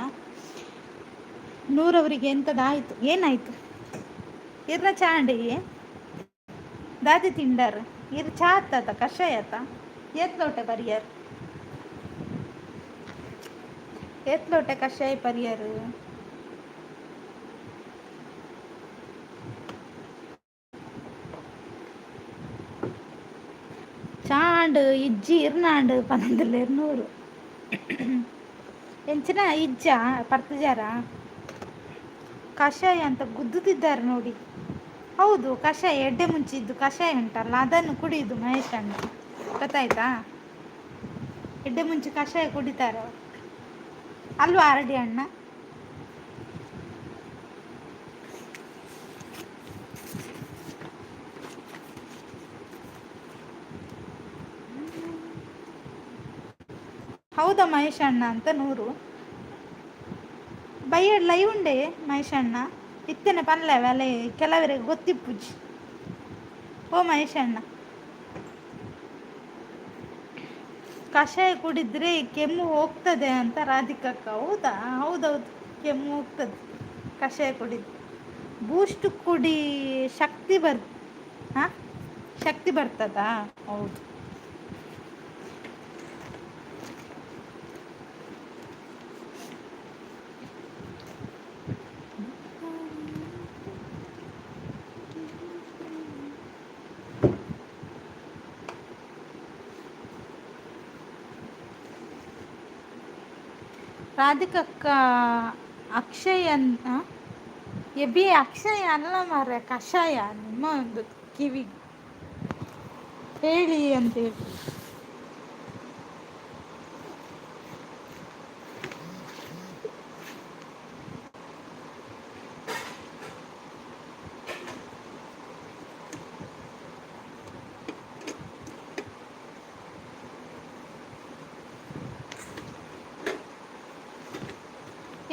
ನೂರವರಿಗೆ ಎಂಥದ್ದಾಯಿತು ಏನಾಯಿತು ಇರ್ನ ಚಾಂಡೆ ದಾದಿ ತಿಂಡರ್ ಇರ್ ಚಾ ಆತ ಕಷಾಯತ ಎತ್ಲೋಟೆ ಪರಿಯರ್ ಎತ್ಲೋಟೆ ಕಷಾಯ ಪರಿಯರ್ ಚಾಂಡ್ ಇಜ್ಜಿ ಇರ್ನಾಂಡ್ ಪನಂದಿಲ್ಲ ಇರ್ನೂರು ಎಂಚಿನ ಇಜ್ಜ ಪರ್ತಜಾರ ಕಷಾಯ ಅಂತ ಗುದ್ದುತ್ತಿದ್ದಾರೆ ನೋಡಿ. ಹೌದು ಕಷಾಯ ಎಡ್ಡೆ ಮುಂಚಿದ್ದು ಕಷಾಯ ಉಂಟಲ್ಲ ಅದನ್ನು ಕುಡಿಯುದು ಮಹೇಶ್ ಅಣ್ಣ ಗೊತ್ತಾಯ್ತಾ. ಎಡ್ಡೆ ಮುಂಚೆ ಕಷಾಯ ಕುಡಿತಾರೆ ಅವರು ಅಲ್ವಾ ಆರಡಿ ಅಣ್ಣ. ಹೌದಾ ಮಹೇಶ್ ಅಣ್ಣ ಅಂತ ನೂರು ಬೈಯ ಲೈವ್ ಉಂಡೆ ಮಹೇಶ್ ಅಣ್ಣ ಇತ್ತೇನೆ ಪಲ್ಲೆ ಅಲೆ ಕೆಲವರಿಗೆ ಗೊತ್ತಿಪ್ಪುಜಿ ಓ ಮಹೇಶ್ ಅಣ್ಣ. ಕಷಾಯ ಕುಡಿದ್ರೆ ಕೆಮ್ಮು ಹೋಗ್ತದೆ ಅಂತ ರಾಧಿಕಕ್ಕ. ಹೌದಾ ಹೌದೌದು ಕೆಮ್ಮು ಹೋಗ್ತದೆ ಕಷಾಯ ಕುಡಿದ್ರೆ. ಬೂಸ್ಟ್ ಕುಡಿ ಶಕ್ತಿ ಹಾಂ ಶಕ್ತಿ ಬರ್ತದಾ? ಹೌದು ರಾಧಿಕಕ್ಕ ಅಕ್ಷಯ್ ಅಂತ ಎಬಿ ಅಕ್ಷಯ ಅಲ್ಲ ಮಾರ್ರೆ ಕಷಾಯ ನಿಮ್ಮ ಒಂದು ಕಿವಿ ಹೇಳಿ ಅಂತೇಳಿ.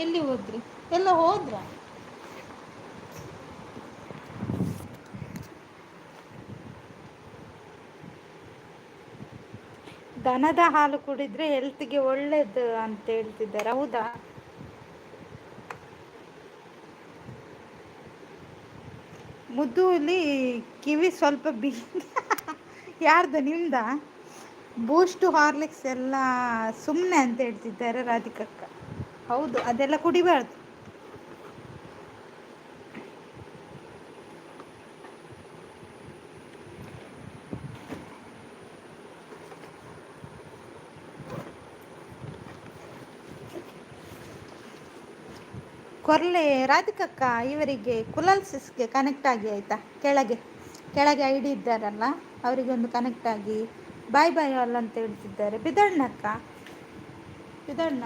ಎಲ್ಲಿ ಹೋದ್ರಿ? ಎಲ್ಲ ಹೋದ್ರ? ದನದ ಹಾಲು ಕುಡಿದ್ರೆ ಹೆಲ್ತ್ಗೆ ಒಳ್ಳೇದು ಅಂತ ಹೇಳ್ತಿದ್ದಾರೆ, ಹೌದಾ? ಮುದ್ದುಲಿ ಕಿವಿ ಸ್ವಲ್ಪ ಯಾರ್ದು, ನಿಮ್ದ? ಬೂಸ್ಟು ಹಾರ್ಲಿಕ್ಸ್ ಎಲ್ಲ ಸುಮ್ಮನೆ ಅಂತ ಹೇಳ್ತಿದ್ದಾರೆ ರಾಧಿಕಕ್ಕ. ಹೌದು, ಅದೆಲ್ಲ ಕುಡಿಬಾರ್ದು. ಕೊರ್ಲೆ ರಾಧಿಕಕ್ಕ ಇವರಿಗೆ ಕುಲಾಲ್ಸಿಸ್ಗೆ ಕನೆಕ್ಟ್ ಆಗಿ ಆಯಿತಾ? ಕೆಳಗೆ ಕೆಳಗೆ ಐ ಡಿ ಇದ್ದಾರಲ್ಲ, ಅವರಿಗೊಂದು ಕನೆಕ್ಟ್ ಆಗಿ ಬಾಯ್ ಬಾಯ್ ಅಲ್ಲ ಅಂತ ಹೇಳ್ತಿದ್ದಾರೆ. ಬಿದಣ್ಣಕ್ಕ, ಬಿದಣ್ಣ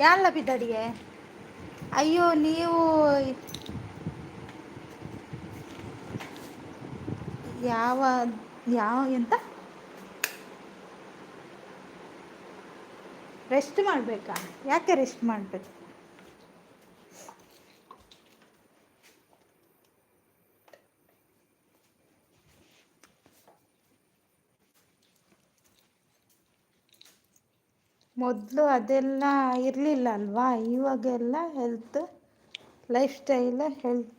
ಯಾಲ್ಲ ಬಿದಡಿಯೇ? ಅಯ್ಯೋ ನೀವು ಯಾವ ಯಾವ ಎಂತ ರೆಸ್ಟ್ ಮಾಡಬೇಕಾ? ಯಾಕೆ ರೆಸ್ಟ್ ಮಾಡಬೇಕು? ಮೊದಲು ಅದೆಲ್ಲ ಇರಲಿಲ್ಲ ಅಲ್ವಾ? ಇವಾಗೆಲ್ಲ ಹೆಲ್ತ್, ಲೈಫ್ ಸ್ಟೈಲ್, ಹೆಲ್ತ್.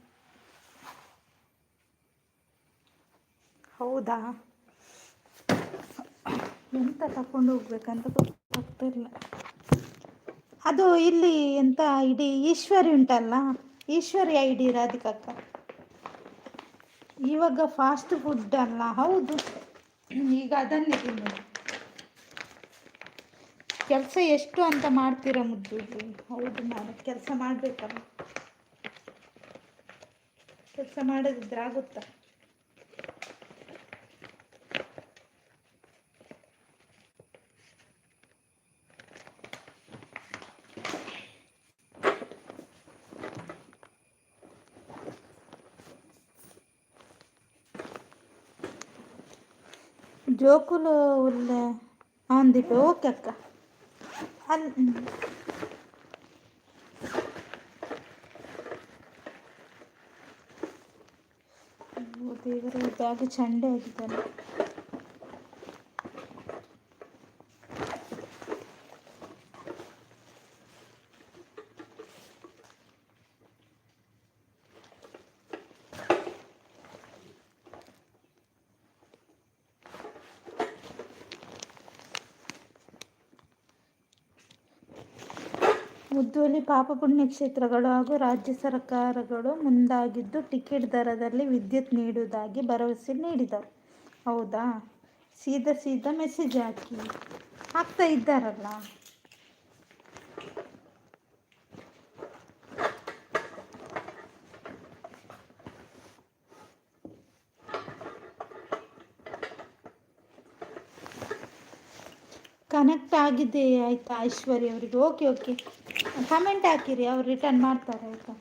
ಹೌದಾ? ಎಂತ ತಗೊಂಡು ಹೋಗ್ಬೇಕಂತ ಗೊತ್ತಾಗ್ತಿಲ್ಲ. ಅದು ಇಲ್ಲಿ ಎಂತ ಇಡೀ ಈಶ್ವರಿ ಉಂಟಲ್ಲ, ಈಶ್ವರಿ ಐ ಡಿ ರಾಧಿಕಕ್ಕ. ಇವಾಗ ಫಾಸ್ಟ್ ಫುಡ್ ಅಲ್ಲ, ಹೌದು, ಈಗ ಅದನ್ನೇ ತಿನ್ನೋದು. ಕೆಲಸ ಎಷ್ಟು ಅಂತ ಮಾಡ್ತೀರಾ ಮುದ್ದು? ಹೌದು, ನಾನು ಕೆಲಸ ಮಾಡಬೇಕಲ್ಲ. ಕೆಲಸ ಮಾಡದಿದ್ರೆ ಆಗುತ್ತಾ? ಜೋಕುಲು ಒಳ್ಳೆ ದೀಪ. ಓಕೆ ಅಕ್ಕ. ಅಲ್ಲಿ ದೇವರ ಬ್ಯಾಗ್ ಚಂಡೆ ಆಗಿದ್ದಾರೆ. ಮುದ್ದೂಲಿ ಪಾಪ ಪುಣ್ಯಕ್ಷೇತ್ರಗಳು ಹಾಗೂ ರಾಜ್ಯ ಸರ್ಕಾರಗಳು ಮುಂದಾಗಿದ್ದು ಟಿಕೆಟ್ ದರದಲ್ಲಿ ವಿದ್ಯುತ್ ನೀಡುವುದಾಗಿ ಭರವಸೆ ನೀಡಿದರು. ಹೌದಾ? ಸೀದಾ ಮೆಸೇಜ್ ಹಾಕ್ತಾ ಇದ್ದಾರಲ್ಲ. ಕನೆಕ್ಟ್ ಆಗಿದೆ ಆಯಿತಾ ಐಶ್ವರ್ಯ ಅವರಿಗೆ? ಓಕೆ ಓಕೆ, ಕಮೆಂಟ್ ಹಾಕಿರಿ, ಅವ್ರು ರಿಟರ್ನ್ ಮಾಡ್ತಾರೆ ಆಯಿತಾ?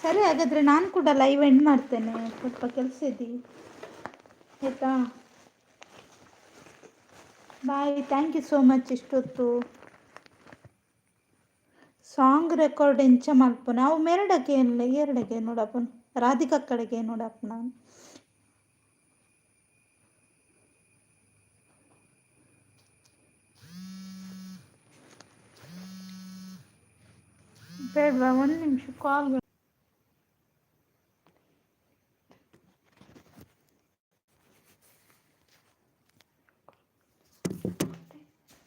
ಸರಿ, ಹಾಗಾದರೆ ನಾನು ಕೂಡ ಲೈವ್ ಎಂಡ್ ಮಾಡ್ತೇನೆ, ಸ್ವಲ್ಪ ಕೆಲಸ ಇದೆ ಆಯಿತಾ? ಬಾಯ್, ಥ್ಯಾಂಕ್ ಯು ಸೋ ಮಚ್. ಇಷ್ಟೊತ್ತು ಸಾಂಗ್ ರೆಕಾರ್ಡ್ ಎಂಚ ಮಲ್ಪು ನಾವು ಮೆರಡಕ್ಕೆ ಎರಡಕ್ಕೆ ನೋಡಪ್ಪನು, ರಾಧಿಕಾ ಕಡೆಗೆ ನೋಡಪ್ಪ. ನಾನು ಬೇಡವಾ? ಒಂದು ನಿಮಿಷ ಕಾಲ್